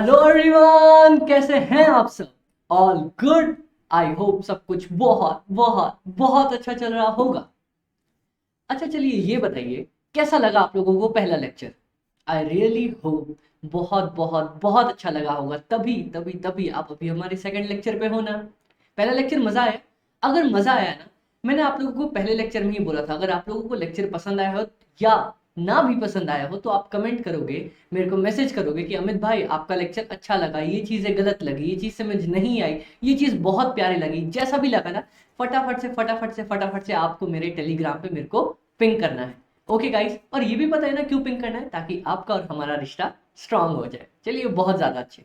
Hello everyone, कैसे हैं आप सब? All good. आई होप सब कुछ बहुत बहुत बहुत अच्छा चल रहा होगा। अच्छा चलिए ये बताइए, कैसा लगा आप लोगों को पहला लेक्चर? आई रियली होप बहुत बहुत बहुत अच्छा लगा होगा, तभी तभी तभी आप अभी हमारे सेकंड लेक्चर पे हो ना। पहला लेक्चर मजा आया? अगर मजा आया ना, मैंने आप लोगों को पहले लेक्चर में ही बोला था, अगर आप लोगों को लेक्चर पसंद आया हो या ना भी पसंद आया हो तो आप कमेंट करोगे, मेरे को मैसेज करोगे कि अमित भाई आपका लेक्चर अच्छा लगा, ये चीज़ें गलत लगी, ये चीज़ समझ नहीं आई, ये चीज़ बहुत प्यारी लगी, जैसा भी लगा ना फटाफट से आपको मेरे टेलीग्राम पे मेरे को पिंग करना है। ओके गाइस, और ये भी पता है ना क्यों पिंग करना है? ताकि आपका और हमारा रिश्ता स्ट्रांग हो जाए। चलिए बहुत ज़्यादा अच्छे।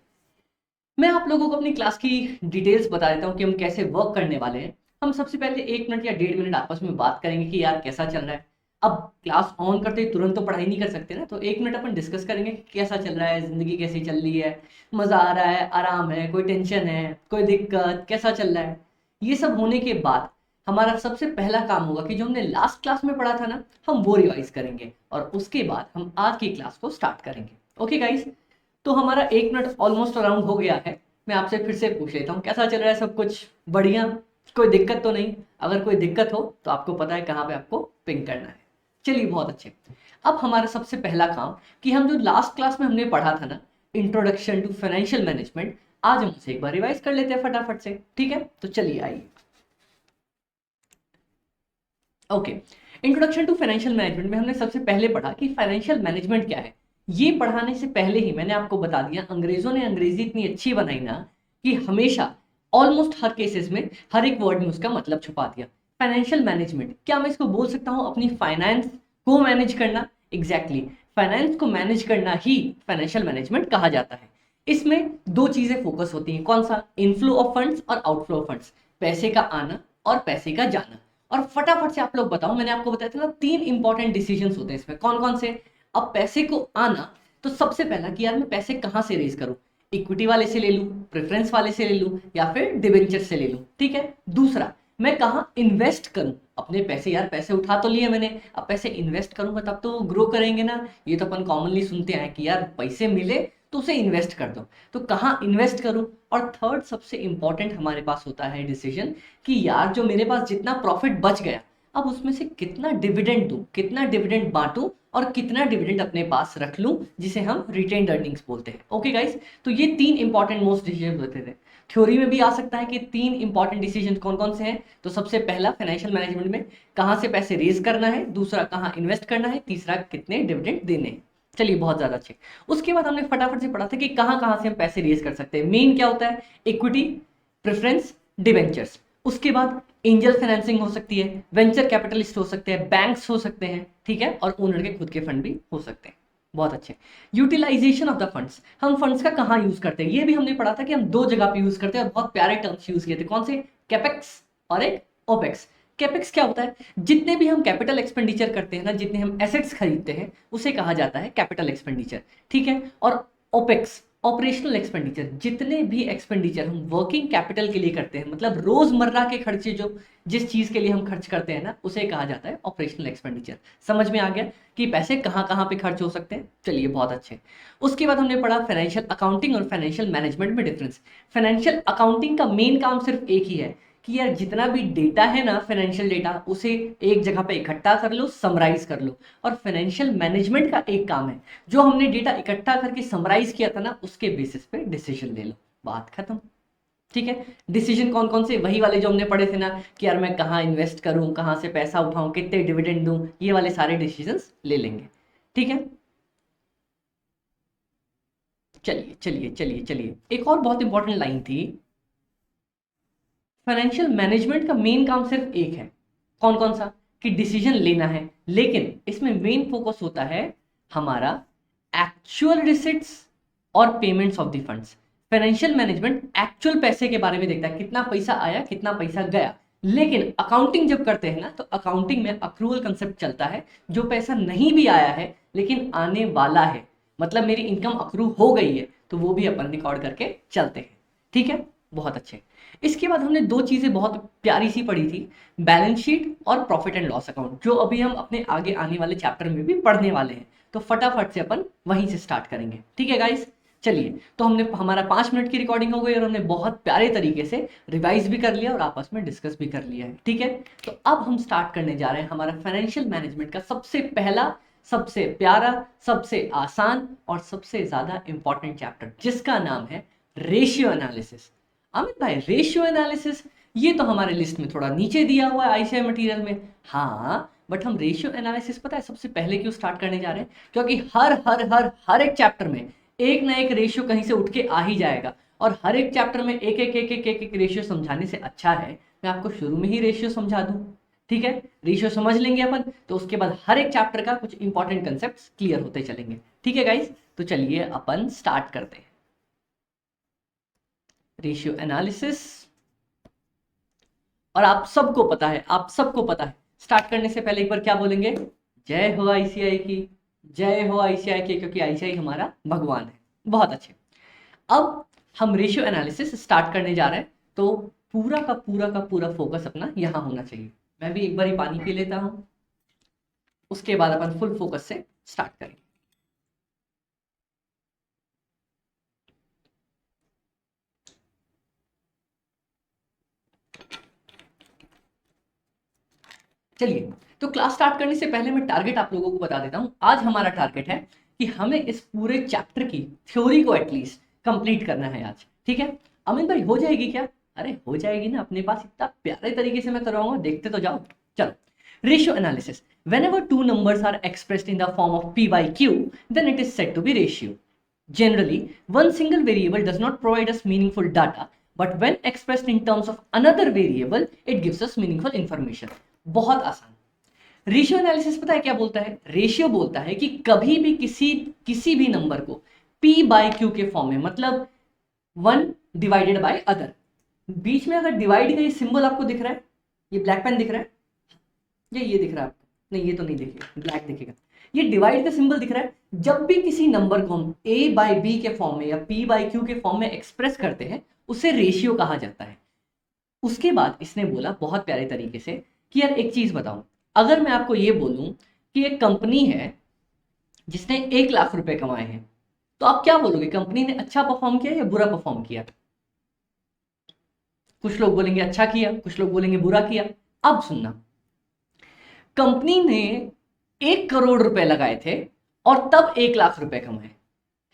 मैं आप लोगों को अपनी क्लास की डिटेल्स बता देता हूँ कि हम कैसे वर्क करने वाले हैं। हम सबसे पहले 1 मिनट या 1.5 मिनट आपस में बात करेंगे कि यार कैसा चल रहा है। अब क्लास ऑन करते ही तुरंत तो पढ़ाई नहीं कर सकते ना, तो 1 मिनट अपन डिस्कस करेंगे कि कैसा चल रहा है, जिंदगी कैसी चल रही है, मजा आ रहा है, आराम है, कोई टेंशन है, कोई दिक्कत, कैसा चल रहा है। ये सब होने के बाद हमारा सबसे पहला काम होगा कि जो हमने लास्ट क्लास में पढ़ा था ना, हम वो रिवाइज करेंगे और उसके बाद हम आज की क्लास को स्टार्ट करेंगे। ओके गाइस, तो हमारा 1 मिनट ऑलमोस्ट अराउंड हो गया है। मैं आपसे फिर से पूछ लेता हूँ, कैसा चल रहा है सब कुछ? बढ़िया? कोई दिक्कत तो नहीं? अगर कोई दिक्कत हो तो आपको पता है कहाँ पे आपको पिंग करना है। चलिए बहुत अच्छे। अब हमारा सबसे पहला काम कि हम जो लास्ट क्लास में हमने पढ़ा था ना, इंट्रोडक्शन टू फाइनेंशियल मैनेजमेंट, आज हम उसे एक बार रिवाइज कर लेते हैं फटाफट से। ठीक है, तो चलिए आइए। Okay, introduction to financial management में हमने सबसे पहले पढ़ा कि फाइनेंशियल मैनेजमेंट क्या है। ये पढ़ाने से पहले ही मैंने आपको बता दिया, अंग्रेजों ने अंग्रेजी इतनी अच्छी बनाई ना कि हमेशा ऑलमोस्ट हर केसेस में हर एक वर्ड में उसका मतलब छुपा दिया। फाइनेंशियल मैनेजमेंट, क्या मैं इसको बोल सकता हूँ अपनी फाइनेंस को मैनेज करना? एग्जैक्टली फाइनेंस को मैनेज करना ही फाइनेंशियल मैनेजमेंट कहा जाता है। इसमें दो चीजें फोकस होती हैं, कौन सा? इनफ्लो ऑफ फंड्स और आउटफ्लो ऑफ फंड्स, पैसे का आना और पैसे का जाना। और फटाफट से आप लोग बताओ, मैंने आपको बताया था ना 3 इंपॉर्टेंट डिसीजन होते हैं इसमें, कौन कौन से? अब पैसे को आना, तो सबसे पहला कि यार मैं पैसे कहाँ से रेज करूं? इक्विटी वाले से ले लूं, प्रेफरेंस वाले से ले लूं, या फिर डिवेंचर से ले लूं। ठीक है। दूसरा, मैं कहाँ इन्वेस्ट करूं अपने पैसे? यार पैसे उठा तो लिए मैंने, अब पैसे इन्वेस्ट करूंगा तब तो ग्रो करेंगे ना। ये तो अपन कॉमनली सुनते हैं कि यार पैसे मिले तो उसे इन्वेस्ट कर दो, तो कहाँ इन्वेस्ट करूं? और थर्ड सबसे इंपॉर्टेंट हमारे पास होता है डिसीजन कि यार जो मेरे पास जितना प्रॉफिट बच गया, अब उसमें से कितना डिविडेंड दूं, कितना डिविडेंड बांटूं और कितना डिविडेंड अपने पास रख लूं, जिसे हम रिटेन्ड अर्निंग्स बोलते हैं। ओके गाइस, तो ये 3 इंपॉर्टेंट मोस्ट डिसीजन होते थे। थ्योरी में भी आ सकता है कि 3 इंपॉर्टेंट डिसीजन कौन कौन से हैं। तो सबसे पहला फाइनेंशियल मैनेजमेंट में कहाँ से पैसे रेज करना है, दूसरा कहाँ इन्वेस्ट करना है, तीसरा कितने डिविडेंड देने हैं। चलिए बहुत ज्यादा अच्छे। उसके बाद हमने फटाफट से पढ़ा था कि कहाँ कहाँ से हम पैसे रेज कर सकते हैं। मेन क्या होता है? Equity, preference, debentures. उसके बाद एंजल फाइनेंसिंग हो सकती है, वेंचर कैपिटलिस्ट हो सकते हैं, बैंक्स हो सकते हैं, ठीक है, और ओनर के खुद के फंड भी हो सकते हैं। बहुत अच्छे। यूटिलाइजेशन ऑफ द फंड्स, हम फंड्स का कहाँ यूज करते हैं, ये भी हमने पढ़ा था कि हम 2 जगह पे यूज करते हैं और बहुत प्यारे टर्म्स यूज किए थे। कौन से? कैपेक्स और एक ओपेक्स। कैपेक्स क्या होता है? जितने भी हम कैपिटल एक्सपेंडिचर करते हैं ना, जितने हम एसेट्स खरीदते हैं, उसे कहा जाता है कैपिटल एक्सपेंडिचर। ठीक है। और ओपेक्स, ऑपरेशनल एक्सपेंडिचर, जितने भी एक्सपेंडिचर हम वर्किंग कैपिटल के लिए करते हैं, मतलब रोजमर्रा के खर्चे जो जिस चीज के लिए हम खर्च करते हैं ना, उसे कहा जाता है ऑपरेशनल एक्सपेंडिचर। समझ में आ गया कि पैसे कहाँ कहाँ पे खर्च हो सकते हैं? चलिए बहुत अच्छे। उसके बाद हमने पढ़ा फाइनेंशियल अकाउंटिंग और फाइनेंशियल मैनेजमेंट में डिफरेंस। फाइनेंशियल अकाउंटिंग का मेन काम सिर्फ एक ही है कि यार जितना भी डेटा है ना, फाइनेंशियल डेटा, उसे एक जगह पे इकट्ठा कर लो, समराइज कर लो। और फाइनेंशियल मैनेजमेंट का एक काम है, जो हमने डेटा इकट्ठा करके समराइज किया था ना, उसके बेसिस पे डिसीजन ले लो। बात खत्म। ठीक है। डिसीजन कौन कौन से? वही वाले जो हमने पढ़े थे ना कि यार मैं कहाँ इन्वेस्ट करूं, कहाँ से पैसा उठाऊं, कितने डिविडेंड दूं, ये वाले सारे डिसीजंस ले लेंगे। ठीक है। चलिए, एक और बहुत इंपॉर्टेंट लाइन थी। फाइनेंशियल मैनेजमेंट का मेन काम सिर्फ एक है, कौन कौन सा? कि डिसीजन लेना है, लेकिन इसमें मेन फोकस होता है हमारा एक्चुअल रिसिट्स और payments of the funds. Financial management actual पैसे के बारे में देखता है, कितना पैसा आया, कितना पैसा गया। लेकिन अकाउंटिंग जब करते हैं ना, तो अकाउंटिंग में अक्रूवल कंसेप्ट चलता है। जो पैसा नहीं भी आया है लेकिन आने वाला है, मतलब मेरी इनकम अक्रू हो गई है, तो वो भी अपन रिकॉर्ड करके चलते हैं। ठीक है। बहुत अच्छे। इसके बाद हमने 2 चीजें बहुत प्यारी सी पढ़ी थी, बैलेंस शीट और प्रॉफिट एंड लॉस अकाउंट, जो अभी हम अपने आगे आने वाले चैप्टर में भी पढ़ने वाले हैं। तो फटाफट से अपन वहीं से स्टार्ट करेंगे। ठीक है गाइस, चलिए, तो हमने हमारा 5 मिनट की रिकॉर्डिंग हो गई और हमने बहुत प्यारे तरीके से रिवाइज भी कर लिया और आपस में डिस्कस भी कर लिया है। ठीक है, तो अब हम स्टार्ट करने जा रहे हैं हमारा फाइनेंशियल मैनेजमेंट का सबसे पहला, सबसे प्यारा, सबसे आसान और सबसे ज्यादा इंपॉर्टेंट चैप्टर, जिसका नाम है रेशियो एनालिसिस। अमित भाई, रेशियो एनालिसिस ये तो हमारे लिस्ट में थोड़ा नीचे दिया हुआ है आईसीआई मटेरियल में। हाँ, बट हम रेशियो एनालिसिस पता है सबसे पहले क्यों स्टार्ट करने जा रहे हैं? क्योंकि हर हर हर हर एक चैप्टर में एक ना एक रेशियो कहीं से उठ के आ ही जाएगा, और हर एक चैप्टर में एक एक एक एक एक, एक रेशियो समझाने से अच्छा है मैं आपको शुरू में ही रेशियो समझा दूं। ठीक है, रेशियो समझ लेंगे अपन तो उसके बाद हर एक चैप्टर का कुछ इंपॉर्टेंट कंसेप्ट क्लियर होते चलेंगे। ठीक है गाइस, तो चलिए अपन स्टार्ट करते हैं रेशियो एनालिसिस। और आप सबको पता है, आप सबको पता है, स्टार्ट करने से पहले एक बार क्या बोलेंगे? जय हो आईसीआई की, जय हो आईसीआई की, क्योंकि आईसीआई हमारा भगवान है। बहुत अच्छे। अब हम रेशियो एनालिसिस स्टार्ट करने जा रहे हैं, तो पूरा फोकस अपना यहां होना चाहिए। मैं भी एक बार ही पानी पी लेता हूं, उसके बाद अपन फुल फोकस से स्टार्ट करेंगे। चलिए, तो क्लास स्टार्ट करने से पहले मैं टारगेट आप लोगों को बता देता हूं। आज हमारा टारगेट है कि हमें इस पूरे चैप्टर की थ्योरी को एटलीस्ट कंप्लीट करना है आज। ठीक है, अमित भाई हो जाएगी क्या? अरे हो जाएगी ना, अपने पास इतना प्यारे तरीके से मैं करवाऊंगा, देखते तो जाओ। चलो, ratio analysis. Whenever two numbers are expressed in the form of p by q, then it is said to be ratio. Generally, one single variable does not provide us meaningful data, but when expressed in terms of another variable, it gives us meaningful information. बहुत आसान। Ratio analysis पता है क्या बोलता है? Ratio बोलता है कि कभी भी किसी भी नंबर को p बाई क्यू के फॉर्म में, मतलब 1 डिवाइडेड बाय अदर, बीच में अगर डिवाइड का ये सिंबल आपको दिख रहा है, ये ब्लैक पेन दिख रहा है, ये दिख रहा है आपको? नहीं, ये तो नहीं दिखेगा, ब्लैक दिखेगा। ये डिवाइड का सिंबल दिख रहा है। जब भी किसी नंबर को हम a बाई बी के फॉर्म में या p बाई क्यू के फॉर्म में एक्सप्रेस करते हैं, उसे रेशियो कहा जाता है। उसके बाद इसने बोला बहुत प्यारे तरीके से कि यार एक चीज बताओ, अगर मैं आपको ये बोलूं कि एक कंपनी है जिसने 1 लाख रुपए कमाए हैं, तो आप क्या बोलोगे? कंपनी ने अच्छा परफॉर्म किया या बुरा परफॉर्म किया? कुछ लोग बोलेंगे अच्छा किया, कुछ लोग बोलेंगे बुरा किया। अब सुनना, कंपनी ने 1 करोड़ रुपए लगाए थे और तब 1 लाख रुपए कमाए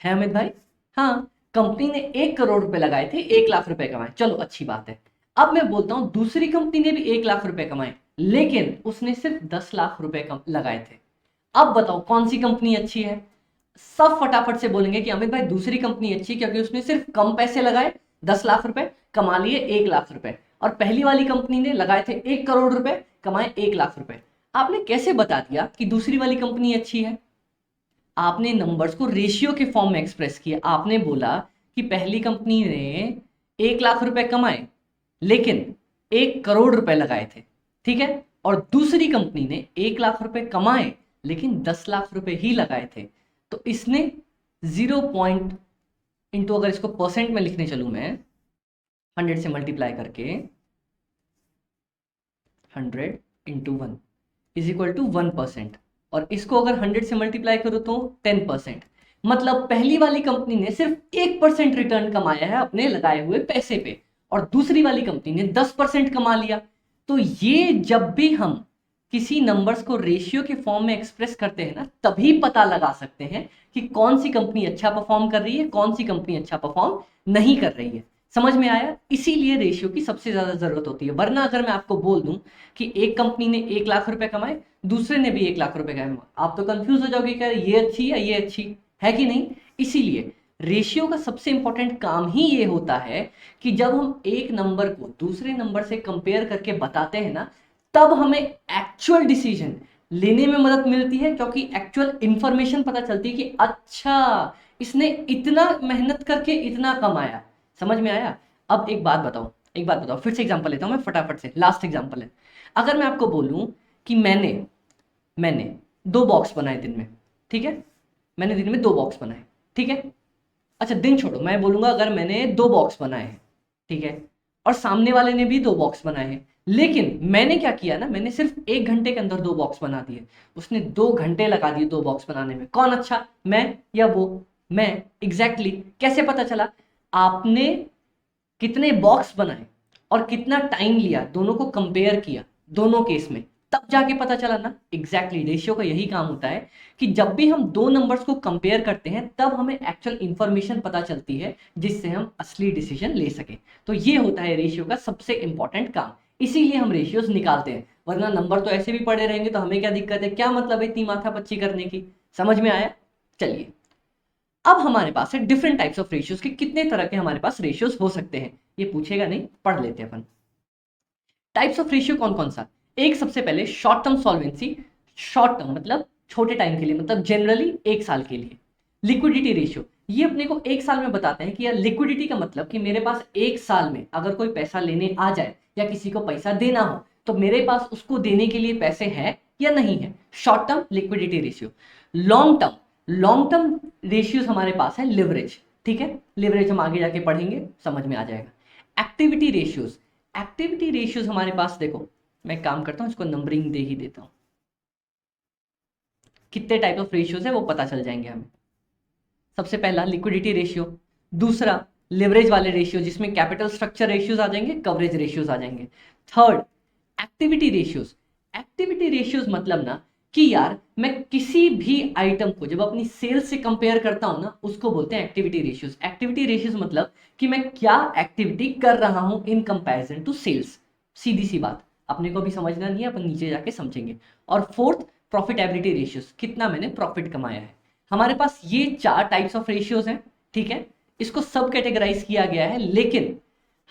है अमित भाई। हाँ, कंपनी ने 1 करोड़ रुपए लगाए थे, 1 लाख रुपए कमाए, चलो अच्छी बात है। अब मैं बोलता हूं दूसरी कंपनी ने भी 1 लाख रुपए कमाए, लेकिन उसने सिर्फ 10 लाख रुपए लगाए थे। अब बताओ कौन सी कंपनी अच्छी है? सब फटाफट से बोलेंगे कि अमित भाई दूसरी कंपनी अच्छी, क्योंकि उसने सिर्फ कम पैसे लगाए, 10 लाख रुपए, कमा लिए 1 लाख रुपए, और पहली वाली कंपनी ने लगाए थे 1 करोड़ रुपए, कमाए 1 लाख रुपए। आपने कैसे बता दिया कि दूसरी वाली कंपनी अच्छी है? आपने नंबर्स को रेशियो के फॉर्म में एक्सप्रेस किया। आपने बोला कि पहली कंपनी ने 1 लाख रुपए कमाए लेकिन 1 करोड़ रुपए लगाए थे, ठीक है, और दूसरी कंपनी ने 1 लाख रुपए कमाए लेकिन 10 लाख रुपए ही लगाए थे। तो इसने 0 इंटू, अगर इसको परसेंट में लिखने चलूं मैं, 100 से मल्टीप्लाई करके, 100 इंटू 1 इज इक्वल टू 1%, और इसको अगर 100 से मल्टीप्लाई करो तो 10%। मतलब पहली वाली कंपनी ने सिर्फ 1% रिटर्न कमाया है अपने लगाए हुए पैसे पे, और दूसरी वाली कंपनी ने 10% कमा लिया। तो ये जब भी हम किसी नंबर्स को रेशियो के फॉर्म में एक्सप्रेस करते हैं ना, तभी पता लगा सकते हैं कि कौन सी कंपनी अच्छा परफॉर्म कर रही है, कौन सी कंपनी अच्छा परफॉर्म नहीं कर रही है। समझ में आया? इसीलिए रेशियो की सबसे ज्यादा जरूरत होती है। वरना अगर मैं आपको बोल दूं कि एक कंपनी ने 1 लाख रुपए कमाए, दूसरे ने भी 1 लाख रुपए कमाए, आप तो कंफ्यूज हो जाओगे कि ये अच्छी या ये अच्छी है कि नहीं। इसीलिए रेशियो का सबसे इंपॉर्टेंट काम ही ये होता है कि जब हम एक नंबर को दूसरे नंबर से कंपेयर करके बताते हैं ना, तब हमें एक्चुअल डिसीजन लेने में मदद मिलती है, क्योंकि एक्चुअल इंफॉर्मेशन पता चलती है कि अच्छा इसने इतना मेहनत करके इतना कमाया। समझ में आया? अब एक बात बताओ, फिर से एग्जांपल लेता हूं मैं फटाफट से, लास्ट एग्जांपल है। अगर मैं आपको बोलूं कि मैंने 2 बॉक्स बनाए दिन में, ठीक है, मैंने दिन में 2 बॉक्स बनाए, ठीक है, अच्छा दिन छोड़ो, मैं बोलूंगा अगर मैंने 2 बॉक्स बनाए हैं, ठीक है, और सामने वाले ने भी 2 बॉक्स बनाए हैं, लेकिन मैंने क्या किया ना, मैंने सिर्फ 1 घंटे के अंदर 2 बॉक्स बना दिए, उसने 2 घंटे लगा दिए 2 बॉक्स बनाने में। कौन अच्छा, मैं या वो? मैं एग्जैक्टली कैसे पता चला? आपने कितने बॉक्स बनाए और कितना टाइम लिया, दोनों को कंपेयर किया, दोनों केस में, तब जाके पता चला ना। एग्जैक्टली रेशियो का यही काम होता है कि जब भी हम दो नंबर्स को कंपेयर करते हैं तब हमें एक्चुअल इंफॉर्मेशन पता चलती है जिससे हम असली डिसीजन ले सकें। तो ये होता है रेशियो का सबसे इंपॉर्टेंट काम, इसीलिए हम रेशियोज निकालते हैं। वरना नंबर तो ऐसे भी पड़े रहेंगे तो हमें क्या दिक्कत है, क्या मतलब है इतनी माथापच्ची करने की। समझ में आया? चलिए, अब हमारे पास है डिफरेंट टाइप्स ऑफ रेशियोज के, कितने तरह के हमारे पास रेशियोज हो सकते हैं, ये पूछेगा नहीं, पढ़ लेते हैं अपन। टाइप्स ऑफ रेशियो कौन कौन सा? एक सबसे पहले short term solvency, short term मतलब छोटे टाइम के लिए, मतलब जनरली एक साल के लिए। लिक्विडिटी रेशियो, ये अपने को एक साल में बताते हैं कि यार लिक्विडिटी का मतलब कि मेरे पास एक साल में अगर कोई पैसा लेने आ जाए या किसी को पैसा देना हो तो मेरे पास उसको देने के लिए पैसे हैं या नहीं है, short term liquidity ratio. Long term ratios हमारे पास है लिवरेज, ठीक है, लिवरेज हम आगे जाके पढ़ेंगे, समझ में आ जाएगा। एक्टिविटी रेशियोज, एक्टिविटी रेशियोज हमारे पास, देखो मैं एक काम करता हूं, इसको नंबरिंग दे ही देता हूं, कितने टाइप ऑफ रेशियोज है वो पता चल जाएंगे हमें। सबसे पहला लिक्विडिटी रेशियो, दूसरा लिवरेज वाले रेशियो जिसमें कैपिटल स्ट्रक्चर रेशियोज आ जाएंगे, कवरेज रेशियोज आ जाएंगे। Third activity ratios, activity ratios मतलब ना कि यार मैं किसी भी आइटम को जब अपनी सेल्स से कंपेयर करता हूं ना उसको बोलते हैं एक्टिविटी रेशियोज। एक्टिविटी रेशियोज मतलब कि मैं क्या एक्टिविटी कर रहा हूं इन कंपैरिजन टू सेल्स। सीधी सी बात, अपने को भी समझना नहीं है, अपन नीचे जाके समझेंगे। और फोर्थ प्रॉफिटेबिलिटी रेशियोज, कितना मैंने प्रॉफिट कमाया है। हमारे पास ये चार टाइप्स ऑफ रेशियोज हैं, ठीक है, इसको सब कैटेगराइज किया गया है। लेकिन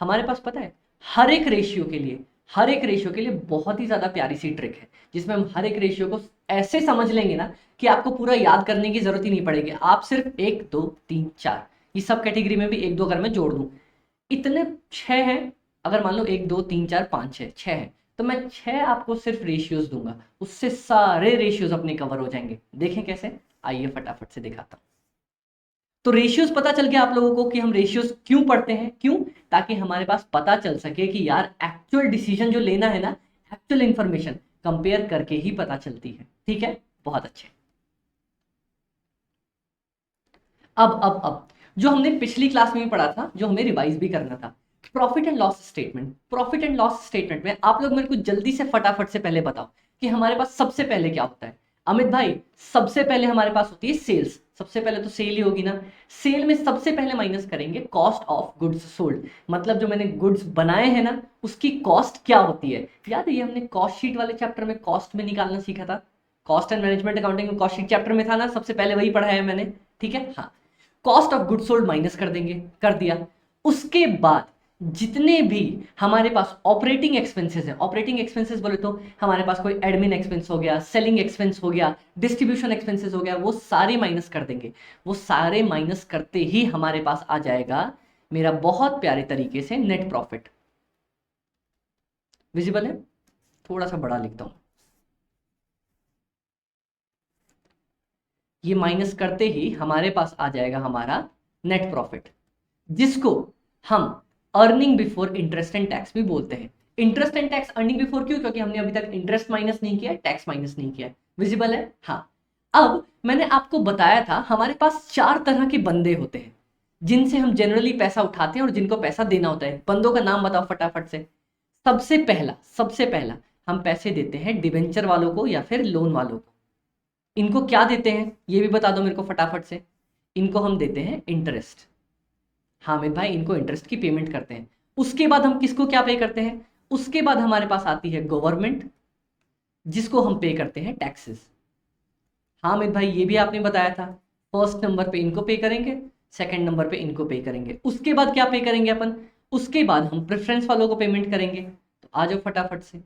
हमारे पास पता है हर एक रेशियो के लिए, हर एक रेशियो के लिए बहुत ही ज्यादा प्यारी सी ट्रिक है जिसमें हम हर एक रेशियो को ऐसे समझ लेंगे ना कि आपको पूरा याद करने की जरूरत ही नहीं पड़ेगी। आप सिर्फ 1 2 3 4 ये सब कैटेगरी में भी 1 2 अगर मैं जोड़ दूं, इतने 6 हैं, अगर मान लो 1 2 3 4 5 6 6 है तो मैं 6 आपको सिर्फ रेशियोज दूंगा, उससे सारे रेशियोज अपने कवर हो जाएंगे। देखें कैसे, आइए फटाफट से दिखाता हूं। तो रेशियोज पता चल गया आप लोगों को कि हम रेशियोज क्यों पढ़ते हैं, क्यों? ताकि हमारे पास पता चल सके कि यार एक्चुअल डिसीजन जो लेना है ना, एक्चुअल इंफॉर्मेशन कंपेयर करके ही पता चलती है, ठीक है, बहुत अच्छे। अब जो हमने पिछली क्लास में भी पढ़ा था, जो हमें रिवाइज भी करना था, profit and loss statement. Profit and loss statement में आप लोग मेरे को जल्दी से फटाफट से पहले बताओ कि हमारे पास सबसे पहले क्या होता है। अमित भाई, सबसे पहले हमारे पास होती है सेल्स, सबसे पहले तो सेल ही होगी ना। सेल में सबसे पहले माइनस करेंगे कॉस्ट ऑफ गुड्स सोल्ड, मतलब जो मैंने गुड्स बनाए हैं ना उसकी कॉस्ट क्या होती है। याद है ये हमने कॉस्ट शीट वाले चैप्टर में कॉस्ट में निकालना सीखा था, कॉस्ट एंड मैनेजमेंट अकाउंटिंग में कॉस्ट शीट चैप्टर में था ना, सबसे पहले वही पढ़ा है मैंने, ठीक है। हाँ, cost of goods sold minus कर देंगे, कर दिया। उसके बाद जितने भी हमारे पास ऑपरेटिंग एक्सपेंसेस हैं, ऑपरेटिंग एक्सपेंसेस बोले तो हमारे पास कोई एडमिन एक्सपेंस हो गया, सेलिंग एक्सपेंस हो गया, डिस्ट्रीब्यूशन एक्सपेंसेस हो गया, वो सारे माइनस कर देंगे। वो सारे माइनस करते ही हमारे पास आ जाएगा मेरा बहुत प्यारे तरीके से नेट प्रॉफिट। विजिबल है? थोड़ा सा बड़ा लिखता हूं, ये माइनस करते ही हमारे पास आ जाएगा हमारा नेट प्रॉफिट, जिसको हम earning before interest and tax भी बोलते हैं। Interest and tax earning before क्यों? क्योंकि हमने अभी तक इंटरेस्ट माइनस नहीं किया, टैक्स माइनस नहीं किया। विजिबल है? हाँ। अब मैंने आपको बताया था हमारे पास चार तरह के बंदे होते हैं जिनसे हम जनरली पैसा उठाते हैं और जिनको पैसा देना होता है। बंदों का नाम बताओ फटाफट से। सबसे पहला हम पैसे देते हैं डिवेंचर वालों को या फिर लोन वालों को। इनको क्या देते हैं ये भी बता दो मेरे को फटाफट से। इनको हम देते हैं इंटरेस्ट। हाँ अमित भाई, इनको इंटरेस्ट की पेमेंट करते हैं। उसके बाद हम किसको क्या पे करते हैं? उसके बाद हमारे पास आती है गवर्नमेंट, जिसको हम पे करते हैं टैक्सेस। हाँ अमित भाई, ये भी आपने बताया था, फर्स्ट नंबर पे इनको पे करेंगे, सेकंड नंबर पे इनको पे करेंगे। उसके बाद क्या पे करेंगे अपन? उसके बाद हम प्रेफरेंस वालों को पेमेंट करेंगे। तो आ जाओ फटाफट से,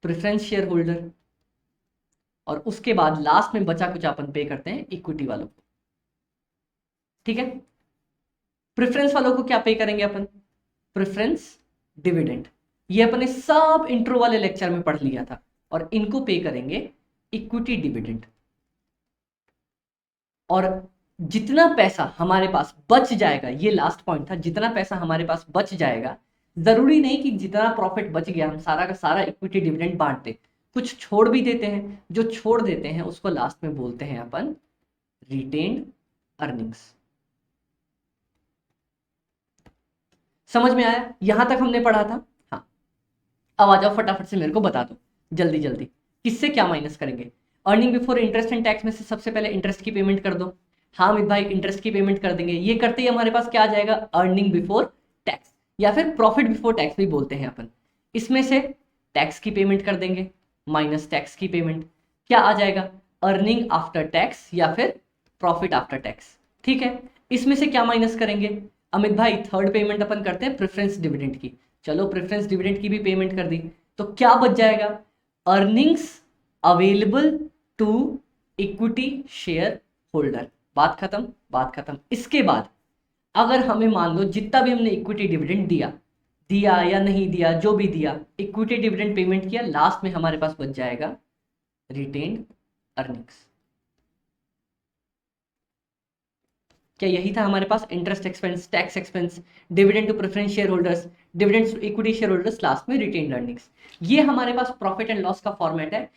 प्रेफरेंस शेयर होल्डर। और उसके बाद लास्ट में बचा कुछ अपन पे करते हैं इक्विटी वालों को, ठीक है। प्रेफरेंस वालों को क्या पे करेंगे अपन? प्रेफरेंस डिविडेंड, ये अपने सब इंट्रो वाले लेक्चर में पढ़ लिया था। और इनको पे करेंगे इक्विटी डिविडेंड। और जितना पैसा हमारे पास बच जाएगा, ये लास्ट पॉइंट था, जितना पैसा हमारे पास बच जाएगा, जरूरी नहीं कि जितना प्रॉफिट बच गया हम सारा का सारा इक्विटी डिविडेंड बांट दे, कुछ छोड़ भी देते हैं। जो छोड़ देते हैं उसको लास्ट में बोलते हैं अपन रिटेन्ड अर्निंग्स। समझ में आया? यहां तक हमने पढ़ा था। हाँ, अब आ जाओ फटाफट से मेरे को बता दो जल्दी जल्दी, किससे क्या माइनस करेंगे? Earning before interest and tax में से सबसे पहले इंटरेस्ट की पेमेंट कर दो। हाँ अमित भाई, इंटरेस्ट की पेमेंट कर देंगे। ये करते ही हमारे पास क्या आ जाएगा? अर्निंग बिफोर टैक्स, या फिर प्रॉफिट बिफोर टैक्स भी बोलते हैं अपन। इसमें से टैक्स की पेमेंट कर देंगे माइनस टैक्स की पेमेंट, क्या आ जाएगा? अर्निंग आफ्टर टैक्स या फिर प्रॉफिट आफ्टर टैक्स। ठीक है, इसमें से क्या माइनस करेंगे? अमित भाई थर्ड पेमेंट अपन करते हैं प्रेफरेंस डिविडेंड की। चलो प्रेफरेंस डिविडेंड की भी पेमेंट कर दी, तो क्या बच जाएगा? Earnings available to equity share holder. बात खत्म, बात खत्म। इसके बाद अगर हमें मान लो जितना भी हमने इक्विटी डिविडेंड दिया दिया या नहीं दिया, जो भी दिया, इक्विटी डिविडेंड पेमेंट किया, लास्ट में हमारे पास बच जाएगा रिटेन्ड अर्निंग्स। क्या यही था हमारे पास? Interest expense, tax expense, dividend to preference share holders, dividend to equity share holders, last में रिटेन्ड अर्निंग्स। ये हमारे पास प्रॉफिट एंड लॉस का फॉर्मेट है।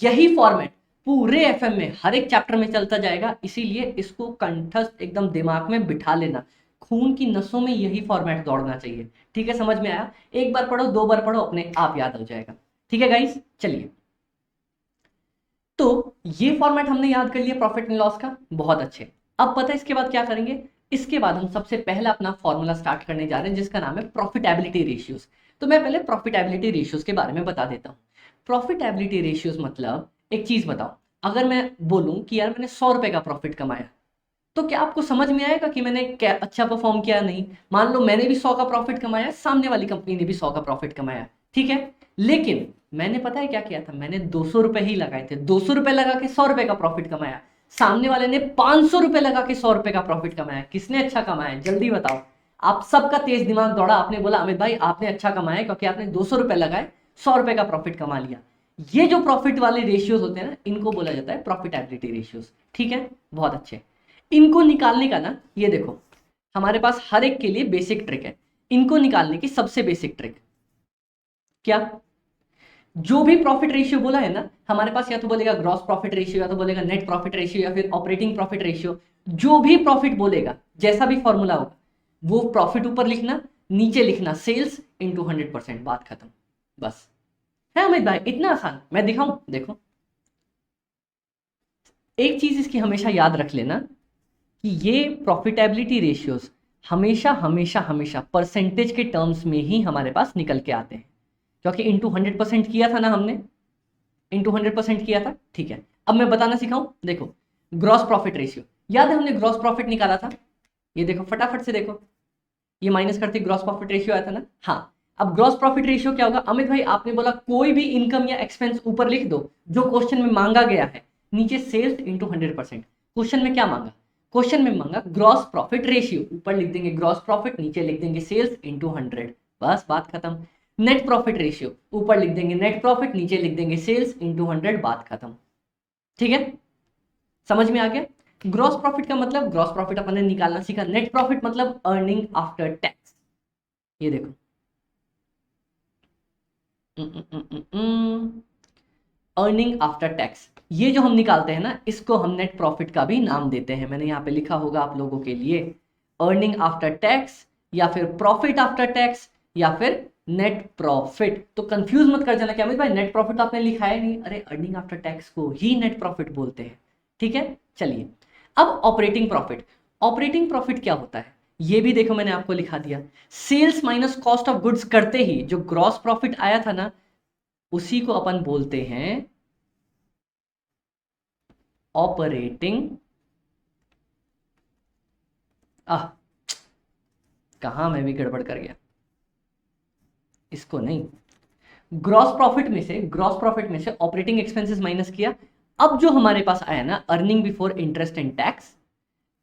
यही फॉर्मेट पूरे एफएम में हर एक चैप्टर में चलता जाएगा, इसीलिए इसको कंठस्थ एकदम दिमाग में बिठा लेना। खून की नसों में यही फॉर्मेट दौड़ना चाहिए। ठीक है, समझ में आया? एक बार पढ़ो, दो बार पढ़ो, अपने आप याद हो जाएगा। ठीक है गाइस, चलिए। तो ये फॉर्मेट हमने याद कर लिया प्रॉफिट एंड लॉस का, बहुत अच्छे। अब पता है इसके बाद क्या करेंगे? इसके बाद हम सबसे पहला अपना फॉर्मूला स्टार्ट करने जा रहे हैं जिसका नाम है प्रॉफिटेबिलिटी रेशियोज। तो मैं पहले प्रॉफिटेबिलिटी रेशियोज के बारे में बता देता हूँ। प्रॉफिटेबिलिटी रेशियोज मतलब, एक चीज बताओ, अगर मैं बोलूं कि यार मैंने 100 रुपए का प्रॉफिट कमाया, तो क्या आपको समझ में आएगा कि मैंने क्या अच्छा परफॉर्म किया? नहीं। मान लो मैंने भी 100 का प्रॉफिट कमाया, सामने वाली कंपनी ने भी 100 का प्रॉफिट कमाया, ठीक है, लेकिन मैंने पता है क्या किया था? मैंने 200 रुपए ही लगाए थे। 200 रुपए लगा के 100 रुपए का प्रॉफिट कमाया। सामने वाले ने 500 रुपए लगा के 100 रुपए का प्रॉफिट कमाया। किसने अच्छा कमाया? जल्दी बताओ। आप सबका तेज दिमाग दौड़ा, आपने बोला अमित भाई आपने अच्छा कमाया क्योंकि आपने 200 रुपए लगाए, 100 रुपए का प्रॉफिट कमा लिया। ये जो प्रॉफिट वाले रेशियोज होते हैं ना, इनको बोला जाता है प्रॉफिटेबिलिटी रेशियोज। ठीक है, बहुत अच्छे। इनको निकालने का ना, ये देखो हमारे पास हर एक के लिए बेसिक ट्रिक है। इनको निकालने की सबसे बेसिक ट्रिक क्या? जो भी प्रॉफिट रेशियो बोला है ना हमारे पास, या तो बोलेगा ग्रॉस प्रॉफिट रेशियो, या तो बोलेगा नेट प्रॉफिट रेशियो, या फिर ऑपरेटिंग प्रॉफिट रेशियो। जो भी प्रॉफिट बोलेगा, जैसा भी फॉर्मूला होगा, वो प्रॉफिट ऊपर लिखना, नीचे लिखना सेल्स इंटू 100%, बात खत्म। बस है अमित भाई, इतना आसान? मैं दिखाऊं? देखो, एक चीज इसकी हमेशा याद रख लेना कि ये प्रॉफिटेबिलिटी रेशियोज हमेशा हमेशा हमेशा परसेंटेज के टर्म्स में ही हमारे पास निकल के आते हैं, क्योंकि इंटू 100% किया था ना हमने, इंटू 100% किया था। ठीक है, अब मैं बताना सिखाऊं। देखो, ग्रॉस प्रॉफिट रेशियो, याद है हमने ग्रॉस प्रॉफिट निकाला था? ये देखो फटाफट से देखो, ये माइनस करते ग्रॉस प्रॉफिट रेशियो आया था ना। हाँ, अब ग्रॉस प्रॉफिट रेशियो क्या होगा? अमित भाई आपने बोला कोई भी इनकम या एक्सपेंस ऊपर लिख दो जो क्वेश्चन में मांगा गया है, नीचे सेल्स इंटू 100%। क्वेश्चन में क्या मांगा? क्वेश्चन में मांगा ग्रॉस प्रॉफिट रेशियो, ऊपर लिख देंगे ग्रॉस प्रॉफिट, नीचे लिख देंगे सेल्स इंटू 100, बस बात खत्म। नेट प्रॉफिट रेशियो, ऊपर लिख देंगे नेट प्रॉफिट, नीचे लिख देंगे सेल्स इंटू 100, बात खत्म। ठीक है, समझ में आ गया? ग्रॉस प्रॉफिट का मतलब, ग्रॉस प्रॉफिट अपन ने निकालना सीखा। नेट प्रॉफिट मतलब अर्निंग आफ्टर टैक्स। ये देखो, अर्निंग आफ्टर टैक्स, ये जो हम निकालते हैं ना, इसको हम नेट प्रॉफिट का भी नाम देते हैं। मैंने यहाँ पे लिखा होगा आप लोगों के लिए, अर्निंग आफ्टर टैक्स, या फिर प्रॉफिट आफ्टर टैक्स, या फिर नेट प्रॉफिट। तो कंफ्यूज मत कर जाना कि अमित भाई नेट प्रॉफिट तो आपने लिखा है नहीं। अरे अर्निंग आफ्टर टैक्स को ही नेट प्रॉफिट बोलते हैं। ठीक है, चलिए। अब ऑपरेटिंग प्रॉफिट, ऑपरेटिंग प्रॉफिट क्या होता है ये भी देखो, मैंने आपको लिखा दिया। Sales minus cost of goods करते ही जो ग्रॉस प्रॉफिट आया था ना, उसी को अपन बोलते हैं ऑपरेटिंग, आह कहां मैं भी गड़बड़ कर गया, इसको नहीं, ग्रॉस प्रॉफिट में से, ग्रॉस प्रॉफिट में से ऑपरेटिंग एक्सपेंसेस माइनस किया। अब जो हमारे पास आया ना earning before interest and tax,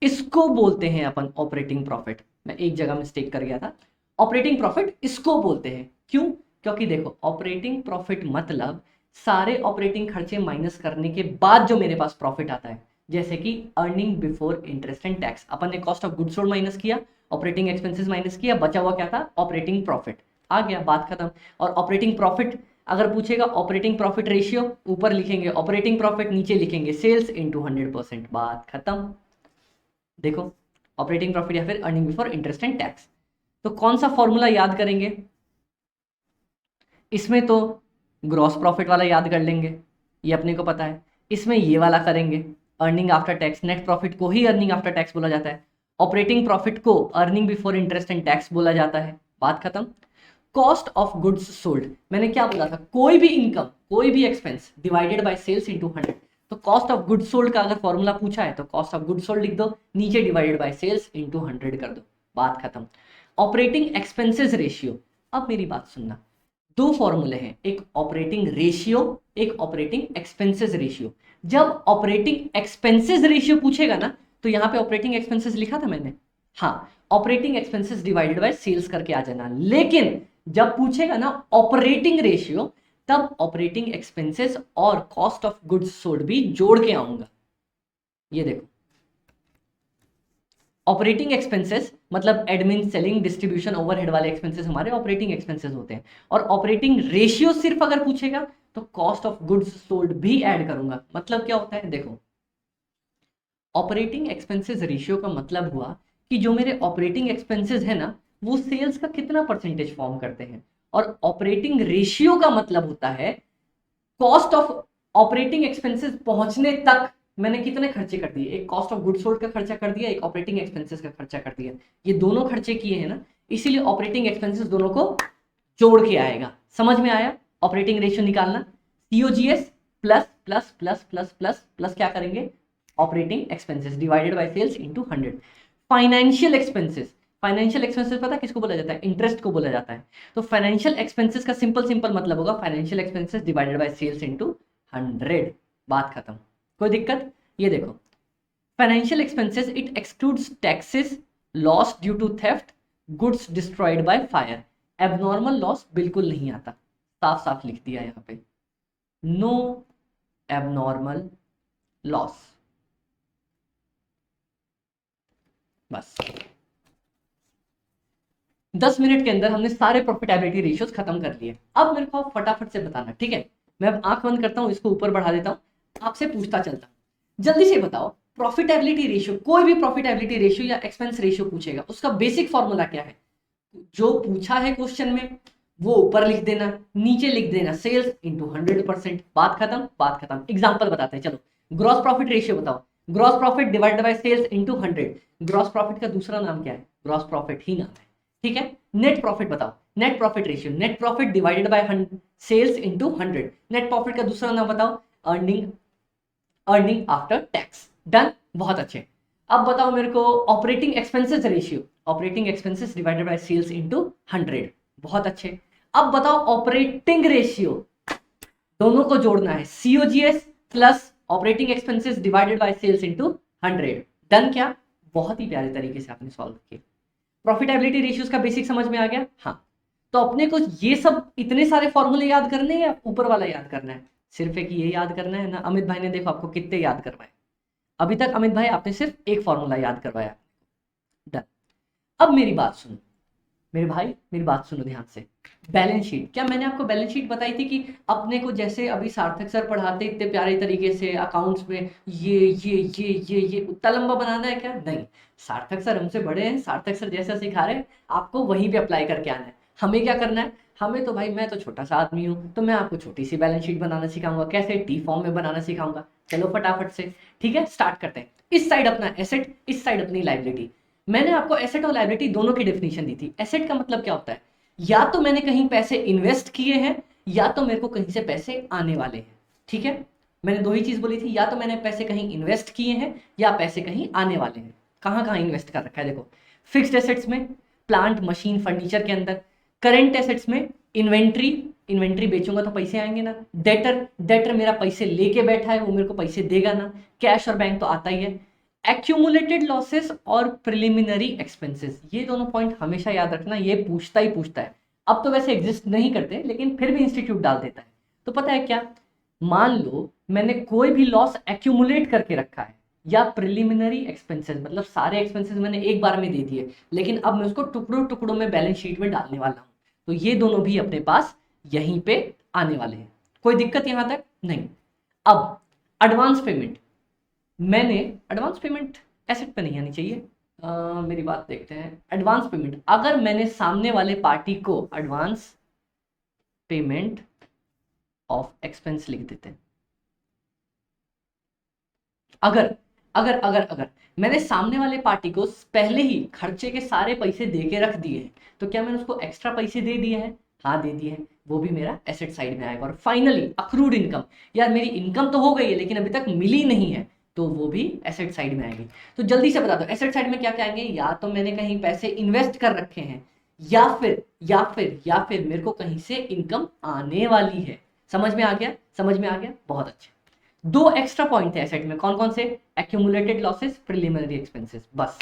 इसको बोलते हैं अपन ऑपरेटिंग प्रॉफिट। मैं एक जगह मिस्टेक कर गया था, ऑपरेटिंग प्रॉफिट इसको बोलते हैं। क्यों? क्योंकि देखो ऑपरेटिंग प्रॉफिट मतलब सारे ऑपरेटिंग खर्चे माइनस करने के बाद जो मेरे पास प्रॉफिट आता है, जैसे कि earning before interest and tax, अपन ने cost of goods sold minus किया, ऑपरेटिंग एक्सपेंसेस माइनस किया, बचा हुआ क्या था? ऑपरेटिंग प्रॉफिट, आ गया, बात खत्म। और ऑपरेटिंग प्रॉफिट अगर पूछेगा, ऑपरेटिंग प्रॉफिट रेशियो, ऊपर लिखेंगे ऑपरेटिंग प्रॉफिट, नीचे लिखेंगे सेल्स इंटू 100%, बात खत्म। देखो ऑपरेटिंग प्रॉफिट या फिर earning before interest and tax. तो कौन सा फॉर्मूला याद करेंगे? इसमें तो ग्रॉस प्रॉफिट वाला याद कर लेंगे, ये अपने को पता है। इसमें ये वाला करेंगे, earning after tax. Net profit को ही अर्निंग आफ्टर टैक्स बोला जाता है, ऑपरेटिंग प्रॉफिट को earning before interest and tax बोला जाता है। बात खत्म। कॉस्ट ऑफ गुड्स सोल्ड, मैंने क्या बोला था? कोई भी इनकम, कोई भी expense divided by sales into 100। तो कॉस्ट ऑफ गुड्स सोल्ड का अगर फॉर्मूला पूछा है तो कॉस्ट ऑफ गुड्स सोल्ड लिख दो, नीचे डिवाइडेड बाय सेल्स इनटू 100 कर दो, बात खत्म। ऑपरेटिंग एक्सपेंसेस रेशियो, अब मेरी बात सुनना, दो फॉर्मूले हैं, एक ऑपरेटिंग रेशियो, एक ऑपरेटिंग एक्सपेंसेस रेशियो। जब ऑपरेटिंग एक्सपेंसेस रेशियो पूछेगा ना, तो यहां पे ऑपरेटिंग एक्सपेंसेस लिखा था मैंने, हाँ, operating expenses divided by sales करके आ जाना। लेकिन जब पूछेगा ना ऑपरेटिंग रेशियो, तब ऑपरेटिंग एक्सपेंसेस और कॉस्ट ऑफ गुड्स सोल्ड भी जोड़ के आऊंगा। ये देखो, ऑपरेटिंग एक्सपेंसेस मतलब एडमिन, सेलिंग, डिस्ट्रीब्यूशन, ओवरहेड वाले एक्सपेंसेस हमारे ऑपरेटिंग एक्सपेंसेस होते हैं। और ऑपरेटिंग रेशियो सिर्फ अगर पूछेगा तो कॉस्ट ऑफ गुड्स सोल्ड भी ऐड करूंगा। मतलब क्या होता है? देखो, ऑपरेटिंग एक्सपेंसेस रेशियो का मतलब हुआ कि जो मेरे ऑपरेटिंग एक्सपेंसेस है ना, वो सेल्स का कितना परसेंटेज फॉर्म करते हैं। और ऑपरेटिंग रेशियो का मतलब होता है कॉस्ट ऑफ ऑपरेटिंग एक्सपेंसेस पहुंचने तक मैंने कितने खर्चे कर दिए। एक कॉस्ट ऑफ गुड्स सोल्ड का खर्चा कर दिया, एक ऑपरेटिंग एक्सपेंसेस का खर्चा कर दिया। ये दोनों खर्चे किए हैं ना, इसीलिए ऑपरेटिंग एक्सपेंसेस दोनों को जोड़ के आएगा। समझ में आया? ऑपरेटिंग रेशियो निकालना, COGS plus plus plus plus plus plus क्या करेंगे, operating expenses divided by sales into 100। Financial expenses, financial expenses पता है किसको बोला जाता है? इंटरेस्ट को बोला जाता है। तो फाइनेंशियल एक्सपेंसेस का सिंपल मतलब होगा financial expenses divided by sales into 100, बात खत्म। कोई दिक्कत? ये देखो, financial expenses it excludes taxes, loss due to theft, goods destroyed by fire. Abnormal loss बिल्कुल नहीं आता, साफ साफ लिख दिया यहां पे, नो एबनॉर्मल लॉस। बस 10 मिनट के अंदर हमने सारे प्रॉफिटेबिलिटी रेशियोज खत्म कर लिए। अब मेरे को फटाफट से बताना, ठीक है? मैं अब आंख बंद करता हूं, इसको ऊपर बढ़ा देता हूं, आपसे पूछता चलता हूं। जल्दी से बताओ, प्रॉफिटेबिलिटी रेशियो, कोई भी प्रॉफिटेबिलिटी रेशियो या एक्सपेंस रेशियो पूछेगा, उसका बेसिक फॉर्मूला क्या है? जो पूछा है क्वेश्चन में वो ऊपर लिख देना, नीचे लिख देना सेल्स इंटू 100%, बात खत्म, बात खत्म। एग्जाम्पल बताते हैं, चलो। ग्रॉस प्रॉफिट रेशियो बताओ, gross profit divided by sales into 100। Gross profit का दूसरा नाम क्या है? ग्रॉस प्रॉफिट ही नाम है, ठीक है? नेट प्रॉफिट बताओ, net profit ratio, net profit divided by sales into 100। Net profit का दूसरा नाम बताओ, earning, earning after tax. Done, बहुत अच्छे। अब बताओ मेरे को operating expenses ratio, operating expenses divided by sales into 100, बहुत अच्छे। अब बताओ ऑपरेटिंग रेशियो, दोनों को जोड़ना है, COGS plus operating expenses divided by sales into 100। Done क्या? बहुत ही प्यारे तरीके से आपने सॉल्व किया। प्रॉफिटेबिलिटी रेशियोज का बेसिक समझ में आ गया? हाँ। तो अपने को ये सब इतने सारे फॉर्मूले याद करने हैं या ऊपर वाला याद करना है? सिर्फ एक ये याद करना है ना? अमित भाई ने देखो आपको कितने याद करवाए अभी तक। अमित भाई आपने सिर्फ एक फॉर्मूला याद करवाया। डन। अब मेरी बात सुनो मेरे भाई, मेरी बात सुनो ध्यान से। बैलेंस शीट, क्या मैंने आपको बैलेंस शीट बताई थी कि अपने को जैसे अभी सार्थक सर पढ़ाते इतने प्यारे तरीके से अकाउंट्स में ये उतना लंबा बनाना है? क्या नहीं, सार्थक सर हमसे बड़े हैं, सार्थक सर जैसा सिखा रहे हैं आपको वहीं पे अप्लाई करके आना है। हमें क्या करना है? हमें तो भाई, मैं तो छोटा सा आदमी हूँ, तो मैं आपको छोटी सी बैलेंस शीट बनाना सिखाऊंगा। कैसे? टी फॉर्म में बनाना सिखाऊंगा। चलो फटाफट से, ठीक है, स्टार्ट करते हैं। इस साइड अपना एसेट, इस साइड अपनी लाइबिलिटी। मैंने आपको एसेट और लायबिलिटी दोनों की डेफिनेशन दी थी। एसेट का मतलब क्या होता है? या तो मैंने कहीं पैसे इन्वेस्ट किए हैं, या तो मेरे को कहीं से पैसे आने वाले हैं, ठीक है? मैंने दो ही चीज बोली थी, या तो मैंने पैसे कहीं इन्वेस्ट किए हैं या पैसे कहीं आने वाले हैं। कहाँ कहाँ इन्वेस्ट कर रखा है? देखो, फिक्स्ड एसेट्स में, प्लांट मशीन फर्नीचर के अंदर। करेंट एसेट्स में इन्वेंट्री, इन्वेंट्री बेचूंगा तो पैसे आएंगे ना। डेटर, डेटर मेरा पैसे लेके बैठा है, वो मेरे को पैसे देगा ना। कैश और बैंक तो आता ही है। एक्यूमुलेटेड लॉसेस और प्रिलिमिनरी एक्सपेंसेस, ये दोनों पॉइंट हमेशा याद रखना, ये पूछता ही पूछता है। अब तो वैसे एग्जिस्ट नहीं करते, लेकिन फिर भी इंस्टीट्यूट डाल देता है। तो पता है क्या? मान लो मैंने कोई भी लॉस एक्यूमुलेट करके रखा है, या प्रिलिमिनरी एक्सपेंसेस मतलब सारे एक्सपेंसेस मैंने एक बार में दे दिए, लेकिन अब मैं उसको टुकड़ों टुकड़ों में बैलेंस शीट में डालने वाला हूं, तो ये दोनों भी अपने पास यहीं पे आने वाले हैं। कोई दिक्कत यहां तक नहीं? अब एडवांस पेमेंट, मैंने एडवांस पेमेंट एसेट पे नहीं आनी चाहिए। मेरी बात देखते हैं, एडवांस पेमेंट, अगर मैंने सामने वाले पार्टी को एडवांस पेमेंट ऑफ एक्सपेंस लिख देते हैं, अगर अगर अगर अगर मैंने सामने वाले पार्टी को पहले ही खर्चे के सारे पैसे दे के रख दिए हैं, तो क्या मैंने उसको एक्स्ट्रा पैसे दे दिए हैं? हाँ दे दिए हैं, वो भी मेरा एसेट साइड में आएगा। और फाइनली अक्रूड इनकम, यार मेरी इनकम तो हो गई है लेकिन अभी तक मिली नहीं है, तो वो भी एसेट साइड में आएगी। तो जल्दी से बता दो एसेट साइड में क्या क्या आएंगे? या तो मैंने कहीं पैसे इन्वेस्ट कर रखे हैं, या फिर मेरे को कहीं से इनकम आने वाली है। समझ में आ गया? समझ में आ गया, बहुत अच्छे। दो एक्स्ट्रा पॉइंट है एसेट में, कौन कौन से? एक्यूमुलेटेड लॉसेस, प्रिलिमिनरी एक्सपेंसेस, बस।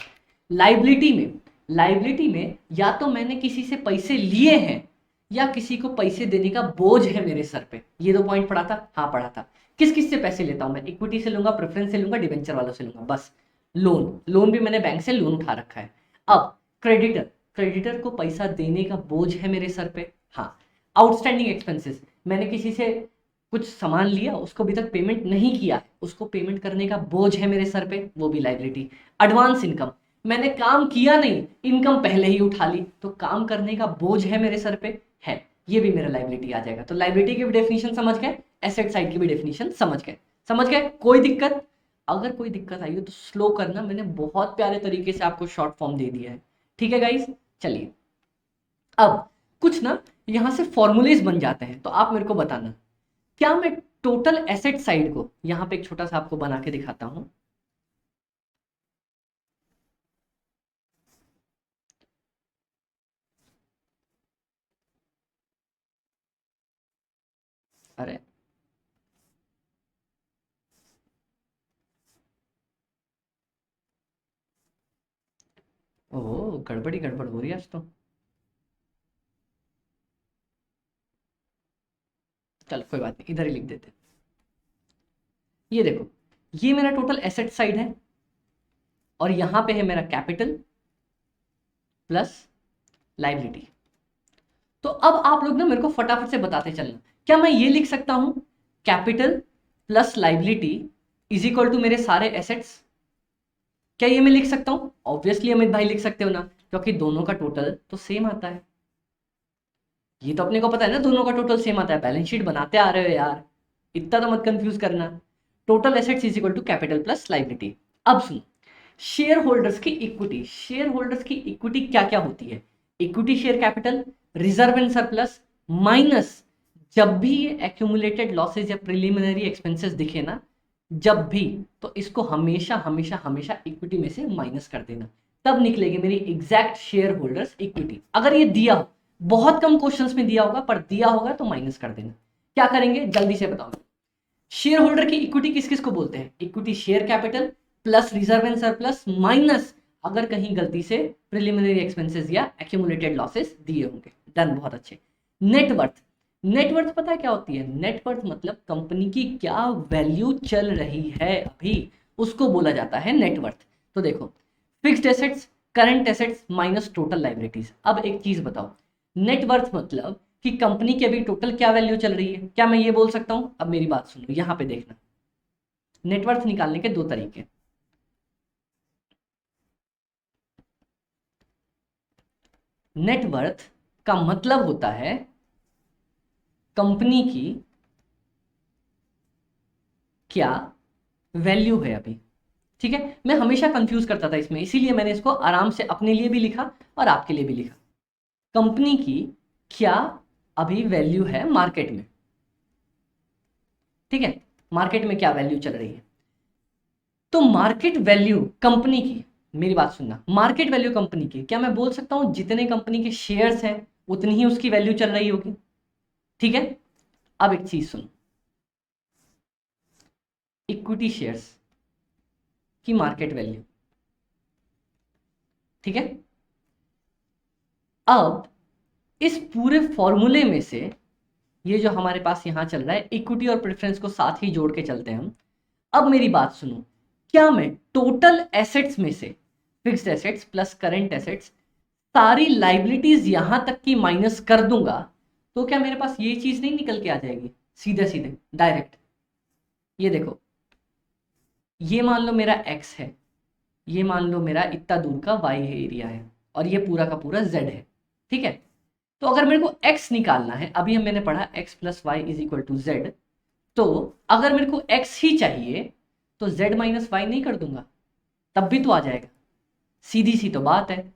लाइबिलिटी में या तो मैंने किसी से पैसे लिए हैं या किसी को पैसे देने का बोझ है मेरे सर पे। ये दो पॉइंट पढ़ा था? हाँ पढ़ा था। किस किस से पैसे लेता हूं मैं? इक्विटी से लूंगा, प्रेफरेंस से लूंगा, डिवेंचर वालों से लूंगा, बस। लोन भी मैंने बैंक से लोन उठा रखा है। अब क्रेडिटर को पैसा देने का बोझ है मेरे सर पे, हाँ। आउटस्टैंडिंग एक्सपेंसेस, मैंने किसी से कुछ सामान लिया, उसको अभी तक पेमेंट नहीं किया, उसको पेमेंट करने का बोझ है मेरे सर पे, वो भी लाइबिलिटी। एडवांस इनकम, मैंने काम किया नहीं, इनकम पहले ही उठा ली, तो काम करने का बोझ है मेरे सर पे, है, ये भी मेरा लाइबिलिटी आ जाएगा। तो लाइबिलिटी की भी डेफिनेशन समझ गए, एसेट साइड की भी डेफिनेशन समझ गए। समझ गए? कोई दिक्कत? अगर कोई दिक्कत आई हो तो स्लो करना, मैंने बहुत प्यारे तरीके से आपको शॉर्ट फॉर्म दे दिया है। ठीक है गाइस, चलिए अब कुछ ना यहां से फॉर्मूलेज बन जाते हैं, तो आप मेरे को बताना, क्या मैं टोटल एसेट साइड को यहां पे एक छोटा सा आपको बना के दिखाता हूं। अरे ओ, गड़बड़ी गड़बड़ हो रही है आज तो। चलो कोई बात नहीं, इधर ही लिख देते हैं। ये देखो, ये मेरा टोटल एसेट साइड है और यहां पे है मेरा कैपिटल प्लस लाइबिलिटी। तो अब आप लोग ना मेरे को फटाफट से बताते चलना, क्या मैं ये लिख सकता हूं capital plus liability is equal to मेरे सारे एसेट्स? क्या ये मैं लिख सकता हूं? ऑब्वियसली अमित भाई लिख सकते हो ना, क्योंकि दोनों का टोटल तो सेम आता है। ये तो अपने को पता है ना, दोनों का टोटल सेम आता है, बैलेंस शीट बनाते आ रहे हो यार, इतना तो मत कंफ्यूज करना। Total assets is equal to capital plus liability. अब सुनो, शेयर होल्डर्स की इक्विटी, शेयर होल्डर्स की इक्विटी क्या क्या होती है? Equity share capital, reserve and surplus, minus जब भी ये एक्यूमुलेटेड लॉसेज या प्रिलिमिनरी एक्सपेंसेस दिखे ना, जब भी, तो इसको हमेशा हमेशा हमेशा इक्विटी में से माइनस कर देना, तब निकलेगी मेरी एग्जैक्ट शेयर होल्डर्स इक्विटी। अगर ये दिया हो, बहुत कम क्वेश्चंस में दिया होगा, पर दिया होगा तो माइनस कर देना। क्या करेंगे जल्दी से बताओ। शेयर होल्डर की इक्विटी किस किस को बोलते हैं? Equity share capital plus reserve and surplus minus अगर कहीं गलती से प्रिलिमिनरी एक्सपेंसेस या एक्यूमुलेटेड लॉसेस दिए होंगे। डन, बहुत अच्छे। नेटवर्थ, नेटवर्थ पता है क्या होती है? नेटवर्थ मतलब कंपनी की क्या वैल्यू चल रही है अभी, उसको बोला जाता है नेटवर्थ। तो देखो, fixed assets, current assets minus total liabilities. अब एक चीज बताओ, नेटवर्थ मतलब कि कंपनी की अभी टोटल क्या वैल्यू चल रही है, क्या मैं ये बोल सकता हूं? अब मेरी बात सुनो, यहां पे देखना, नेटवर्थ निकालने के दो तरीके। नेटवर्थ का मतलब होता है कंपनी की क्या वैल्यू है अभी। ठीक है, मैं हमेशा कंफ्यूज करता था इसमें, इसीलिए मैंने इसको आराम से अपने लिए भी लिखा और आपके लिए भी लिखा। कंपनी की क्या अभी वैल्यू है मार्केट में, ठीक है, मार्केट में क्या वैल्यू चल रही है। तो मार्केट वैल्यू कंपनी की, मेरी बात सुनना, मार्केट वैल्यू कंपनी की, क्या मैं बोल सकता हूं जितने कंपनी के शेयर्स हैं उतनी ही उसकी वैल्यू चल रही होगी? ठीक है, अब एक चीज सुनो, इक्विटी शेयर्स की मार्केट वैल्यू, ठीक है। अब इस पूरे फॉर्मूले में से ये जो हमारे पास यहां चल रहा है, इक्विटी और प्रेफरेंस को साथ ही जोड़ के चलते हैं हम। अब मेरी बात सुनो, क्या मैं टोटल एसेट्स में से fixed assets plus current assets सारी लाइबिलिटीज यहां तक की माइनस कर दूंगा, तो क्या मेरे पास ये चीज नहीं निकल के आ जाएगी सीधे सीधे डायरेक्ट? ये देखो, ये मान लो मेरा एक्स है, ये मान लो मेरा इतना दूर का y एरिया है और ये पूरा का पूरा z है, ठीक है। तो अगर मेरे को x निकालना है, अभी हम मैंने पढ़ा x plus y is equal to z, तो अगर मेरे को x ही चाहिए तो z माइनस वाई नहीं कर दूंगा, तब भी तो आ जाएगा, सीधी सी तो बात है।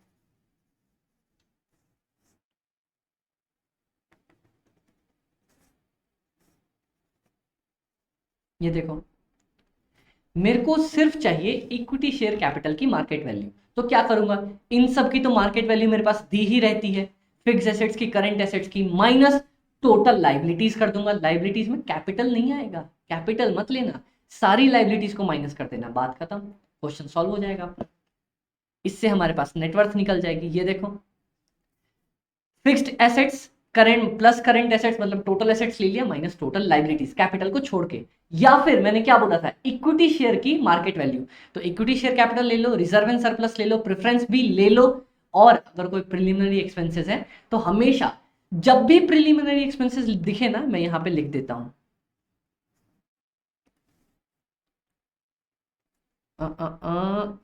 ये देखो, मेरे को सिर्फ चाहिए इक्विटी शेयर कैपिटल की मार्केट वैल्यू, तो क्या करूंगा, इन सब की तो मार्केट वैल्यू मेरे पास दी ही रहती है, फिक्स एसेट्स की, करंट एसेट्स की, माइनस टोटल लाइबिलिटीज कर दूंगा। लाइबिलिटीज में कैपिटल नहीं आएगा, कैपिटल मत लेना, सारी लाइबिलिटीज को माइनस कर देना, बात खत्म, क्वेश्चन सॉल्व हो जाएगा आपका। इससे हमारे पास नेटवर्थ निकल जाएगी। ये देखो, fixed assets current plus current assets, मतलब टोटल एसेट्स ले लिया माइनस टोटल लाइबिलिटीज, कैपिटल को छोड़ के, या फिर मैंने क्या बोला था, इक्विटी शेयर की मार्केट वैल्यू, तो इक्विटी शेयर कैपिटल ले लो, रिजर्व एंड सरप्लस ले लो, प्रेफरेंस भी ले लो, और अगर कोई प्रिलिमिनरी एक्सपेंसेस है तो हमेशा जब भी प्रिलिमिनरी एक्सपेंसेस दिखे ना, मैं यहां पे लिख देता हूं,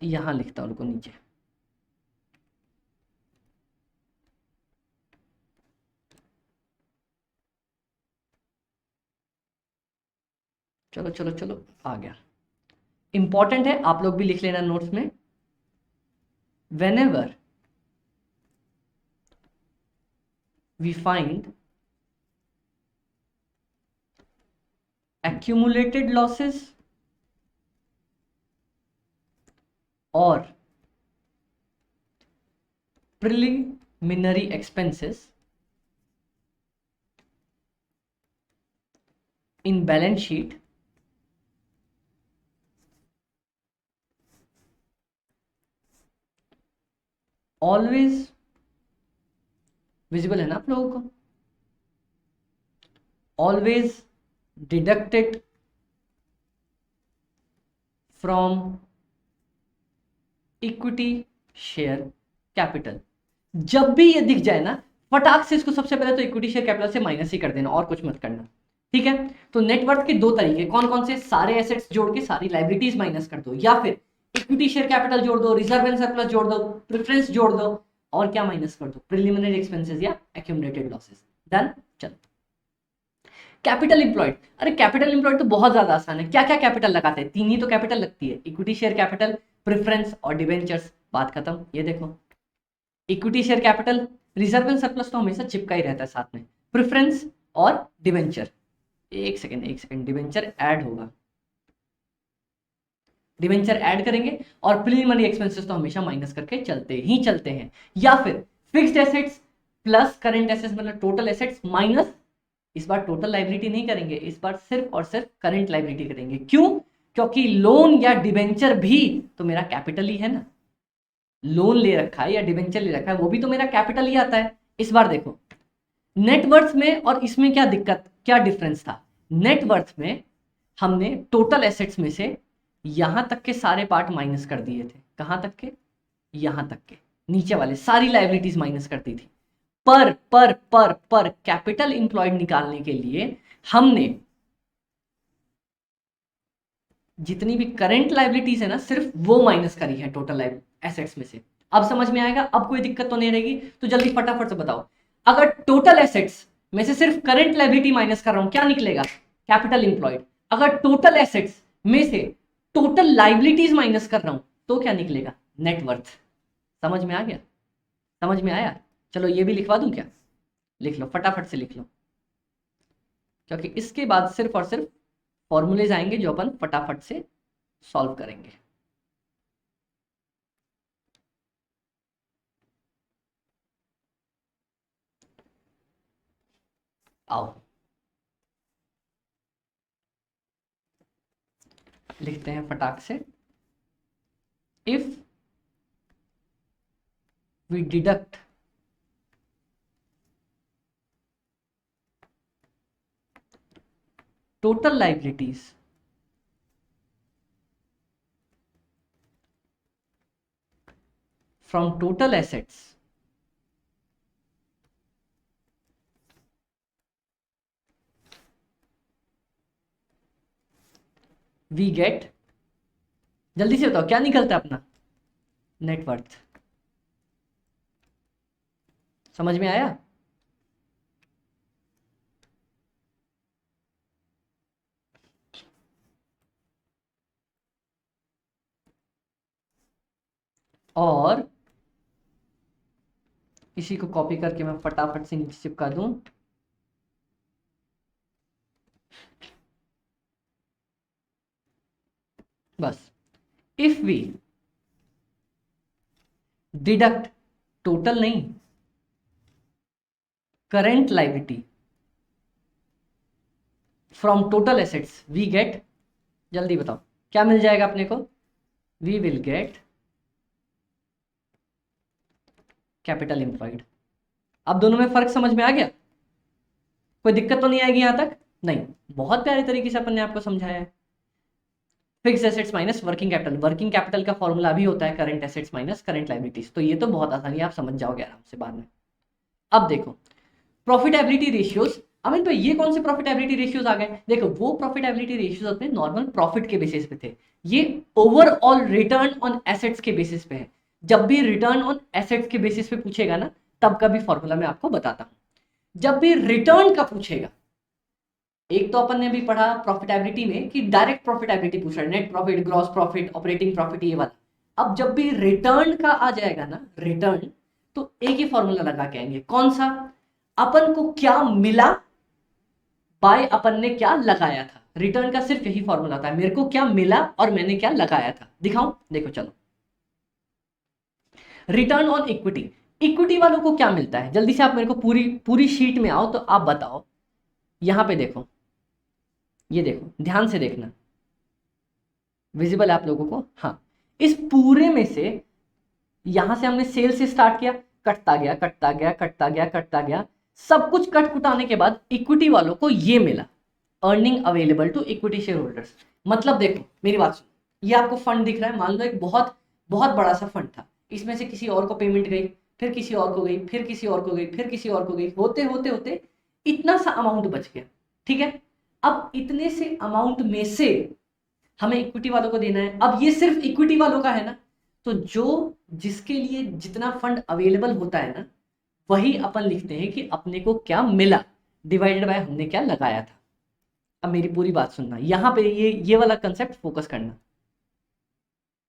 यहां लिखता हूं, रुको नीचे, चलो चलो चलो, आ गया, इंपॉर्टेंट है, आप लोग भी लिख लेना नोट्स में। whenever we find accumulated losses or preliminary expenses in balance sheet, always visible है ना आप लोगों को, always deducted from equity share capital. जब भी ये दिख जाए ना, फटाक से इसको सबसे पहले तो इक्विटी शेयर कैपिटल से माइनस ही कर देना, और कुछ मत करना, ठीक है। तो नेटवर्थ के दो तरीके, कौन कौन से, सारे एसेट्स जोड़ के सारी लाइबिलिटीज माइनस कर दो, या फिर इक्विटी शेयर कैपिटल जोड़ दो, रिजर्व एंड सरप्लस जोड़ दो, प्रेफरेंस जोड़ दो, और क्या माइनस कर दो, प्रिलिमिनरी एक्सपेंसेस या एक्यूमुलेटेड लॉसेस। डन, चलो। कैपिटल इंप्लॉयड, अरे कैपिटल इंप्लॉयड तो बहुत ज्यादा आसान है, क्या क्या कैपिटल लगाते हैं, तीन ही तो कैपिटल लगती है, इक्विटी शेयर कैपिटल, प्रेफरेंस और डिवेंचर्स, बात खत्म। ये देखो, equity share capital, reserve and surplus तो हमेशा चिपका ही रहता है साथ में, प्रेफरेंस और डिवेंचर, एक सेकंड, डिवेंचर ऐड होगा, डिवेंचर ऐड करेंगे, और प्रीलिमिनरी एक्सपेंसेस तो हमेशा माइनस करके चलते ही चलते हैं, या फिर fixed assets plus current assets, मतलब टोटल एसेट्स माइनस, इस बार टोटल लाइबिलिटी नहीं करेंगे, इस बार सिर्फ और सिर्फ करंट लाइबिलिटी करेंगे। क्यों? क्योंकि लोन या डिवेंचर भी तो मेरा कैपिटल ही है ना, लोन ले रखा है या डिवेंचर ले रखा है, वो भी तो मेरा कैपिटल ही आता है। इस बार देखो, नेटवर्थ में और इसमें क्या दिक्कत, क्या डिफरेंस था, नेटवर्थ में हमने टोटल एसेट्स में से यहां तक के सारे पार्ट माइनस कर दिए थे, कहां तक के, यहां तक के, नीचे वाले सारी लाइबिलिटीज माइनस कर दी थी। पर कैपिटल इंप्लॉयड निकालने के लिए हमने जितनी भी करंट लाइबिलिटीज है ना, सिर्फ वो माइनस करी है टोटल एसेट्स में से। अब समझ में आएगा, अब कोई दिक्कत तो नहीं रहेगी, तो जल्दी फटाफट से बताओ, अगर टोटल एसेट्स में से सिर्फ करंट लाइबिलिटी माइनस कर रहा हूं, क्या निकलेगा, कैपिटल इंप्लॉयड। अगर टोटल एसेट्स में से टोटल लाइबिलिटीज माइनस कर रहा हूं, तो क्या निकलेगा, नेटवर्थ। समझ में आ गया, समझ में आया, चलो ये भी लिखवा दूं क्या, लिख लो, फटाफट से लिख लो, क्योंकि इसके बाद सिर्फ और सिर्फ फॉर्मूलेज आएंगे जो अपन फटाफट से सॉल्व करेंगे। आओ लिखते हैं फटाक से, if we deduct total liabilities from total assets, we get, जल्दी से बताओ क्या निकलता है अपना, नेटवर्थ। समझ में आया? और इसी को कॉपी करके मैं फटाफट से नीचे चिपका दूं। बस, इफ वी डिडक्ट, टोटल नहीं, current liability from total assets, we get, जल्दी बताओ क्या मिल जाएगा अपने को? We will get capital employed. अब दोनों में फर्क समझ में आ गया? कोई दिक्कत तो नहीं आएगी यहां तक? नहीं, बहुत प्यारे तरीके से अपन ने आपको समझाया है। Fix assets minus working capital, working capital का फॉर्मूला भी होता है current assets minus current liabilities, तो ये तो बहुत आसानी आप समझ जाओगे आराम से बाद में। अब देखो प्रॉफिटेबिलिटी रेशियोज। अमित भाई ये कौन से प्रॉफिटेबिलिटी रेशियोज आ गए? देखो वो प्रॉफिटेबिलिटी रेशियोज अपने नॉर्मल प्रॉफिट के बेसिस पे थे, ये ओवरऑल रिटर्न ऑन एसेट्स के बेसिस पे है। जब भी रिटर्न ऑन एसेट्स के बेसिस पे पूछेगा ना, तब का भी फॉर्मूला मैं आपको बताता हूं। जब भी रिटर्न का पूछेगा, एक तो अपन ने भी पढ़ा प्रॉफिटेबिलिटी में कि डायरेक्ट प्रॉफिटेबिलिटी पूछ रहा है, net profit, gross profit, operating profit, ये वाला। अब जब भी रिटर्न का आ जाएगा ना, रिटर्न, तो एक ही फॉर्मूला लगा के आएंगे। कौन सा? अपन को क्या मिला बाय अपन ने क्या लगाया था। रिटर्न का सिर्फ यही फॉर्मूला था, मेरे को क्या मिला और मैंने क्या लगाया था। दिखाऊं? देखो चलो, रिटर्न ऑन इक्विटी, इक्विटी वालों को क्या मिलता है? जल्दी से आप मेरे को पूरी पूरी शीट में आओ तो आप बताओ। यहां पे देखो, ये देखो, ध्यान से देखना, विजिबल है आप लोगों को? हाँ, इस पूरे में से यहां से हमने सेल से स्टार्ट किया, कटता गया कटता गया कटता गया कटता गया, सब कुछ कट कुटाने के बाद इक्विटी वालों को ये मिला, earning available to equity share holders. मतलब देखो मेरी बात सुनो, ये आपको फंड दिख रहा है, मान लो एक बहुत बहुत बड़ा सा फंड था, इसमें से किसी और को पेमेंट गई, फिर किसी और को गई, फिर किसी और को गई, फिर किसी और को गई, होते होते होते इतना सा अमाउंट बच गया। ठीक है, अब इतने से अमाउंट में से हमें इक्विटी वालों को देना है। अब ये सिर्फ इक्विटी वालों का है ना, तो जो जिसके लिए जितना फंड अवेलेबल होता है ना, वही अपन लिखते हैं कि अपने को क्या मिला डिवाइडेड बाय हमने क्या लगाया था। अब मेरी पूरी बात सुनना, यहां पे ये वाला कंसेप्ट फोकस करना,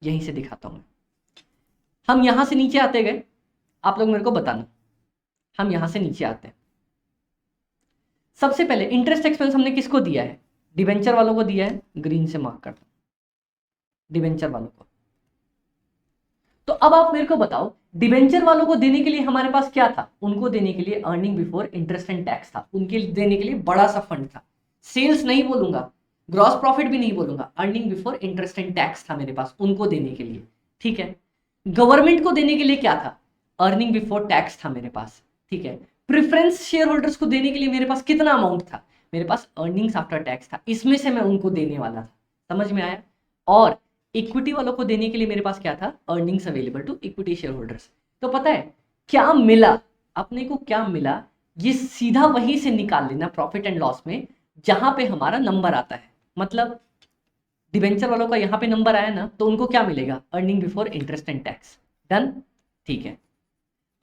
यहीं से दिखाता हूं। हम यहां से नीचे आते गए, आप लोग मेरे को बताना, हम यहां से नीचे आते हैं। सबसे पहले इंटरेस्ट एक्सपेंस हमने किसको दिया है? डिवेंचर वालों को दिया है, ग्रीन से मार्क करता हूं, डिवेंचर वालों को। तो अब आप मेरे को बताओ, डिवेंचर वालों को देने के लिए हमारे पास क्या था? उनको देने के लिए earning before interest and tax था, उनके देने के लिए बड़ा सा फंड था। सेल्स नहीं बोलूंगा, ग्रॉस प्रॉफिट भी नहीं बोलूंगा, earning before interest and tax था मेरे पास उनको देने के लिए। ठीक है, गवर्नमेंट को देने के लिए क्या था? अर्निंग बिफोर टैक्स था मेरे पास। ठीक है, प्रेफरेंस शेयर होल्डर्स को देने के लिए मेरे पास कितना अमाउंट था? मेरे पास अर्निंग्स आफ्टर टैक्स था, इसमें से मैं उनको देने वाला था। समझ में आया? और इक्विटी वालों को देने के लिए मेरे पास क्या था? Earnings available to equity share holders. तो पता है क्या मिला अपने को? क्या मिला ये सीधा वहीं से निकाल लेना प्रॉफिट एंड लॉस में, जहां पे हमारा नंबर आता है। मतलब डिवेंचर वालों का यहां पे नंबर आया ना, तो उनको क्या मिलेगा? Earning before interest and tax. Done? ठीक है,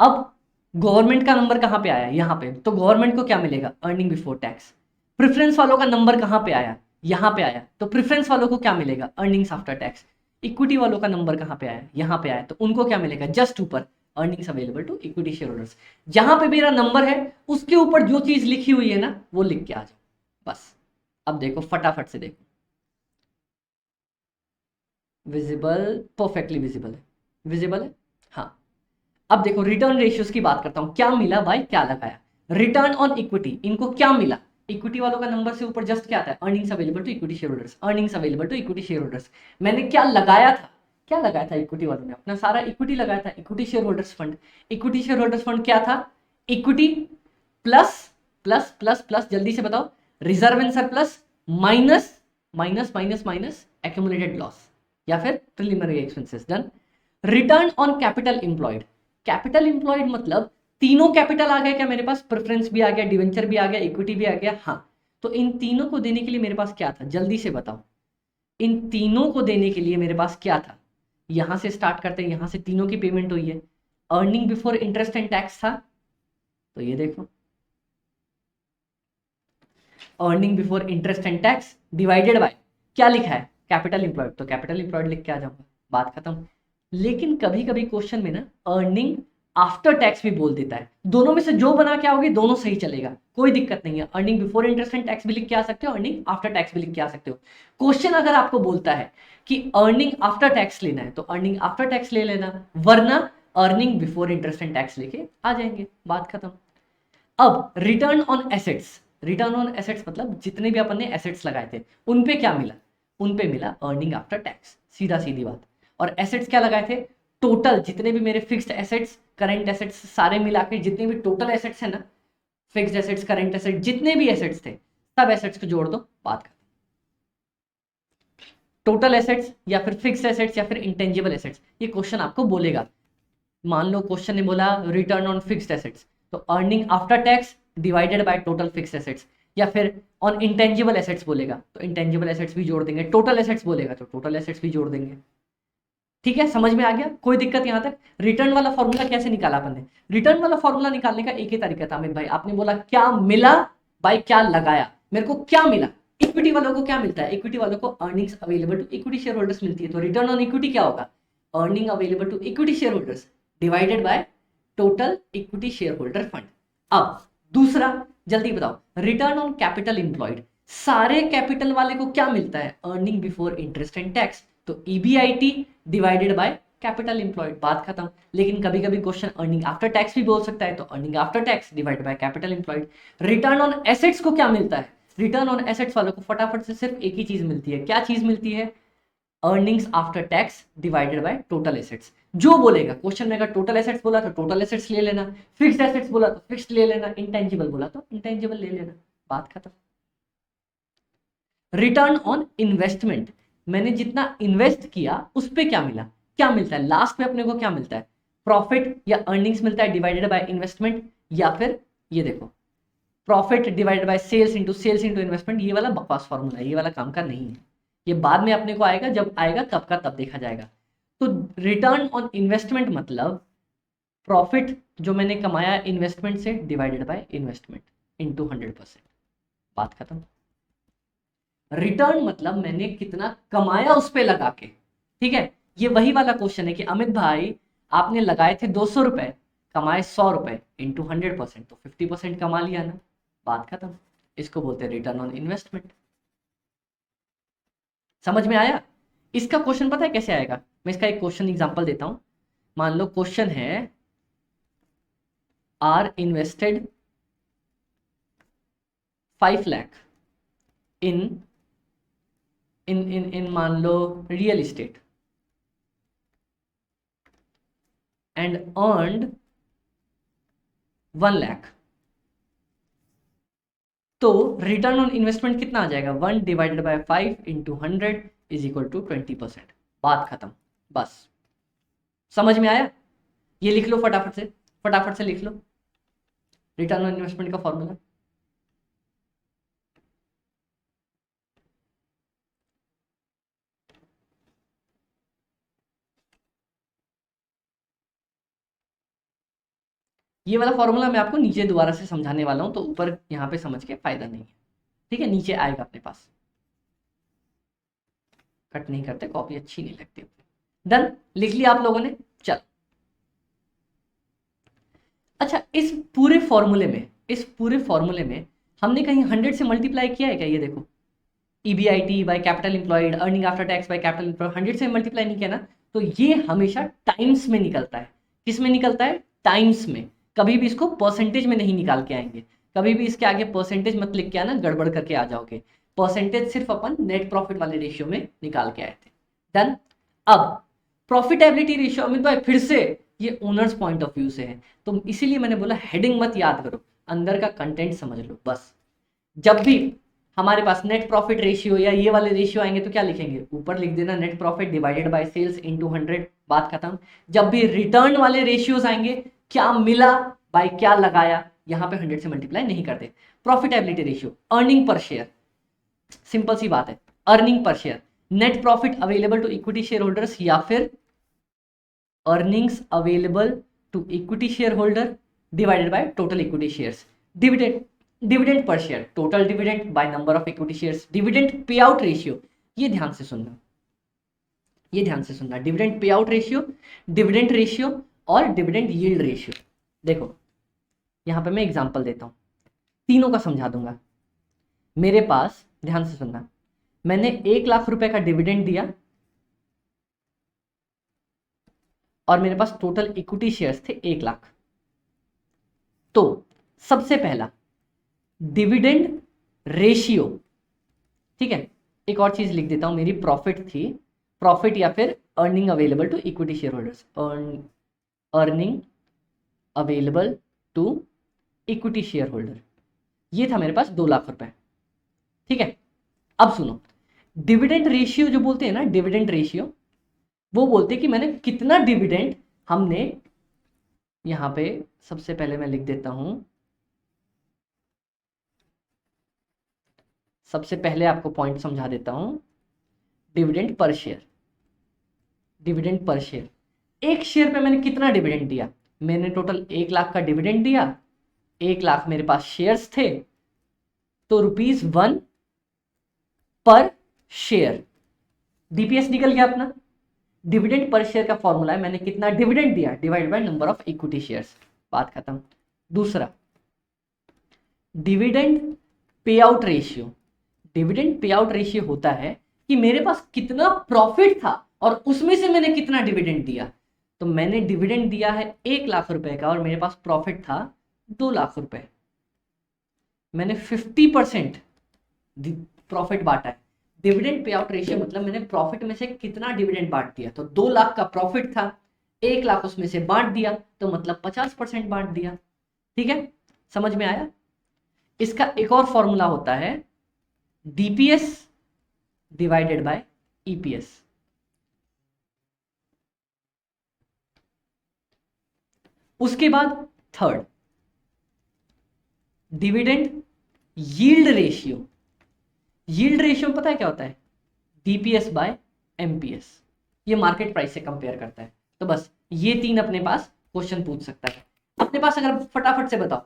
अब गवर्नमेंट का नंबर कहां पे आया? यहां पे, तो गवर्नमेंट को क्या मिलेगा? Earning before tax. प्रेफरेंस वालों का नंबर कहां पे आया? यहां पे आया, तो प्रेफरेंस वालों को क्या मिलेगा? Earnings after tax. इक्विटी वालों का नंबर कहां पे आया? यहां पे आया, तो उनको क्या मिलेगा? जस्ट ऊपर, earnings available to equity share holders. जहां पे मेरा नंबर है उसके ऊपर जो चीज लिखी हुई है ना, वो लिख के आ जाओ बस। अब देखो फटाफट से देखो, विजिबल, परफेक्टली विजिबल है, विजिबल है। हाँ, अब देखो रिटर्न रेशियोज की बात करता हूं, क्या मिला भाई, क्या लगाया। रिटर्न ऑन इक्विटी, इनको क्या मिला? इक्विटी वालों का नंबर से ऊपर जस्ट क्या आता है? Earnings available to equity share holders, earnings available to equity share holders. मैंने क्या लगाया था? क्या लगाया था इक्विटी वालों ने? अपना सारा इक्विटी लगाया था, equity share holders fund. Equity share holders fund क्या था? Equity plus plus plus plus, जल्दी से बताओ, reserve and surplus minus minus minus minus accumulated loss या फिर preliminary expenses. Done? Return on capital employed, capital employed मतलब तीनों capital आ गया क्या मेरे पास? प्रेफरेंस भी आ गया, डिवेंचर भी आ गया, इक्विटी भी आ गया। हाँ, तो इन तीनों को देने के लिए मेरे पास क्या था? जल्दी से बताओ, इन तीनों को देने के लिए मेरे पास क्या था? यहां से स्टार्ट करते हैं, यहां से तीनों की पेमेंट हुई है। Earning before interest and tax था, तो ये देखो earning before interest and tax divided by क्या लिखा है, कैपिटल इंप्लॉयड, तो कैपिटल इंप्लॉयड लिख के आ जाऊंगा, बात खत्म। लेकिन कभी कभी क्वेश्चन में ना अर्निंग आफ्टर टैक्स भी बोल देता है, दोनों में से जो बना के आओगे दोनों सही चलेगा, कोई दिक्कत नहीं है। Earning before interest and tax भी लिख के आ सकते हो, अर्निंग आफ्टर टैक्स भी लिख के आ सकते हो। क्वेश्चन अगर आपको बोलता है कि अर्निंग आफ्टर टैक्स लेना है तो अर्निंग आफ्टर टैक्स ले लेना, वरना earning before interest and tax लेके आ जाएंगे, बात खत्म। अब return on assets, return on assets मतलब जितने भी अपन ने एसेट्स लगाए थे उन पे क्या मिला, उन पे मिला अर्निंग आफ्टर टैक्स, सीधा सीधी बात। और एसेट्स क्या लगाए थे, टोटल जितने भी मेरे फिक्स्ड एसेट्स करंट एसेट्स सारे मिला के जितने भी टोटल एसेट्स है ना, फिक्स्ड एसेट्स करंट एसेट्स जितने भी एसेट्स थे सब एसेट्स को जोड़ दो, बात कर। टोटल एसेट्स या फिर फिक्स्ड एसेट्स या फिर इंटेंजिबल एसेट्स, ये क्वेश्चन आपको बोलेगा। मान लो क्वेश्चन ने बोला रिटर्न ऑन फिक्स्ड एसेट्स, तो earning after tax divided by total fixed assets, या फिर ऑन इंटेंजिबल एसेट्स बोलेगा तो इंटेंजिबल एसेट्स भी जोड़ देंगे, टोटल एसेट्स बोलेगा तो टोटल एसेट्स भी जोड़ देंगे। ठीक है, समझ में आ गया, कोई दिक्कत यहां तक। रिटर्न वाला फॉर्मूला कैसे निकाला अपन ने, रिटर्न वाला फॉर्मूला निकालने का एक ही तरीका था अमित भाई, आपने बोला क्या मिला बाय क्या लगाया, मेरे को क्या मिला, इक्विटी वालों को क्या मिलता है, इक्विटी वालों को earnings available to equity share holders मिलती है, तो रिटर्न ऑन इक्विटी क्या होगा, earning available to equity share holders divided by total equity share holder fund. अब दूसरा जल्दी बताओ, रिटर्न ऑन कैपिटल इंप्लॉयड, सारे कैपिटल वाले को क्या मिलता है, earning before interest and tax, तो EBIT divided by capital employed, बात खत्म। लेकिन कभी कभी क्वेश्चन अर्निंग आफ्टर टैक्स भी बोल सकता है, तो earning after tax divided by capital employed. Return on assets को क्या मिलता है, रिटर्न ऑन एसेट्स वालों को फटाफट से सिर्फ एक ही चीज मिलती है, क्या चीज मिलती है, earnings after tax divided by total assets. जो बोलेगा क्वेश्चन में, अगर टोटल एसेट्स बोला तो टोटल एसेट्स ले लेना, फिक्स्ड एसेट्स बोला तो फिक्स्ड ले लेना, इंटेंजिबल बोला तो इंटेंजिबल ले लेना, बात खत्म। रिटर्न ऑन इन्वेस्टमेंट, मैंने जितना इन्वेस्ट किया उस पे क्या मिला, क्या मिलता है लास्ट में अपने को, क्या मिलता है, प्रॉफिट या अर्निंग्स मिलता है डिवाइडेड बाय इन्वेस्टमेंट, या फिर ये देखो profit divided by sales into investment. ये वाला बकवास फॉर्मूला है, ये वाला काम का नहीं है, ये बाद में अपने को आएगा, जब आएगा कब का तब देखा जाएगा। तो रिटर्न ऑन इन्वेस्टमेंट मतलब प्रॉफिट जो मैंने कमाया इन्वेस्टमेंट से डिवाइडेड बाय इन्वेस्टमेंट इनटू 100%, बात खत्म। रिटर्न मतलब मैंने कितना कमाया उस पे लगा के, ठीक है। ये वही वाला क्वेश्चन है कि अमित भाई आपने लगाए थे 200 रुपए, कमाए 100 रुपए इनटू 100%, तो 50% कमा लिया ना, बात खत्म। इसको बोलते हैं रिटर्न ऑन इन्वेस्टमेंट। समझ में आया। इसका क्वेश्चन पता है कैसे आएगा, मैं इसका एक क्वेश्चन एग्जांपल देता हूं। मान लो क्वेश्चन है R invested 5 lakh in in in in मान लो real estate and earned 1 lakh, तो रिटर्न ऑन इन्वेस्टमेंट कितना आ जाएगा, 1 divided by 5 into 100 is equal to 20%, बात खत्म। बस समझ में आया, ये लिख लो फटाफट से लिख लो रिटर्न ऑन इन्वेस्टमेंट का फॉर्मूला। ये वाला फॉर्मूला मैं आपको नीचे दोबारा से समझाने वाला हूं, तो ऊपर यहाँ पे समझ के फायदा नहीं है, ठीक है, नीचे आएगा अपने पास। कट नहीं करते, कॉपी अच्छी नहीं लगती। डन, लिख लिया आप लोगों ने, चल। अच्छा, इस पूरे फॉर्मूले में हमने कहीं 100 से मल्टीप्लाई किया है क्या, ये देखो EBIT by capital employed, earning after tax by capital employed, 100 से मल्टीप्लाई नहीं किया ना, तो ये हमेशा टाइम्स में निकलता है। किस में निकलता है, टाइम्स में। कभी भी इसको परसेंटेज में नहीं निकाल के आएंगे, कभी भी इसके आगे परसेंटेज मत लिख के आना, गड़बड़ करके आ जाओगे। परसेंटेज सिर्फ अपन नेट प्रॉफिट वाले रेशियो में निकाल के आए थे। डन। अब प्रॉफिटेबिलिटी रेशियो अमित भाई फिर से ये ओनर्स पॉइंट ऑफ व्यू से है, तो इसीलिए मैंने बोला हेडिंग मत याद करो, अंदर का कंटेंट समझ लो बस। जब भी हमारे पास नेट प्रॉफिट रेशियो या ये वाले रेशियो आएंगे तो क्या लिखेंगे, ऊपर लिख देना net profit divided by sales into 100, बात खत्म। जब भी रिटर्न वाले रेशियोज आएंगे, क्या मिला बाय क्या लगाया, यहां पे 100 से मल्टीप्लाई नहीं करते। Profitability ratio, earning per share, simple सी बात है, earning per share, net profit available to equity share holders या फिर earnings available to equity share holder divided by total equity shares. Dividend, dividend per share, total dividend by number of equity shares. Dividend pay out ratio, ये ध्यान से सुनना, ये ध्यान से सुनना, dividend pay out ratio, dividend ratio और dividend yield ratio. देखो यहां पे मैं एग्जांपल देता हूं, तीनों का समझा दूंगा। मेरे पास, ध्यान से सुनना, मैंने 1 लाख रुपए का डिविडेंड दिया और मेरे पास टोटल इक्विटी शेयर्स थे 1 लाख। तो सबसे पहला डिविडेंड रेशियो, ठीक है, एक और चीज लिख देता हूं, मेरी प्रॉफिट थी, प्रॉफिट या फिर earning available to equity share holders, earning available to equity share holder, ये था मेरे पास 2 लाख रुपए, ठीक है। अब सुनो, डिविडेंड रेशियो जो बोलते हैं ना, डिविडेंड रेशियो, वो बोलते हैं कि मैंने कितना डिविडेंड हमने, यहां पे सबसे पहले मैं लिख देता हूं, सबसे पहले आपको पॉइंट समझा देता हूं, dividend per share, dividend per share, एक शेयर पे मैंने कितना डिविडेंड दिया, मैंने टोटल 1 लाख का डिविडेंड दिया, 1 लाख मेरे पास शेयर्स थे, तो ₹1 पर शेयर, डीपीएस निकल गया अपना। डिविडेंड पर शेयर का फॉर्मूला है मैंने कितना डिविडेंड दिया divide by number of equity shares, बात खत्म। दूसरा, dividend pay out ratio, dividend pay out ratio होता है कि मेरे पास कितना प्रॉफिट था और उसमें से मैंने कितना डिविडेंड दिया। तो मैंने डिविडेंड दिया है 1 लाख रुपए का और मेरे पास प्रॉफिट था 2 लाख रुपए, मैंने 50% प्रॉफिट बांटा है। डिविडेंड पे आउट रेशियो मतलब मैंने प्रॉफिट में से कितना डिविडेंड बांट दिया, तो 2 लाख का प्रॉफिट था, 1 लाख उसमें से बांट दिया, तो मतलब 50% बांट दिया, ठीक है, समझ में आया। इसका एक और फॉर्मूला होता है डीपीएस डिवाइडेड बाय ईपीएस। उसके बाद third, dividend yield ratio. Yield ratio पता है क्या होता है, डीपीएस बाय एमपीएस, ये मार्केट प्राइस से कंपेयर करता है। तो बस ये तीन अपने पास क्वेश्चन पूछ सकता है अपने पास। अगर फटाफट से बताओ,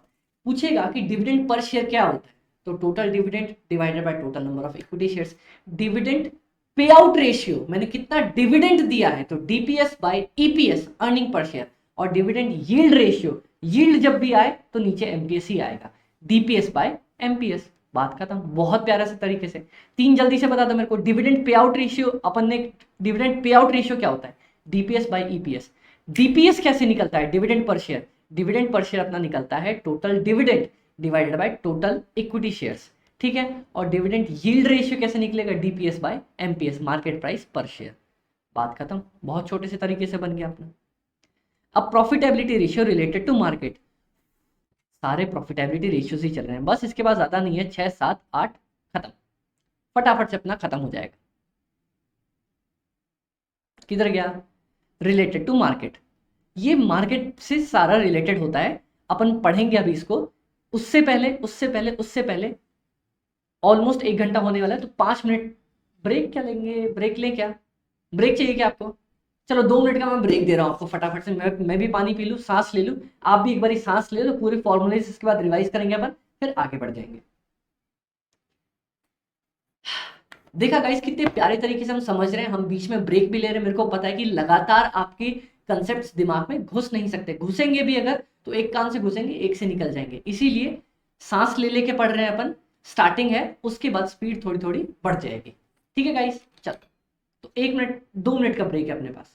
पूछेगा कि डिविडेंड पर शेयर क्या होता है, तो total dividend divided by total number of equity shares. Dividend pay out ratio, मैंने कितना डिविडेंड दिया है, तो DPS by EPS, earning per share. और डिविडेंड यील्ड रेशियो, यील्ड जब भी आए तो नीचे एमपीएस ही आएगा, डीपीएस बाय एमपीएस, बात खत्म। बहुत प्यारा से तरीके से। तीन जल्दी से बता दो मेरे को, डिविडेंड पे आउट रेशियो, अपन ने डिविडेंड पे आउट रेशियो क्या होता है, डीपीएस बाय ईपीएस। डीपीएस कैसे निकलता है, dividend per share, dividend per share अपना निकलता है total dividend divided by total equity shares, ठीक है। और डिविडेंड यील्ड रेशियो कैसे निकलेगा, DPS by MPS, market price पर शेयर, बात खत्म। बहुत छोटे से तरीके से बन गया अपना। अब profitability ratio related to market, सारे प्रॉफिटेबिलिटी रेशियोज ही चल रहे हैं, बस इसके बाद ज्यादा नहीं है, 6 7 8 खत्म, फटाफट से अपना खत्म हो जाएगा। किधर गया, रिलेटेड टू मार्केट, ये मार्केट से सारा रिलेटेड होता है, अपन पढ़ेंगे अभी इसको। उससे पहले ऑलमोस्ट 1 घंटा होने वाला है, तो 5 मिनट ब्रेक क्या लेंगे, ब्रेक लें क्या, ब्रेक चाहिए क्या आपको, चलो 2 मिनट का मैं ब्रेक दे रहा हूँ आपको, फटाफट से मैं भी पानी पी लूँ, सांस ले लूँ, आप भी एक बार सांस ले लो, पूरे फॉर्मूले इसके बाद रिवाइज करेंगे अपन, फिर आगे बढ़ जाएंगे। देखा गाइस, कितने प्यारे तरीके से हम समझ रहे हैं, हम बीच में ब्रेक भी ले रहे हैं। मेरे को पता है कि लगातार आपके कंसेप्ट दिमाग में घुस नहीं सकते, घुसेंगे भी अगर तो एक कान से घुसेंगे, एक से निकल जाएंगे, इसीलिए सांस ले लेके पढ़ रहे हैं अपन। स्टार्टिंग है, उसके बाद स्पीड थोड़ी थोड़ी बढ़ जाएगी, ठीक है गाइस। चलो, तो 1 मिनट 2 मिनट का ब्रेक है अपने पास।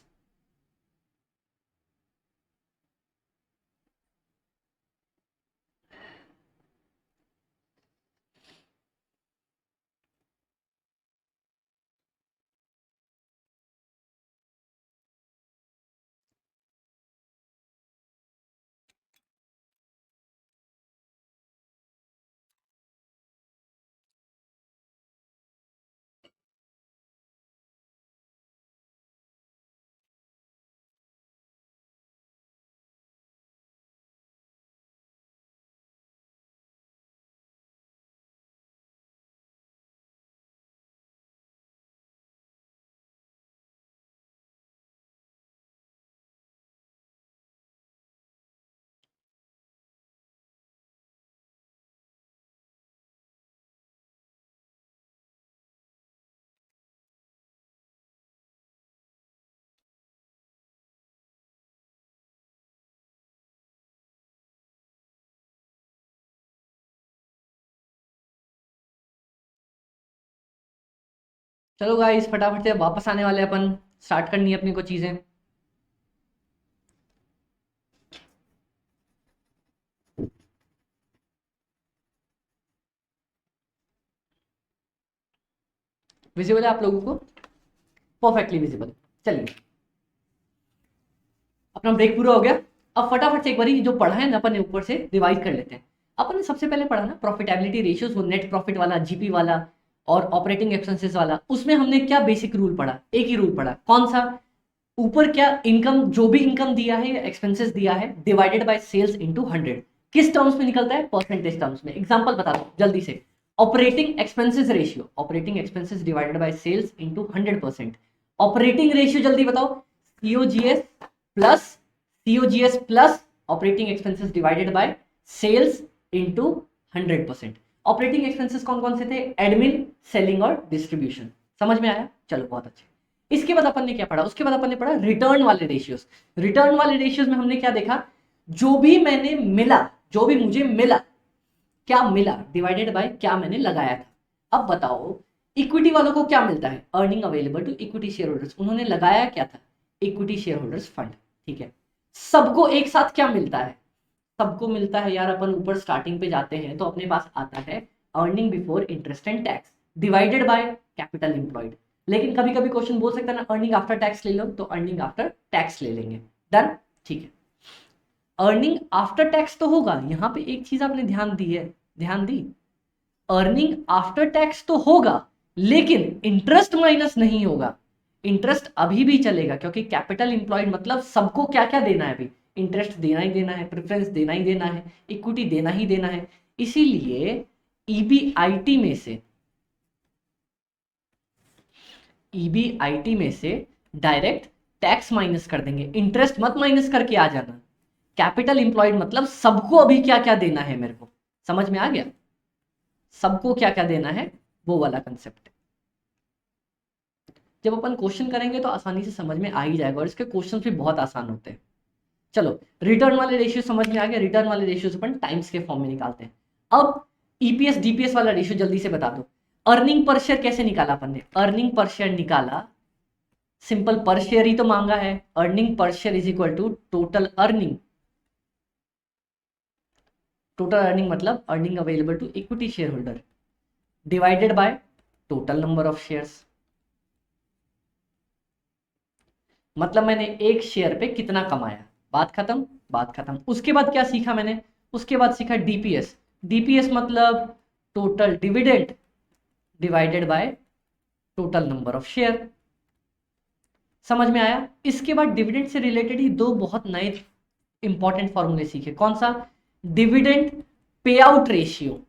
चलो गाइस फटाफट से वापस आने वाले अपन, स्टार्ट करनी है अपनी को चीजें। विजिबल है आप लोगों को? Perfectly visible. चलिए अपना ब्रेक पूरा हो गया। अब फटाफट से एक बारी जो पढ़ा है ना अपन ने ऊपर से रिवाइज कर लेते हैं। अपन ने सबसे पहले पढ़ा ना प्रॉफिटेबिलिटी रेशियोज, वो नेट प्रॉफिट वाला, जीपी वाला और ऑपरेटिंग एक्सपेंसेस वाला। उसमें हमने क्या बेसिक रूल पढ़ा? एक ही रूल पढ़ा, कौन सा? ऊपर क्या इनकम, जो भी इनकम दिया है या एक्सपेंसेस दिया है, डिवाइडेड बाय सेल्स इनटू 100। किस टर्म्स में निकलता है? परसेंटेज टर्म्स में। एग्जांपल बता दो जल्दी से। Operating expenses ratio, operating expenses divided by sales into 100%। Operating ratio जल्दी बताओ, COGS plus COGS plus operating expenses divided by sales into 100%। Operating expenses कौन कौन से थे? एडमिन, सेलिंग और डिस्ट्रीब्यूशन। समझ में आया? चलो बहुत अच्छे। इसके बाद अपन ने क्या पढ़ा? उसके बाद अपन ने पढ़ा रिटर्न वाले रेशियोज। रिटर्न वाले रेशियोज में हमने क्या देखा? जो भी मैंने मिला, जो भी मुझे मिला, क्या मिला डिवाइडेड बाय क्या मैंने लगाया था। अब बताओ इक्विटी वालों को क्या मिलता है? Earning available to equity share holders. उन्होंने लगाया क्या था? Equity share holders fund. ठीक है। सबको एक साथ क्या मिलता है? सबको मिलता है यार, अपन ऊपर स्टार्टिंग पे जाते हैं तो अपने पास आता है earning before interest and tax divided by capital employed. लेकिन कभी कभी क्वेश्चन बोल सकता है ना अर्निंग आफ्टर टैक्स ले लो, तो अर्निंग आफ्टर टैक्स ले लेंगे। डन। ठीक है। अर्निंग आफ्टर टैक्स तो होगा, यहां पे एक चीज आपने ध्यान दी है, ध्यान दी, अर्निंग आफ्टर टैक्स तो होगा लेकिन इंटरेस्ट माइनस नहीं होगा। इंटरेस्ट अभी भी चलेगा क्योंकि कैपिटल इंप्लॉयड मतलब सबको क्या क्या देना है? अभी इंटरेस्ट देना ही देना है, प्रेफरेंस देना ही देना है, इक्विटी देना ही देना है। इसीलिए ईबीआईटी में से, ईबीआईटी में से डायरेक्ट टैक्स माइनस कर देंगे, इंटरेस्ट मत माइनस करके आ जाना। कैपिटल इंप्लॉयड मतलब सबको अभी क्या क्या देना है मेरे को। समझ में आ गया? सबको क्या क्या देना है, वो वाला कंसेप्ट। जब अपन क्वेश्चन करेंगे तो आसानी से समझ में आ ही जाएगा, और इसके क्वेश्चन भी बहुत आसान होते हैं। चलो रिटर्न वाले रेशियो समझ में आ गया। रिटर्न वाले रेशियो अपन टाइम्स के फॉर्म में निकालते हैं। अब ईपीएस डीपीएस वाला रेशियो जल्दी से बता दो। अर्निंग पर शेयर कैसे निकाला अपन ने? अर्निंग पर शेयर निकाला, सिंपल पर शेयर ही तो मांगा है। Earning per share is equal to total earning. Total earning मतलब earning available to equity share holder divided by total number of shares. मतलब मैंने एक शेयर पे कितना कमाया। बात खत्म, बात खत्म। उसके बाद क्या सीखा मैंने? उसके बाद सीखा डीपीएस। डीपीएस मतलब total dividend divided by total number of share. समझ में आया? इसके बाद डिविडेंड से रिलेटेड ही दो बहुत नए इंपॉर्टेंट फॉर्मूले सीखे। कौन सा? Dividend pay out ratio.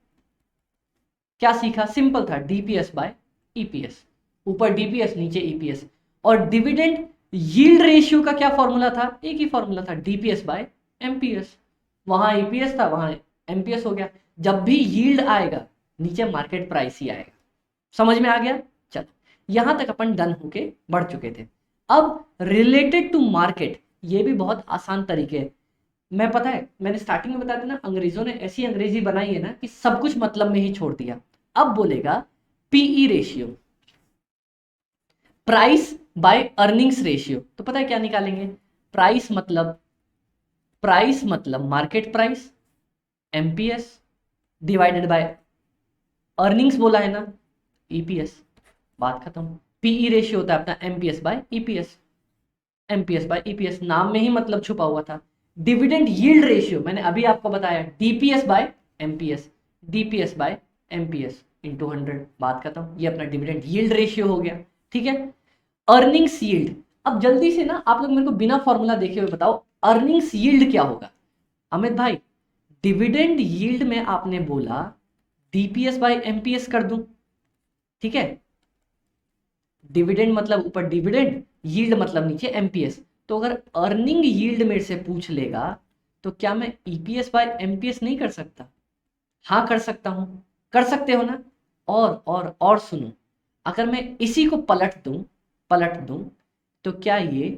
क्या सीखा? सिंपल था, डीपीएस बाय ईपीएस। ऊपर डीपीएस नीचे ईपीएस। और डिविडेंड यील्ड रेशियो का क्या फॉर्मूला था? एक ही फॉर्मूला था, डीपीएस बाय एमपीएस। वहां ईपीएस था, वहां एमपीएस हो गया। जब भी यील्ड आएगा नीचे मार्केट प्राइस ही आएगा। समझ में आ गया? चलो यहां तक अपन डन होके बढ़ चुके थे। अब रिलेटेड टू मार्केट, ये भी बहुत आसान तरीके है। मैं पता है मैंने स्टार्टिंग में बताया था ना, अंग्रेजों ने ऐसी अंग्रेजी बनाई है ना कि सब कुछ मतलब में ही छोड़ दिया। अब बोलेगा PE ratio, price by earnings ratio. तो पता है क्या निकालेंगे? प्राइस मतलब market price, MPS, divided by earnings बोला है ना, ईपीएस। बात खत्म। पीई रेशियो होता है अपना MPS by EPS. MPS by EPS, नाम में ही मतलब छुपा हुआ था। डिविडेंड यील्ड रेशियो मैंने अभी आपको बताया, DPS by MPS, DPS by MPS into 100। बात खत्म। ये अपना डिविडेंड यील्ड रेशियो हो गया। ठीक है। अर्निंग्स यील्ड, अब जल्दी से ना आप लोग मेरे को बिना फॉर्मूला देखे हुए बताओ अर्निंग्स यील्ड क्या होगा? अमित भाई डिविडेंड यील्ड में आपने बोला डीपीएस बाय एमपीएस कर दूं। ठीक है। डिविडेंड मतलब ऊपर डिविडेंड, यील्ड मतलब नीचे एमपीएस। तो अगर अर्निंग यील्ड मेरे से पूछ लेगा तो क्या मैं ईपीएस बाय एमपीएस नहीं कर सकता? हाँ कर सकता हूं। कर सकते हो ना? और सुनो, अगर मैं इसी को पलट दूं तो क्या ये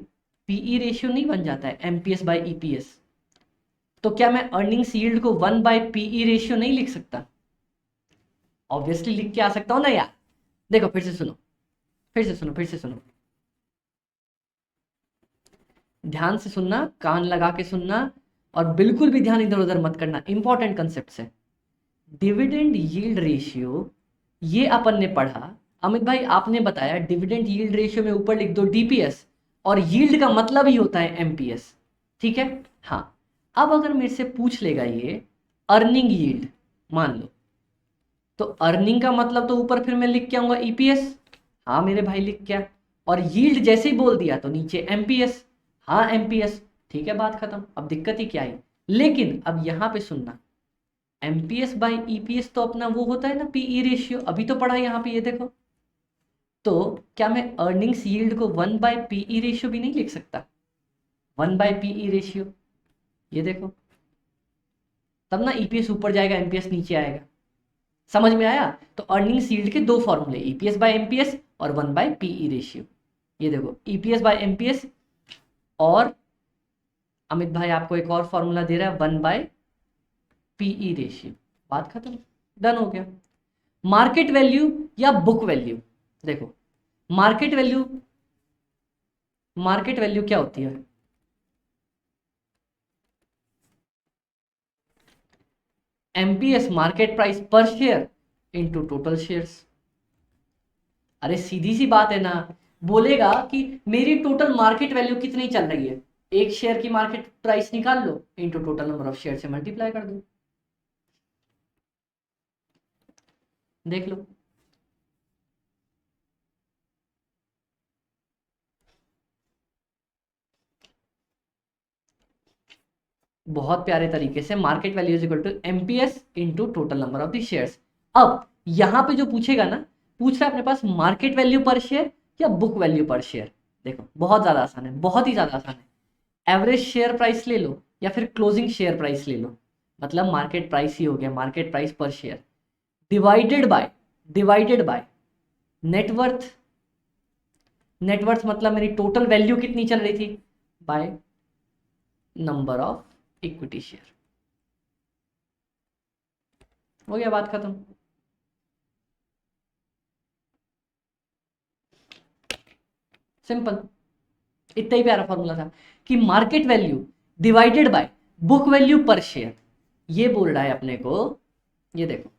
पीई रेशियो नहीं बन जाता है, एमपीएस बाय ईपीएस? तो क्या मैं अर्निंग्स यील्ड को 1 बाय पीई रेशियो नहीं लिख सकता? ऑब्वियसली लिख के आ सकता हूं ना यार। देखो फिर से सुनो, फिर से सुनो, फिर से सुनो, ध्यान से सुनना, कान लगा के सुनना, और बिल्कुल भी ध्यान इधर उधर मत करना, इंपॉर्टेंट कंसेप्ट है। डिविडेंड यील्ड रेशियो, ये अपन ने पढ़ा। अमित भाई आपने बताया डिविडेंड यील्ड रेशियो में ऊपर लिख दो डीपीएस, और यील्ड का मतलब ही होता है एमपीएस, ठीक है। हाँ, अब अगर मेरे से पूछ लेगा ये अर्निंग यील्ड, मान लो, तो अर्निंग का मतलब तो ऊपर फिर मैं लिख के आऊंगा ईपीएस। हाँ मेरे भाई लिख क्या, और यील्ड जैसे ही बोल दिया तो नीचे एमपीएस। हाँ एमपीएस, ठीक है, बात खत्म, अब दिक्कत ही क्या है। लेकिन अब यहाँ पे सुनना, एमपीएस बाई ईपीएस तो अपना वो होता है ना पीई रेशियो, अभी तो पढ़ा यहाँ पे, ये देखो। तो क्या मैं अर्निंग्स यील्ड को 1/पीई रेशियो भी नहीं लिख सकता? 1/पीई रेशियो, ये देखो, तब ना ईपीएस ऊपर जाएगा, एमपीएस नीचे आएगा। समझ में आया? तो अर्निंग्स यील्ड के दो फॉर्मूले, ईपीएस बाय एमपीएस और 1/पीई रेशियो। ये देखो, ईपीएस बाय एमपीएस, और अमित भाई आपको एक और फॉर्मूला दे रहा है 1/पीई रेशियो। बात खत्म, डन हो गया। मार्केट वैल्यू या बुक वैल्यू, देखो मार्केट वैल्यू, मार्केट वैल्यू क्या होती है? एमपीएस मार्केट प्राइस पर शेयर इनटू टोटल शेयर्स। अरे सीधी सी बात है ना, बोलेगा कि मेरी टोटल मार्केट वैल्यू कितनी चल रही है, एक शेयर की मार्केट प्राइस निकाल लो, into total number of share से मल्टीप्लाई कर दो, देख लो। बहुत प्यारे तरीके से, market value is equal to MPS into total number of the shares. अब यहां पे जो पूछेगा ना, पूछ रहा है अपने पास मार्केट वैल्यू पर शेयर या बुक वैल्यू पर शेयर। देखो बहुत ज्यादा आसान है, बहुत ही ज्यादा आसान है। एवरेज शेयर प्राइस ले लो या फिर क्लोजिंग शेयर प्राइस ले लो, मतलब मार्केट प्राइस ही हो गया, मार्केट प्राइस पर share, divided by net worth. Net worth मतलब मेरी टोटल वैल्यू कितनी चल रही थी, bye number of equity share. हो गया, बात खत्म। सिंपल, इतना ही प्यारा फॉर्मूला था कि market value divided by book value per share. ये बोल रहा है अपने को, ये देखो,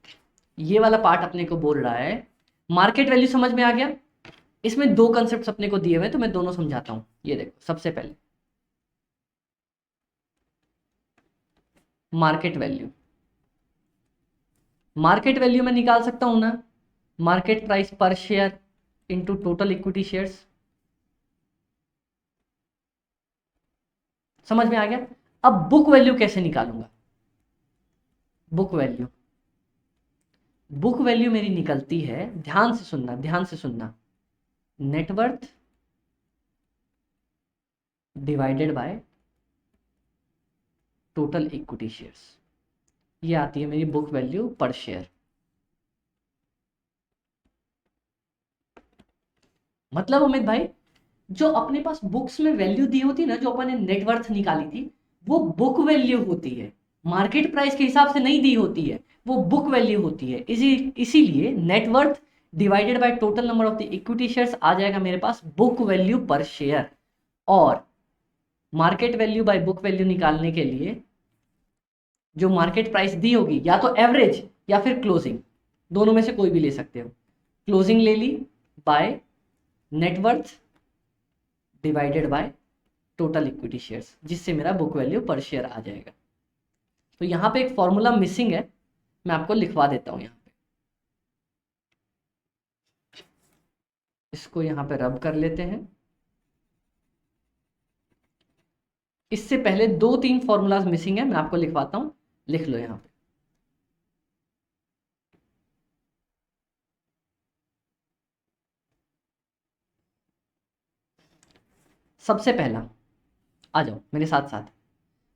ये वाला पार्ट अपने को बोल रहा है मार्केट वैल्यू, समझ में आ गया? इसमें दो कंसेप्ट अपने को दिए हुए, तो मैं दोनों समझाता हूं। ये देखो, सबसे पहले मार्केट वैल्यू, मार्केट वैल्यू में निकाल सकता हूं ना, मार्केट प्राइस पर share into total equity shares. समझ में आ गया? अब बुक वैल्यू कैसे निकालूंगा? बुक वैल्यू, बुक वैल्यू मेरी निकलती है, ध्यान से सुनना, ध्यान से सुनना, net worth divided by total equity shares. ये आती है मेरी बुक वैल्यू पर शेयर। मतलब अमित भाई, जो अपने पास बुक्स में वैल्यू दी होती है ना, जो अपन ने नेटवर्थ निकाली थी, वो बुक वैल्यू होती है, मार्केट प्राइस के हिसाब से नहीं दी होती है, वो बुक वैल्यू होती है। इसीलिए net worth divided by total number of the equity shares आ जाएगा मेरे पास बुक वैल्यू पर शेयर। और market value by book value निकालने के लिए जो मार्केट प्राइस दी होगी, या तो एवरेज या फिर क्लोजिंग, दोनों में से कोई भी ले सकते हो। क्लोजिंग ले ली by net worth divided by total equity shares, जिससे मेरा बुक वैल्यू पर शेयर आ जाएगा। तो यहाँ पे एक फॉर्मूला मिसिंग है, मैं आपको लिखवा देता हूँ यहाँ पे। इसको यहाँ पे रब कर लेते हैं। इससे पहले दो तीन फॉर्मूलाज मिसिंग है, मैं आपको लिखवाता हूँ, लिख लो यहाँ पे। सबसे पहला, आ जाओ मेरे साथ साथ,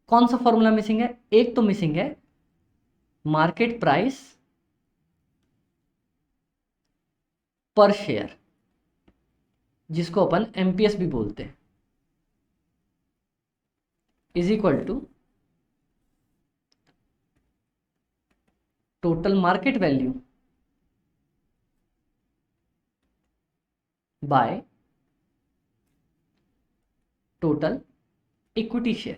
कौन सा फॉर्मूला मिसिंग है? एक तो मिसिंग है मार्केट प्राइस पर शेयर, जिसको अपन एमपीएस भी बोलते हैं, is equal to total market value by total equity share,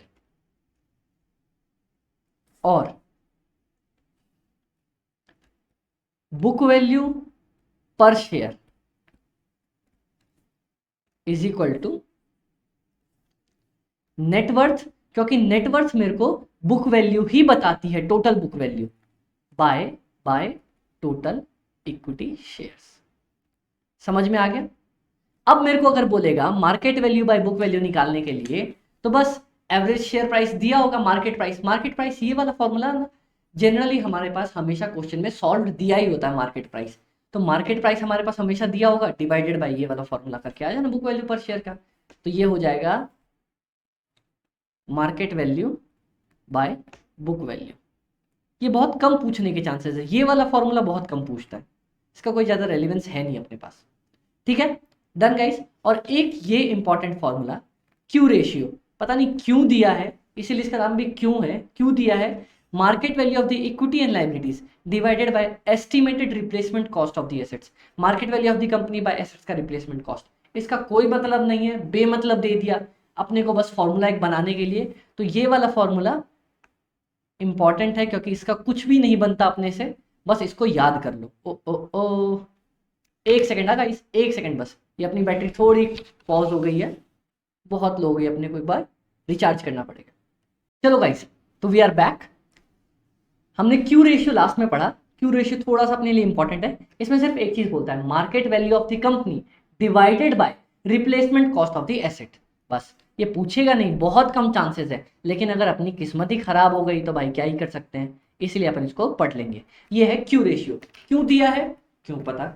और book value per share is equal to net worth, क्योंकि नेटवर्थ मेरे को बुक वैल्यू ही बताती है, total book value, by total equity shares. समझ में आ गया? अब मेरे को अगर बोलेगा market value by book value निकालने के लिए, तो बस एवरेज शेयर प्राइस दिया होगा, मार्केट प्राइस ये वाला फॉर्मूला ना जनरली हमारे पास हमेशा क्वेश्चन में सॉल्व दिया ही होता है मार्केट प्राइस। तो मार्केट प्राइस हमारे पास हमेशा दिया होगा, डिवाइडेड बाय ये वाला फॉर्मूला करके आ जाना बुक वैल्यू पर शेयर का। तो ये हो जाएगा market value by book value. ये बहुत कम पूछने के चांसेस है, ये वाला फॉर्मूला बहुत कम पूछता है, इसका कोई ज्यादा रेलिवेंस है नहीं अपने पास। ठीक है, डन गाइस। और एक ये इंपॉर्टेंट फॉर्मूला क्यू रेशियो, पता नहीं क्यों दिया है, इसीलिए इसका नाम भी क्यों है, क्यों दिया है, market value of the equity and liabilities divided by estimated replacement cost of the assets, market value of the company by assets का रिप्लेसमेंट कॉस्ट। इसका कोई मतलब नहीं है, बेमतलब दे दिया अपने को बस फॉर्मूला एक बनाने के लिए। तो ये वाला फॉर्मूला इंपॉर्टेंट है क्योंकि इसका कुछ भी नहीं बनता अपने से, बस इसको याद कर लो। ओ ओ ओ एक सेकंड आ गाइस, एक सेकंड बस, ये अपनी बैटरी थोड़ी पॉज हो गई है, बहुत लो हो गई, अपने को एक बार रिचार्ज करना पड़ेगा। चलो गाइस, तो वी आर बैक। हमने क्यू रेशियो लास्ट में पढ़ा, क्यू रेशियो थोड़ा सा अपने लिए इंपॉर्टेंट है। इसमें सिर्फ एक चीज बोलता है, market value of the company divided by replacement cost of the asset. बस ये पूछेगा नहीं, बहुत कम चांसेस है, लेकिन अगर अपनी किस्मत ही खराब हो गई तो भाई क्या ही कर सकते हैं, इसलिए अपन इसको पढ़ लेंगे। ये है क्यू रेशियो, क्यों दिया है, क्यों पता।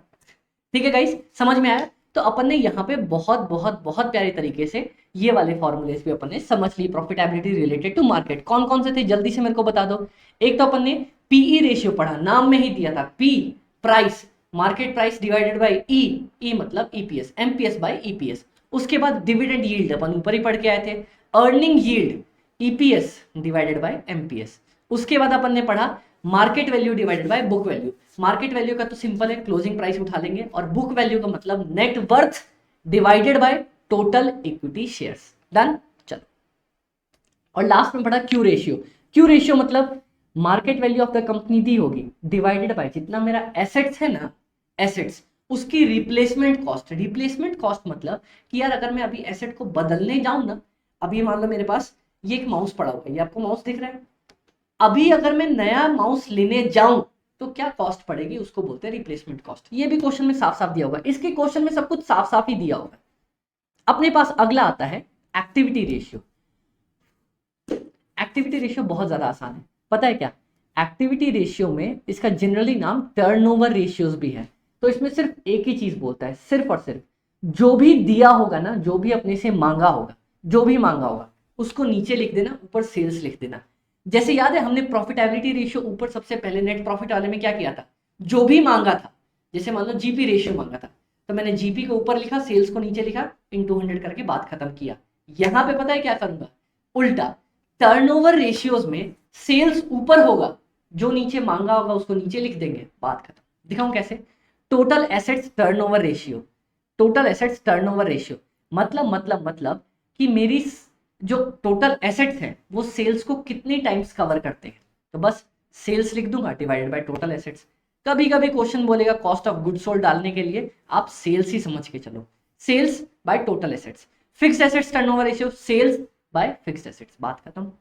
ठीक है गाइस, समझ में आया? तो अपन ने यहाँ पे बहुत बहुत बहुत प्यारे तरीके से ये वाले फॉर्मूलेस भी अपन ने समझ ली, प्रॉफिटेबिलिटी रिलेटेड टू मार्केट। कौन कौन से थे जल्दी से मेरे को बता दो। एक तो अपन ने पीई रेशियो पढ़ा, नाम में ही दिया था, P price, market price divided by E मतलब ईपीएस, एमपीएस बाय ईपीएस। उसके बाद डिविडेंड यील्ड अपन ऊपर ही पढ़ के आए थे, earning yield EPS divided by MPS. उसके बाद अपन ने पढ़ा market value divided by book value. Market value का तो सिंपल है, क्लोजिंग प्राइस उठा लेंगे, और बुक वैल्यू का मतलब net worth divided by total equity shares. Done, चलो। और लास्ट में पढ़ा क्यू रेशियो। क्यू रेशियो मतलब market value of the company दी होगी डिवाइडेड बाय जितना मेरा एसेट्स है ना, एसेट्स उसकी रिप्लेसमेंट कॉस्ट। रिप्लेसमेंट कॉस्ट मतलब कि यार अगर मैं अभी एसेट को बदलने जाऊं ना, अभी मान लो मेरे पास ये एक माउस पड़ा हुआ है, ये आपको माउस दिख रहा है, अभी अगर मैं नया माउस लेने जाऊं तो क्या कॉस्ट पड़ेगी, उसको बोलते हैं रिप्लेसमेंट कॉस्ट। ये भी क्वेश्चन में साफ साफ दिया होगा, इसके क्वेश्चन में सब कुछ साफ साफ ही दिया होगा। अपने पास अगला आता है एक्टिविटी रेशियो। एक्टिविटी रेशियो बहुत ज्यादा आसान है, पता है क्या, एक्टिविटी रेशियो में इसका जनरली नाम टर्नओवर रेशियोज भी है। तो इसमें सिर्फ एक ही चीज बोलता है, सिर्फ और सिर्फ जो भी दिया होगा ना, जो भी अपने से मांगा होगा, जो भी मांगा होगा उसको नीचे लिख देना, ऊपर सेल्स लिख देना। जैसे याद है हमने प्रॉफिटेबिलिटी रेशियो ऊपर सबसे पहले नेट प्रॉफिट वाले में क्या किया था, जो भी मांगा था, जैसे मान लो जीपी रेशियो मांगा था तो मैंने जीपी को ऊपर लिखा, सेल्स को नीचे लिखा, इन 200 करके बात खत्म किया। यहां पे पता है क्या करूंगा, उल्टा, टर्नओवर रेशियोज में सेल्स ऊपर होगा, जो नीचे मांगा होगा उसको नीचे लिख देंगे, बात खत्म। दिखाऊं कैसे, total assets turnover ratio, total assets turnover ratio मतलब कि मेरी जो टोटल एसेट्स हैं वो सेल्स को कितने टाइम्स कवर करते हैं, तो बस सेल्स लिख दूंगा डिवाइडेड बाय टोटल एसेट्स। कभी कभी क्वेश्चन बोलेगा कॉस्ट ऑफ गुड सोल्ड डालने के लिए, आप सेल्स ही समझ के चलो, sales by total assets. Fixed assets turnover ratio, sales by fixed assets, बात खत्म।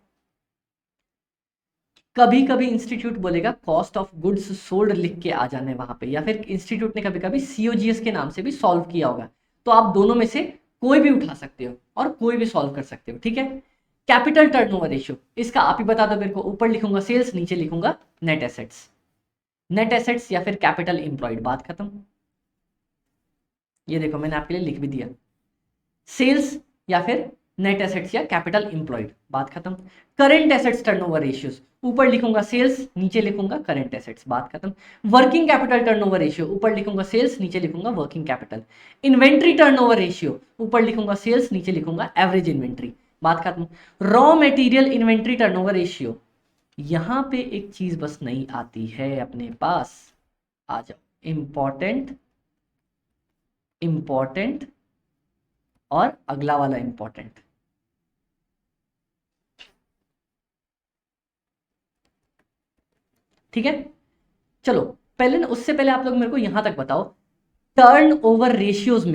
कभी कभी इंस्टीट्यूट बोलेगा कॉस्ट ऑफ गुड्स सोल्ड लिख के आ जाने वहां पे, या फिर इंस्टीट्यूट ने कभी कभी सीओजीएस के नाम से भी सॉल्व किया होगा, तो आप दोनों में से कोई भी उठा सकते हो और कोई भी सॉल्व कर सकते हो। ठीक है, कैपिटल टर्नओवर रेशियो, इसका आप ही बता दो मेरे को, ऊपर लिखूंगा सेल्स, नीचे लिखूंगा नेट एसेट्स, नेट एसेट्स या फिर कैपिटल एम्प्लॉयड, बात खत्म। ये देखो मैंने आपके लिए लिख भी दिया, सेल्स या फिर नेट एसेट्स या कैपिटल एम्प्लॉयड, बात खत्म। करेंट एसेट्स टर्नओवर रेशियोज, ऊपर लिखूंगा सेल्स, नीचे लिखूंगा करेंट एसेट्स, बात खत्म। वर्किंग कैपिटल टर्नओवर रेशियो, ऊपर लिखूंगा सेल्स, नीचे लिखूंगा working capital. Inventory turnover ratio, ऊपर लिखूंगा सेल्स, नीचे लिखूंगा एवरेज इन्वेंट्री, बात खत्म। Raw material inventory turnover ratio, यहां पे एक चीज बस नहीं आती है अपने पास, आ जाओ, इंपॉर्टेंट इंपॉर्टेंट और अगला वाला इंपॉर्टेंट। ठीक है, चलो पहले ना, उससे पहले आप लोग मेरे को यहां तक बताओ, टर्न ओवर रेशियोज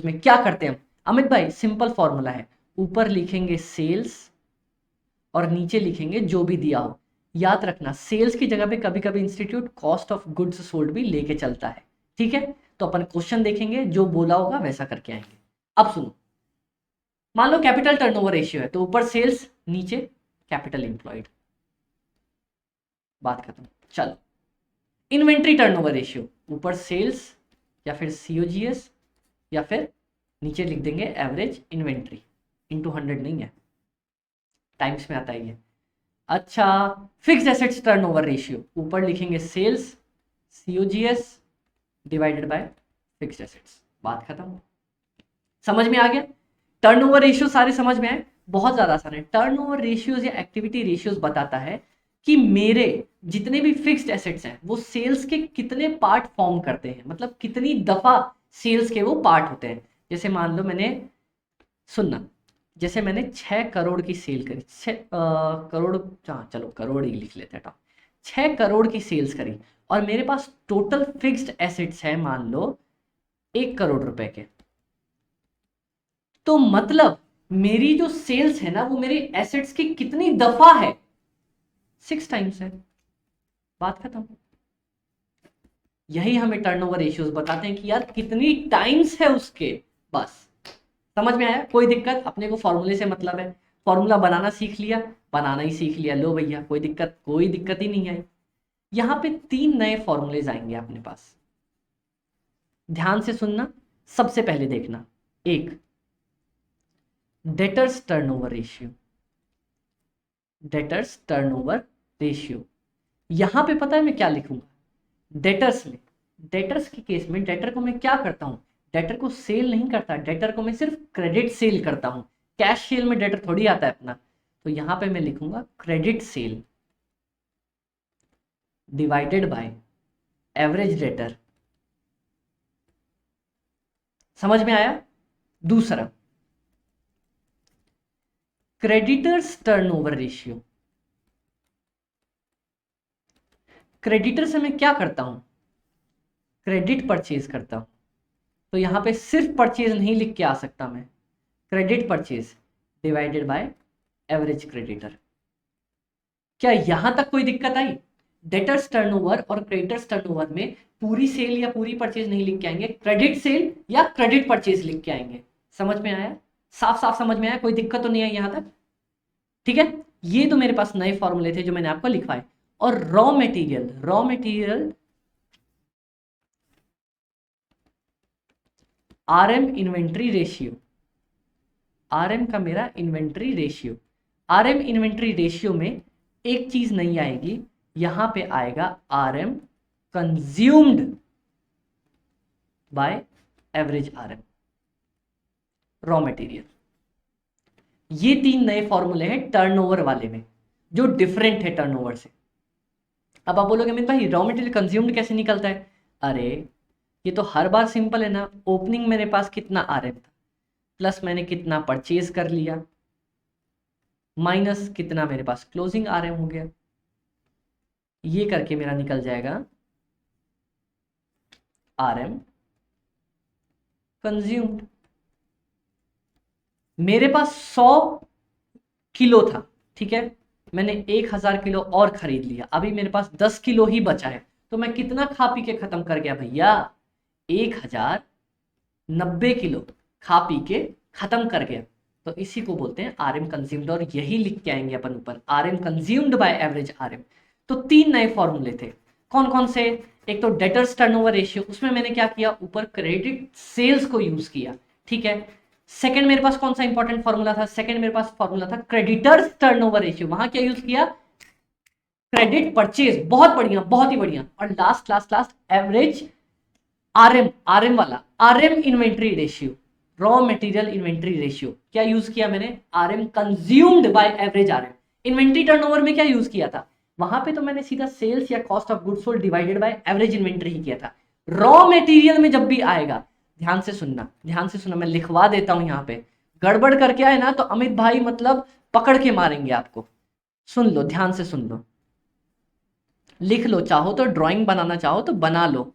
में क्या करते हैं हम? अमित भाई सिंपल फॉर्मूला है, ऊपर लिखेंगे सेल्स और नीचे लिखेंगे जो भी दिया हो। याद रखना सेल्स की जगह पे कभी कभी institute cost of goods sold भी लेके चलता है। ठीक है, तो अपन क्वेश्चन देखेंगे, जो बोला होगा वैसा करके आएंगे। अब सुनो, मान लो कैपिटल टर्नओवर रेशियो है, तो ऊपर सेल्स नीचे कैपिटल एम्प्लॉयड, बात खत्म। चलो इन्वेंट्री टर्नओवर रेशियो, ऊपर सेल्स या फिर सीओजीएस या फिर नीचे लिख देंगे एवरेज इन्वेंट्री, इनटू 100 नहीं है, टाइम्स में आता है ये। अच्छा, फिक्स्ड एसेट्स टर्नओवर रेशियो, ऊपर लिखेंगे sales COGS divided by fixed assets, बात खत्म। समझ में आ गया? टर्नओवर रेशियो सारे समझ में आए? बहुत ज्यादा आसान है। टर्नओवर रेशियोज या एक्टिविटी रेशियोज बताता है कि मेरे जितने भी फिक्स्ड एसेट्स हैं वो सेल्स के कितने पार्ट फॉर्म करते हैं, मतलब कितनी दफा सेल्स के वो पार्ट होते हैं। जैसे मान लो मैंने, सुनना, जैसे मैंने 6 करोड़ की सेल करी, 6 करोड़, हाँ चलो करोड़ ही लिख लेते हैं, 6 करोड़ की सेल्स करी और मेरे पास टोटल फिक्स्ड एसेट्स है मान लो 1 करोड़ रुपए के, तो मतलब मेरी जो सेल्स है ना वो मेरी एसेट्स की कितनी दफा है? 6 टाइम्स है, बात खत्म। यही हमें टर्नओवर रेशियोज बताते हैं कि यार कितनी टाइम्स है उसके, बस। समझ में आया? कोई दिक्कत? अपने को फॉर्मूले से मतलब है, फॉर्मूला बनाना सीख लिया, बनाना ही सीख लिया, लो भैया कोई दिक्कत, कोई दिक्कत ही नहीं आई। यहां पे 3 नए फॉर्मूलेज आएंगे अपने पास, ध्यान से सुनना, सबसे पहले देखना। एक, debtors turnover ratio, debtors turnover ratio. यहां पे पता है मैं क्या लिखूंगा? डेटर्स में, डेटर्स के केस में डेटर को मैं क्या करता हूं? डेटर को सेल नहीं करता, डेटर को मैं सिर्फ क्रेडिट सेल करता हूं, कैश सेल में डेटर थोड़ी आता है अपना। तो यहां पे मैं लिखूंगा credit sale divided by average debtor. समझ में आया? दूसरा, क्रेडिटर्स टर्नओवर रेशियो। क्रेडिटर से मैं क्या करता हूं? क्रेडिट परचेज करता हूं, तो यहां पे सिर्फ परचेज नहीं लिख के आ सकता मैं, credit purchase divided by average creditor. क्या यहां तक कोई दिक्कत आई? डेटर्स टर्नओवर और क्रेडिटर्स टर्नओवर में पूरी सेल या पूरी परचेज नहीं लिख के आएंगे, क्रेडिट सेल या क्रेडिट परचेज लिख के आएंगे। समझ में आया? साफ साफ समझ में आया? कोई दिक्कत तो नहीं आई यहां तक? ठीक है, ये तो मेरे पास नए फॉर्मूले थे जो मैंने आपको लिखवाए। और raw material RM inventory ratio, RM का मेरा inventory ratio, RM inventory ratio में एक चीज नहीं आएगी, यहां पे आएगा RM consumed by average RM, raw material. ये 3 नए फॉर्मूले हैं टर्नओवर वाले में जो डिफरेंट है टर्नओवर से। अब आप बोलोगे अमित भाई रॉ मटेरियल कंज्यूम्ड कैसे निकलता है? अरे ये तो हर बार सिंपल है ना, ओपनिंग मेरे पास कितना आरएम था, प्लस मैंने कितना परचेज कर लिया, माइनस कितना मेरे पास क्लोजिंग आरएम हो गया, ये करके मेरा निकल जाएगा आरएम कंज्यूम्ड। मेरे पास 100 किलो था, ठीक है, मैंने 1000 किलो और खरीद लिया, अभी मेरे पास 10 किलो ही बचा है, तो मैं कितना खा पी के खत्म कर गया भैया? 1090 किलो खा पी के खत्म कर गया। तो इसी को बोलते हैं आरएम कंज्यूम्ड, और यही लिख के आएंगे अपन ऊपर, RM consumed by average RM. तो 3 नए फॉर्मूले थे, कौन कौन से? एक तो डेटर्स टर्नओवर रेशियो, उसमें मैंने क्या किया, ऊपर क्रेडिट सेल्स को यूज किया, ठीक है। सेकंड मेरे पास कौन सा इंपॉर्टेंट फॉर्मूला था? सेकंड मेरे पास फॉर्मूला था क्रेडिटर्स टर्नओवर रेशियो, वहां क्या यूज किया? क्रेडिट परचेज, बहुत बढ़िया, बहुत ही बढ़िया। और last last last average RM, RM वाला RM inventory ratio, raw material inventory ratio, क्या यूज किया मैंने? RM consumed by average RM. Inventory turnover में क्या यूज किया था? वहां पे तो मैंने सीधा सेल्स या cost of goods sold divided by average inventory ही किया था। रॉ मटेरियल में जब भी आएगा, ध्यान से सुनना, ध्यान से सुनना, मैं लिखवा देता हूं यहां पे, गड़बड़ करके आए ना तो अमित भाई मतलब पकड़ के मारेंगे आपको। सुन लो, ध्यान से सुन लो, लिख लो, चाहो तो ड्राइंग बनाना चाहो तो बना लो।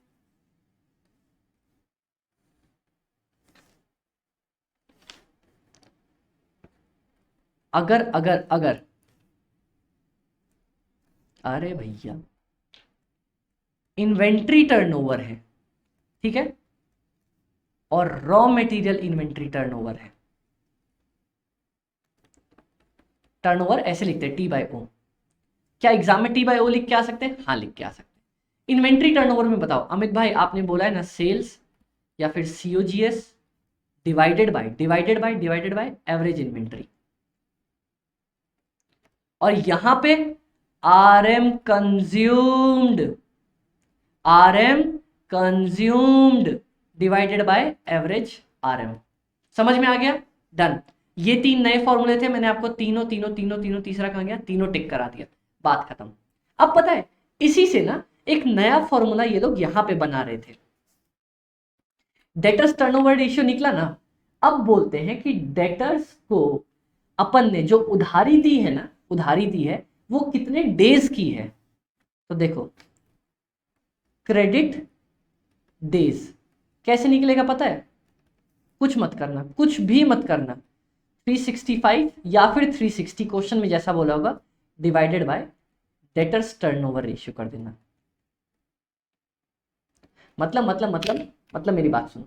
अगर अगर अगर अरे भैया, इन्वेंट्री टर्नओवर है, ठीक है, और रॉ मटेरियल इन्वेंट्री टर्नओवर है। टर्नओवर ऐसे लिखते हैं, टी बाय ओ। क्या एग्जाम में टी बाय ओ लिख के आ सकते हैं? हाँ, लिख के आ सकते हैं। इन्वेंट्री टर्नओवर में बताओ अमित भाई, आपने बोला है ना सेल्स या फिर COGS divided by average inventory, और यहां पे RM consumed, RM consumed divided by average RM. समझ में आ गया? डन। ये तीन नए फॉर्मूले थे, मैंने आपको तीनों तीनों तीनों तीनों तीसरा कहा गया, तीनों टिक करा दिया, बात खत्म। अब पता है इसी से ना एक नया फॉर्मूला ये लोग यहां पे बना रहे थे, डेटर्स टर्नओवर रेशियो निकला ना। अब बोलते हैं कि डेटर्स को अपन ने जो उधारी दी है ना, उधारी दी है वो कितने डेज की है। तो देखो क्रेडिट डेज कैसे निकलेगा पता है? कुछ मत करना, कुछ भी मत करना, 365 या फिर 360 क्वेश्चन में जैसा बोला होगा divided by debtors turnover ratio कर देना। मतलब मेरी बात सुनो,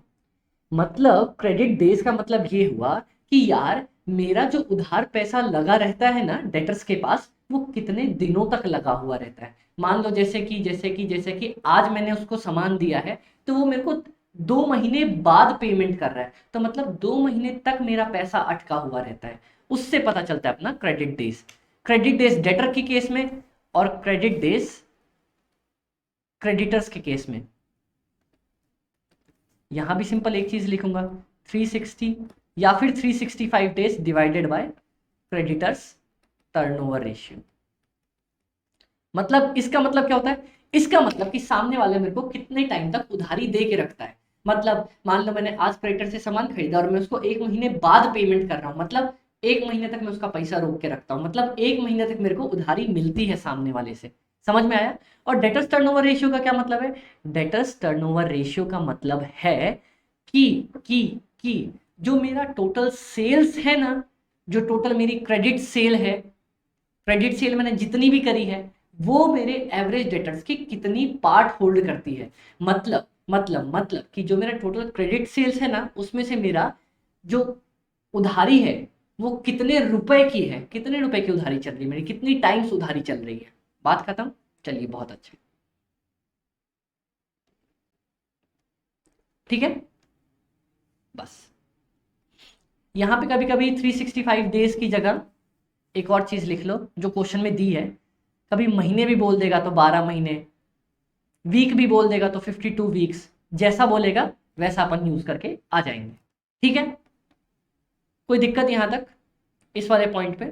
मतलब क्रेडिट डेज का मतलब ये हुआ कि यार मेरा जो उधार पैसा लगा रहता है ना डेटर्स के पास, वो कितने दिनों तक लगा हुआ रहता है। मान लो जैसे कि आज मैंने उसको सामान दिया है, तो वो मेरे को 2 महीने बाद पेमेंट कर रहा है, तो मतलब 2 महीने तक मेरा पैसा अटका हुआ रहता है। उससे पता चलता है अपना credit days. Credit days debtor के केस में और क्रेडिट डेज क्रेडिटर्स के केस में। यहां भी सिंपल एक चीज लिखूंगा, 360 या फिर 365 days divided by creditors turnover ratio. मतलब इसका मतलब क्या होता है? इसका मतलब कि सामने वाले मेरे को कितने टाइम तक उधारी दे के रखता है। मतलब मान लो मैंने आज क्रेडिटर से सामान खरीदा और मैं उसको 1 महीने बाद पेमेंट कर रहा हूं, मतलब 1 महीने तक मैं उसका पैसा रोक के रखता हूं, मतलब 1 महीने तक मेरे को उधारी मिलती है सामने वाले से। समझ में आया? और डेटर्स टर्नओवर रेशियो का क्या मतलब है? डेटर्स टर्नओवर रेशियो का मतलब है कि जो मेरा टोटल सेल्स है ना, जो टोटल मेरी क्रेडिट सेल है, क्रेडिट सेल मैंने जितनी भी करी है, वो मेरे एवरेज डेटर्स की कितनी पार्ट होल्ड करती है। मतलब कि जो मेरा टोटल क्रेडिट सेल्स है ना, उसमें से मेरा जो उधारी है वो कितने रुपए की है, कितने रुपए की उधारी चल रही है मेरी, कितनी टाइम्स उधारी चल रही है। बात खत्म। चलिए बहुत अच्छे, ठीक है। बस यहां पे कभी कभी 365 डेज की जगह एक और चीज लिख लो जो क्वेश्चन में दी है, कभी महीने भी बोल देगा तो 12 महीने, वीक भी बोल देगा तो 52 वीक्स, जैसा बोलेगा वैसा अपन यूज करके आ जाएंगे। ठीक है, कोई दिक्कत यहां तक इस वाले पॉइंट पे?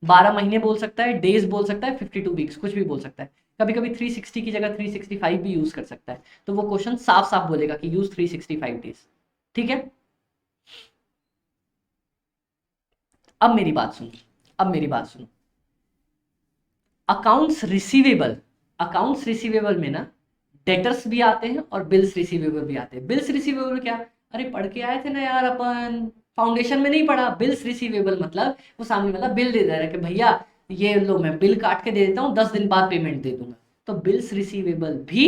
12 महीने बोल सकता है, डेज बोल सकता है, 52 वीक्स, कुछ भी बोल सकता है। कभी कभी 360 की जगह 365 भी यूज कर सकता है, तो वो क्वेश्चन साफ साफ बोलेगा कि यूज 365 डेज। ठीक है, अब मेरी बात सुनो, अब मेरी बात सुनो। अकाउंट्स रिसीवेबल, अकाउंट्स रिसीवेबल में ना डेटर्स भी आते हैं और बिल्स रिसीवेबल भी आते हैं। बिल्स रिसीवेबल क्या? अरे पढ़ के आए थे ना यार अपन, फाउंडेशन में नहीं पढ़ा? बिल्स रिसीवेबल मतलब वो सामने वाला बिल दे दे रहा है कि भैया ये लो मैं बिल काट के दे देता हूँ, 10 दिन बाद पेमेंट दे दूंगा, तो बिल्स रिसीवेबल भी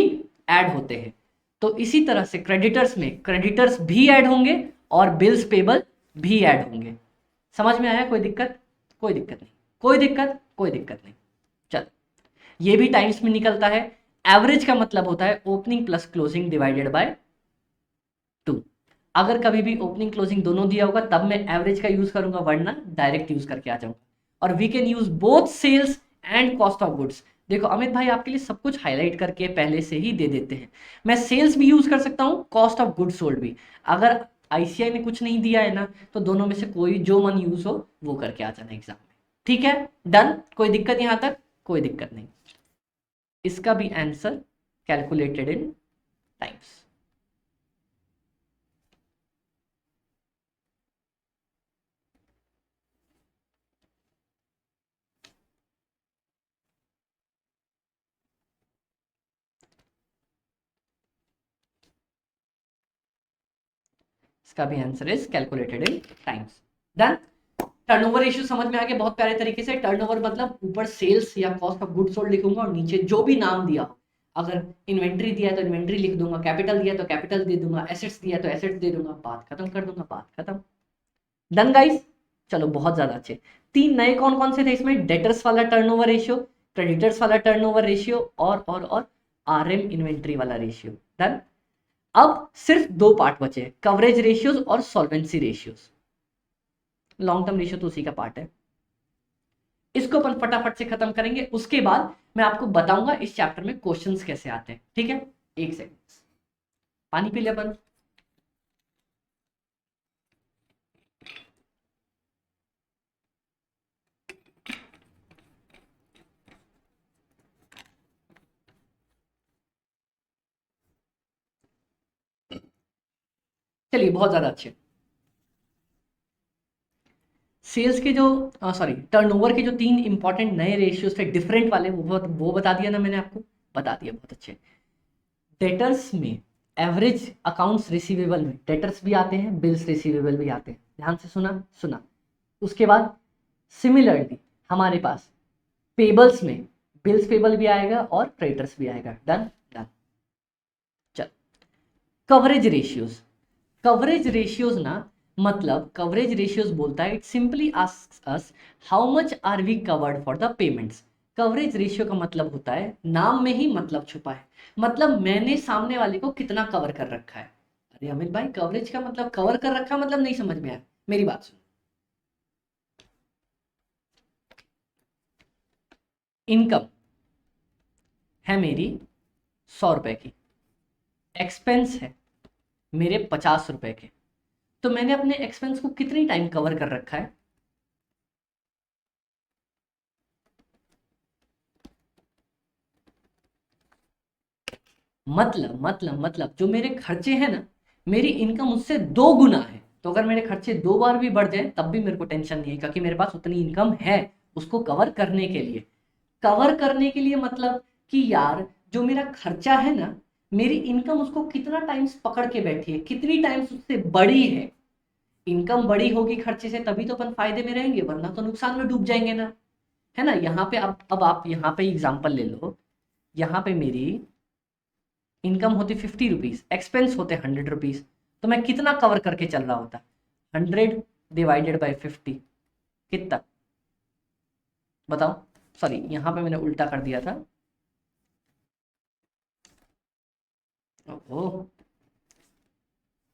ऐड होते हैं। तो इसी तरह से क्रेडिटर्स में क्रेडिटर्स भी ऐड होंगे और बिल्स पेबल भी ऐड होंगे। समझ में आया? कोई दिक्कत? कोई दिक्कत नहीं, कोई दिक्कत, कोई दिक्कत नहीं। चल, ये भी टाइम्स में निकलता है। एवरेज का मतलब होता है opening plus closing divided by 2। अगर कभी भी ओपनिंग क्लोजिंग दोनों दिया होगा तब मैं एवरेज का यूज करूंगा, वरना डायरेक्ट यूज करके आ जाऊंगा। और we can use both sales and cost of goods. देखो अमित भाई आपके लिए सब कुछ हाईलाइट करके पहले से ही दे देते हैं। मैं सेल्स भी यूज कर सकता हूँ, कॉस्ट ऑफ गुड्स सोल्ड भी। अगर आईसीआई ने कुछ नहीं दिया है ना, तो दोनों में से कोई जो मन यूज हो वो करके आ जाना एग्जाम में। ठीक है, डन। कोई दिक्कत यहां तक? कोई दिक्कत नहीं। इसका भी आंसर कैलकुलेटेड इन टाइम्स। इसका भी answer is calculated in times. Done. Turnover ratio समझ में आ गया बहुत प्यारे तरीके से। टर्नओवर मतलब ऊपर सेल्स या कॉस्ट ऑफ गुड्स सोल्ड लिखूंगा और नीचे जो भी नाम दिया हो, अगर इन्वेंट्री दिया है तो इन्वेंट्री लिख दूंगा, कैपिटल दिया तो कैपिटल दे दूंगा, एसेट्स दिया तो एसेट्स दे दूंगा, बात खत्म कर दूंगा, बात खत्म। Done guys. चलो बहुत ज्यादा अच्छे। तीन नए कौन कौन से थे इसमें? डेटर्स वाला टर्नओवर रेशियो, क्रेडिटर्स वाला टर्नओवर रेशियो और आरएम इन्वेंट्री वाला रेशियो। डन। अब सिर्फ दो पार्ट बचे, कवरेज रेशियोज और solvency ratios. Long term ratio तो उसी का पार्ट है, इसको अपन फटाफट से खत्म करेंगे। उसके बाद मैं आपको बताऊंगा इस चैप्टर में क्वेश्चंस कैसे आते हैं। ठीक है, एक सेकंड, पानी पी लिया अपन। चलिए बहुत ज्यादा अच्छे। सेल्स के जो सॉरी टर्नओवर के जो तीन इंपॉर्टेंट नए रेशियोज थे डिफरेंट वाले, वो बता दिया ना मैंने आपको, बता दिया, बहुत अच्छे। डेटर्स में एवरेज अकाउंट्स रिसीवेबल में डेटर्स भी आते हैं, बिल्स रिसीवेबल भी आते हैं। ध्यान से सुना सुना। उसके बाद सिमिलरली हमारे पास पेबल्स में बिल्स पेबल भी आएगा और क्रेडिटर्स भी आएगा। Done done. चल, कवरेज रेशियोज। कवरेज रेशियोज ना, मतलब कवरेज रेशियोज बोलता है it simply asks us how much are we covered for the payments. Coverage ratio का मतलब होता है, नाम में ही मतलब छुपा है, मतलब मैंने सामने वाले को कितना कवर कर रखा है। अरे अमित भाई, कवरेज का मतलब कवर कर रखा मतलब नहीं समझ में आया, मेरी बात सुन। इनकम है मेरी 100 रुपए की, एक्सपेंस है मेरे 50 रुपए के, तो मैंने अपने एक्सपेंस को कितनी टाइम कवर कर रखा है? मतलब जो मेरे खर्चे हैं ना, मेरी इनकम उससे 2 गुना है। तो अगर मेरे खर्चे 2 बार भी बढ़ जाए तब भी मेरे को टेंशन नहीं है, क्योंकि मेरे पास उतनी इनकम है उसको कवर करने के लिए। कवर करने के लिए मतलब कि यार जो मेरा खर्चा है ना, मेरी इनकम उसको कितना टाइम्स पकड़ के बैठी है, कितनी टाइम्स उससे बड़ी है। इनकम बड़ी होगी खर्चे से तभी तो अपन फायदे में रहेंगे, वरना तो नुकसान में डूब जाएंगे ना, है ना। यहाँ पे अब आप यहाँ पे एग्जाम्पल ले लो। यहाँ पे मेरी इनकम होती 50 रुपीज, एक्सपेंस होते 100 रुपीज, तो मैं कितना कवर करके चल रहा होता? 100 / 50 कितना? बताओ। सॉरी, यहाँ पे मैंने उल्टा कर दिया था। ओह,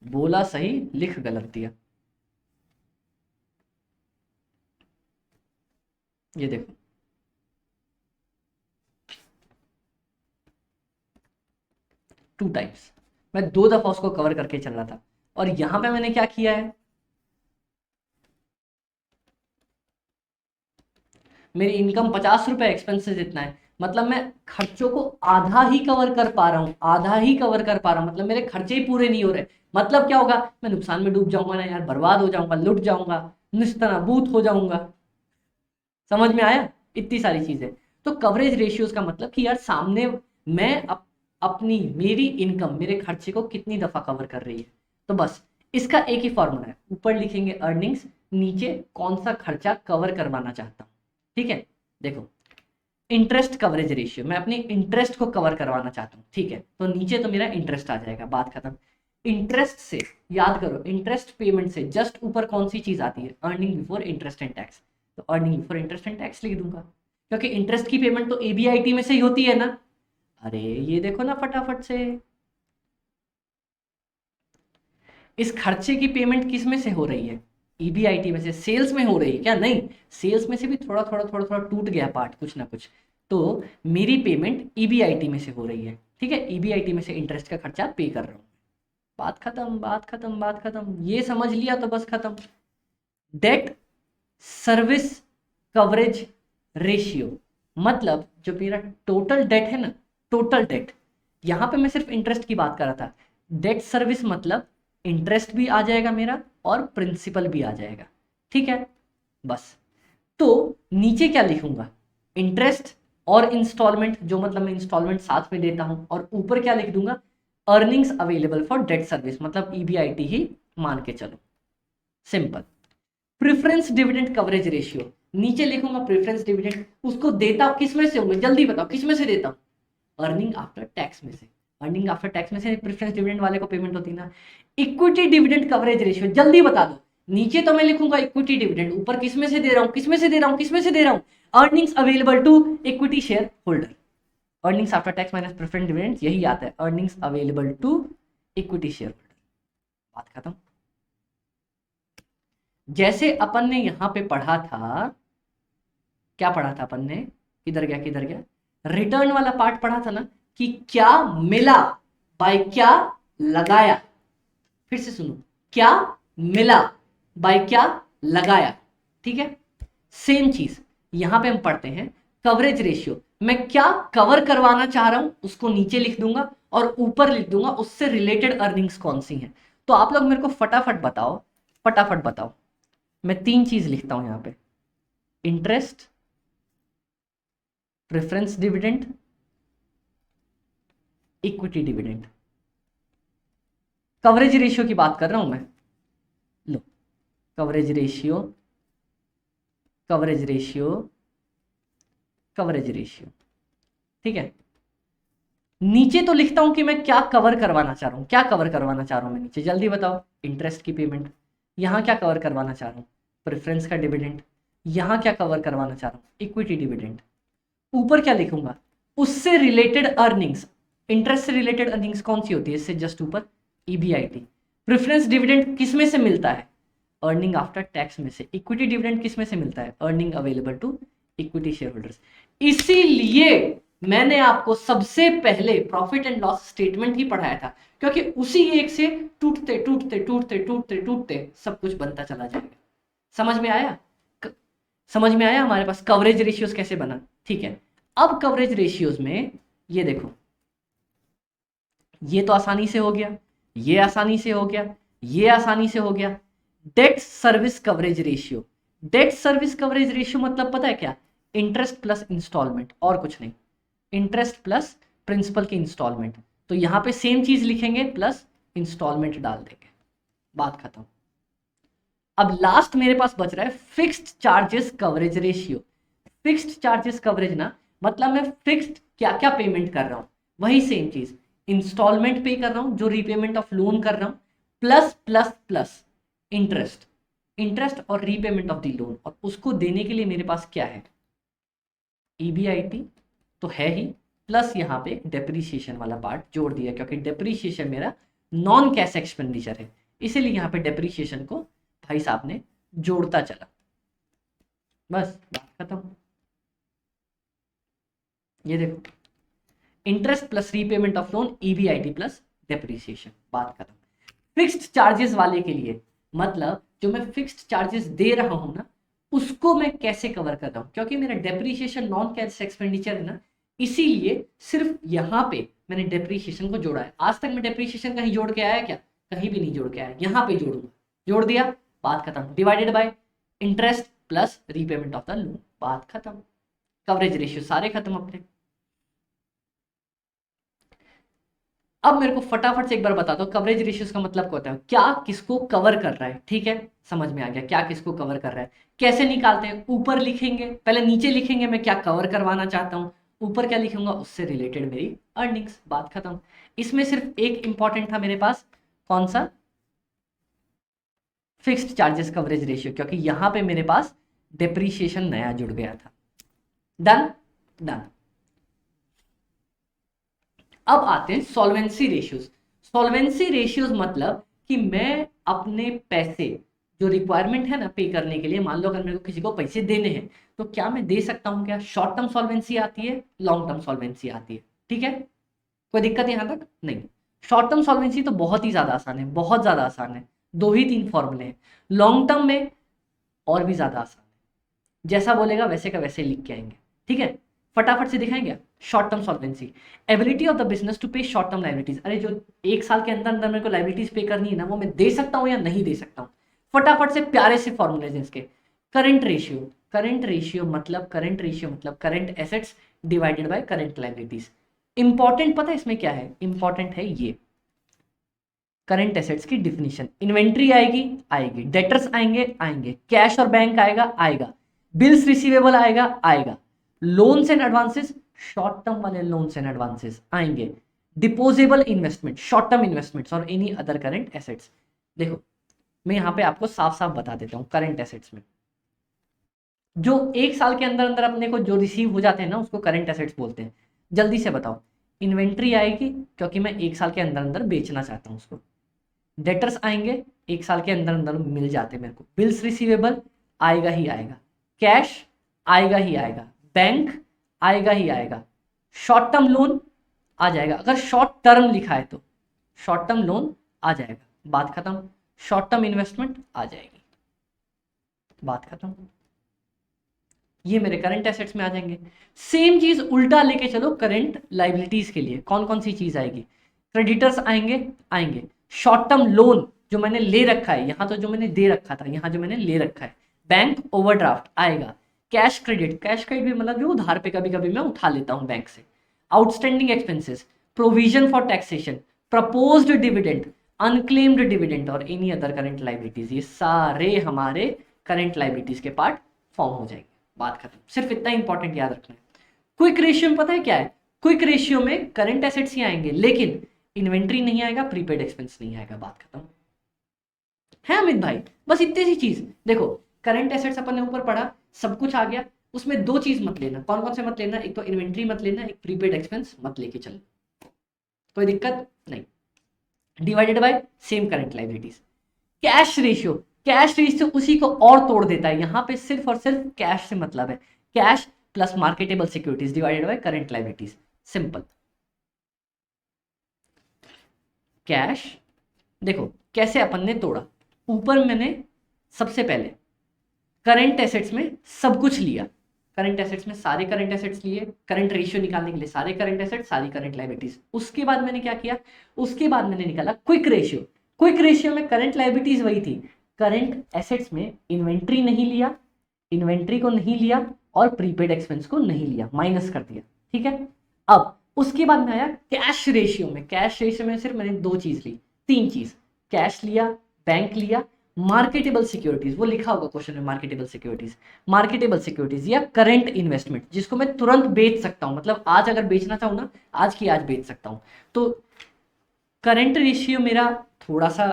बोला सही लिख गलत दिया। ये देखो, 2 टाइम्स मैं 2 दफा उसको कवर करके चल रहा था। और यहाँ पे मैंने क्या किया है, मेरी इनकम 50 रुपए, एक्सपेंसेस इतना है, मतलब मैं खर्चों को आधा ही कवर कर पा रहा हूँ, आधा ही कवर कर पा रहा हूँ, मतलब मेरे खर्चे ही पूरे नहीं हो रहे। मतलब क्या होगा, मैं नुकसान में डूब जाऊंगा ना यार, बर्बाद हो जाऊंगा, लुट जाऊंगा, निस्तनाबूत हो जाऊंगा। समझ में आया? इतनी सारी चीजें। तो कवरेज रेशियोज का मतलब कि यार सामने मैं अपनी मेरी इनकम मेरे खर्चे को कितनी दफा कवर कर रही है। तो बस इसका एक ही फॉर्मूला है, ऊपर लिखेंगे अर्निंग्स, नीचे कौन सा खर्चा कवर करवाना चाहता हूँ। ठीक है, देखो, इंटरेस्ट कवरेज रेशियो, मैं अपने इंटरेस्ट को कवर करवाना चाहता हूँ, ठीक है, तो नीचे तो मेरा इंटरेस्ट आ जाएगा, बात खत्म। इंटरेस्ट से याद करो, इंटरेस्ट पेमेंट से जस्ट ऊपर कौन सी चीज आती है? Earning before interest and tax. तो earning before interest and tax लिख दूंगा, क्योंकि इंटरेस्ट की पेमेंट तो एबीआईटी में से ही होती है ना। अरे ये देखो ना फटाफट से, इस खर्चे की पेमेंट किस में से हो रही है? ईबीआईटी में से। सेल्स में हो रही है क्या? नहीं, सेल्स में से भी थोड़ा थोड़ा थोड़ा थोड़ा टूट गया पार्ट, कुछ ना कुछ। तो मेरी पेमेंट ईबीआईटी में से हो रही है, ठीक है, ईबीआईटी में से इंटरेस्ट का खर्चा पे कर रहा हूँ। बात खत्म, बात खत्म, बात खत्म, ये समझ लिया तो बस खत्म। डेट सर्विस कवरेज रेशियो, मतलब जो मेरा टोटल डेट है ना, टोटल डेट, यहां पे मैं सिर्फ इंटरेस्ट की बात कर रहा था। डेट सर्विस मतलब इंटरेस्ट भी आ जाएगा मेरा और प्रिंसिपल भी आ जाएगा, ठीक है। बस, तो नीचे क्या लिखूंगा, इंटरेस्ट और इंस्टॉलमेंट, जो मतलब मैं इंस्टॉलमेंट साथ में देता हूं, और ऊपर क्या लिख दूंगा, earnings available for debt service, मतलब ईबीआईटी ही मान के चलो, simple. Preference dividend coverage ratio, नीचे लिखूंगा प्रेफरेंस डिविडेंड, उसको देता हूं किस में से हूं, जल्दी बताओ किस में से देता हूं, अर्निंग आफ्टर टैक्स में से। अर्निंग आफ्टर टैक्स में से प्रेफरेंस डिविडेंड वाले को पेमेंट होती ना। इक्विटी डिविडेंड कवरेज रेशियो, जल्दी बता दो, नीचे तो मैं लिखूंगा इक्विटी डिविडेंड, ऊपर किस में से दे रहा हूं, किस में से दे रहा हूं, किस में से दे रहा हूं, earnings available to equity share holder. Earnings after tax minus preference dividend, यही आता है, earnings available to equity share holder. बात खत्म। जैसे अपन ने यहां पे पढ़ा था, क्या पढ़ा था अपन ने, किधर गया किधर गया, रिटर्न वाला पार्ट पढ़ा था ना, कि क्या मिला बाय क्या लगाया। फिर से सुनो, क्या मिला बाय क्या लगाया, ठीक है। सेम चीज यहां पे हम पढ़ते हैं, कवरेज रेशियो, मैं क्या कवर करवाना चाह रहा हूं उसको नीचे लिख दूंगा और ऊपर लिख दूंगा उससे रिलेटेड अर्निंग्स कौन सी हैं। तो आप लोग मेरे को फटाफट बताओ, फटाफट बताओ। मैं 3 चीज लिखता हूं यहां पे, interest, preference dividend, equity dividend. Coverage ratio की बात कर रहा हूं मैं, लो, coverage ratio, coverage ratio, coverage ratio, ठीक है। नीचे तो लिखता हूं कि मैं क्या कवर करवाना चाह रहा हूं, क्या कवर करवाना चाह रहा हूं मैं नीचे, जल्दी बताओ, इंटरेस्ट की पेमेंट। यहां क्या कवर करवाना चाह रहा हूं, प्रेफरेंस का डिविडेंड। यहां क्या कवर करवाना चाह रहा हूं, इक्विटी डिविडेंड। ऊपर क्या लिखूंगा, उससे रिलेटेड अर्निंग्स, इंटरेस्ट से रिलेटेड अर्निंग्स कौन सी होती है, इससे जस्ट ऊपर ईबीआईटी। प्रेफरेंस डिविडेंड किस में से मिलता है, अर्निंग आफ्टर टैक्स में से। इक्विटी डिविडेंड किस में से मिलता है, earning available to equity share holders. इसीलिए मैंने आपको सबसे पहले प्रॉफिट एंड लॉस स्टेटमेंट ही पढ़ाया था, क्योंकि उसी एक से टूटते टूटते टूटते टूटते टूटते सब कुछ बनता चला जाएगा। समझ में आया, समझ में आया हमारे पास कवरेज रेशियोज कैसे बना, ठीक है। अब कवरेज रेशियोज में ये देखो, ये तो आसानी से हो गया, ये आसानी से हो गया, ये आसानी से हो गया। Debt service coverage ratio, debt service coverage ratio मतलब पता है क्या, इंटरेस्ट प्लस इंस्टॉलमेंट, और कुछ नहीं, इंटरेस्ट प्लस प्रिंसिपल की इंस्टॉलमेंट। तो यहां पे सेम चीज लिखेंगे, प्लस इंस्टॉलमेंट डाल देंगे, बात खत्म। अब लास्ट मेरे पास बच रहा है fixed charges coverage ratio. Fixed charges coverage ना, मतलब मैं फिक्स्ड क्या क्या पेमेंट कर रहा हूं, वही सेम चीज, इंस्टॉलमेंट पे कर रहा हूं जो रीपेमेंट ऑफ लोन कर रहा हूं, plus plus plus interest, interest और रीपेमेंट ऑफ द लोन, और उसको देने के लिए मेरे पास क्या है, ईबीआईटी तो है ही, प्लस यहाँ पे डेप्रीशिएशन वाला पार्ट जोड़ दिया, क्योंकि डेप्रीशिएशन मेरा नॉन कैश एक्सपेंडिचर है, इसीलिए यहाँ पे डेप्रीशिएशन को भाई साहब ने जोड़ता चला, बस बात खत्म। ये देखो, interest plus repayment of loan, EBIT plus depreciation, बात खत्म। फिक्स्ड चार्जेस वाले के लिए, मतलब जो मैं फिक्स्ड चार्जेस दे रहा हूं ना, उसको मैं कैसे कवर कर रहा हूं, क्योंकि मेरा डेप्रीशिएशन नॉन कैश एक्सपेंडिचर है ना, इसीलिए सिर्फ यहां पे मैंने डेप्रीशिएशन को जोड़ा है। आज तक मैं डेप्रीशिएशन कहीं जोड़ के आया क्या, कहीं भी नहीं जोड़ के आया, यहां पे जोड़ूंगा, जोड़ दिया, बात खत्म। Divided by interest plus repayment of the loan, बात खत्म। कवरेज रेशियो सारे खत्म अपने। अब मेरे को फटाफट से एक बार बता दो, कवरेज रेशियोज का मतलब क्या होता है, क्या किसको कवर कर रहा है, ठीक है, समझ में आ गया, क्या किसको कवर कर रहा है। कैसे निकालते हैं, ऊपर लिखेंगे, पहले नीचे लिखेंगे मैं क्या कवर करवाना चाहता हूं, ऊपर क्या लिखूंगा, उससे रिलेटेड मेरी अर्निंग्स, बात खत्म। इसमें सिर्फ एक इंपॉर्टेंट था मेरे पास, कौन सा, फिक्स्ड चार्जेस कवरेज रेशियो, क्योंकि यहां पे मेरे पास डेप्रीशिएशन नया जुड़ गया था। Done, done. अब आते हैं सॉल्वेंसी रेशियोज। सॉल्वेंसी रेशियोज मतलब कि मैं अपने पैसे जो रिक्वायरमेंट है ना पे करने के लिए, मान लो अगर मेरे को किसी को पैसे देने हैं, तो क्या मैं दे सकता हूं, क्या शॉर्ट टर्म सॉल्वेंसी आती है, लॉन्ग टर्म सॉल्वेंसी आती है, ठीक है, कोई दिक्कत यहां तक नहीं। शॉर्ट टर्म सॉल्वेंसी तो बहुत ही ज्यादा आसान है, बहुत ज्यादा आसान है, 2 ही 3 फॉर्मूले हैं। लॉन्ग टर्म में और भी ज्यादा आसान है, जैसा बोलेगा वैसे का वैसे लिख के आएंगे, ठीक है। फटाफट से दिखाएंगे। Short term solvency, ability of the business to pay short term liabilities. अरे जो एक साल के अंदर अंदर मेरे को लाइबिलिटीज पे करनी है ना, वो मैं दे सकता हूँ या नहीं दे सकता हूँ। फटाफट से प्यारे से फॉर्मूले हैं इसके। करंट रेशियो, करंट रेशियो मतलब current assets divided by current liabilities. Important पता है इसमें क्या है? इंपॉर्टेंट है ये करंट एसेट्स की डिफिनीशन। इन्वेंट्री आएगी, आएगी, डेटर्स आएंगे, आएंगे, कैश और बैंक आएगा, आएगा, बिल्स रिसीवेबल आएगा, आएगा, loans and advances, short term वाले लोन्स एंड एडवांसेस आएंगे, डिपोजेबल इन्वेस्टमेंट, शॉर्ट टर्म इन्वेस्टमेंट्स और एनी अदर करंट एसेट्स। देखो मैं यहां पे आपको साफ साफ बता देता हूं, करंट एसेट्स में जो एक साल के अंदर अंदर अपने को जो रिसीव हो जाते हैं ना, उसको करंट एसेट्स बोलते हैं। जल्दी से बताओ। इन्वेंट्री आएगी क्योंकि मैं एक साल के अंदर अंदर बेचना चाहता हूं उसको। डेटर्स आएंगे, एक साल के अंदर अंदर मिल जाते मेरे को। बिल्स रिसीवेबल आएगा ही आएगा, कैश आएगा ही आएगा, बैंक आएगा ही आएगा, शॉर्ट टर्म लोन आ जाएगा। अगर शॉर्ट टर्म लिखा है तो शॉर्ट टर्म लोन आ जाएगा, बात खत्म। शॉर्ट टर्म इन्वेस्टमेंट आ जाएगी, बात खत्म। ये मेरे करंट एसेट्स में आ जाएंगे। सेम चीज उल्टा लेके चलो करंट लाइबिलिटीज के लिए। कौन कौन सी चीज आएगी? क्रेडिटर्स आएंगे, आएंगे, शॉर्ट टर्म लोन जो मैंने ले रखा है, यहां तो जो मैंने दे रखा था, यहां जो मैंने ले रखा है, बैंक ओवरड्राफ्ट आएगा, कैश क्रेडिट, कैश क्रेडिट भी मतलब जो उधार पे कभी कभी मैं उठा लेता हूं बैंक से, outstanding expenses, provision for taxation, proposed dividend, unclaimed dividend और एनी अदर करंट लाइबिलिटीज, ये सारे हमारे करंट लाइबिलिटीज के पार्ट फॉर्म हो जाएंगे, बात खत्म। सिर्फ इतना इंपॉर्टेंट याद रखना है। क्विक रेशियो में पता है क्या है? क्विक रेशियो में करंट एसेट्स ही आएंगे, लेकिन इन्वेंट्री नहीं आएगा, प्रीपेड एक्सपेंस नहीं आएगा, बात खत्म है अमित भाई। बस इतनी सी चीज। देखो करंट एसेट्स अपन ने ऊपर पढ़ा, सब कुछ आ गया। उसमें दो चीज मत लेना। कौन कौन से मत लेना? एक तो इन्वेंट्री मत लेना, एक प्रीपेड एक्सपेंस मत लेके चल, कोई दिक्कत नहीं। Divided by same current liabilities. Cash ratio, cash ratio उसी को और तोड़ देता है। यहां पे सिर्फ और सिर्फ कैश से मतलब है, cash plus marketable securities divided by current liabilities, simple. Cash देखो कैसे अपन ने तोड़ा। ऊपर मैंने सबसे पहले करंट एसेट्स में सब कुछ लिया, करंट एसेट्स में सारे करंट एसेट्स लिए, करंट रेशियो निकालने के लिए सारे करंट एसेट्स, सारी करंट लाइबिलिटीज। उसके बाद मैंने क्या किया? उसके बाद मैंने निकाला क्विक रेशियो। क्विक रेशियो में करंट लाइबिलिटीज वही थी, करंट एसेट्स में इन्वेंट्री नहीं लिया, इन्वेंट्री को नहीं लिया और प्रीपेड एक्सपेंस को नहीं लिया, माइनस कर दिया, ठीक है। अब उसके बाद में आया कैश रेशियो में। कैश रेशियो में सिर्फ मैंने दो चीज ली, तीन चीज, कैश लिया, बैंक लिया, मार्केटेबल सिक्योरिटीज, वो लिखा होगा क्वेश्चन में, मार्केटेबल सिक्योरिटीज, मार्केटेबल सिक्योरिटीज या करंट इन्वेस्टमेंट, जिसको मैं तुरंत बेच सकता हूं, मतलब आज अगर बेचना चाहूं ना, आज की आज बेच सकता हूं। तो करंट रेशियो मेरा थोड़ा सा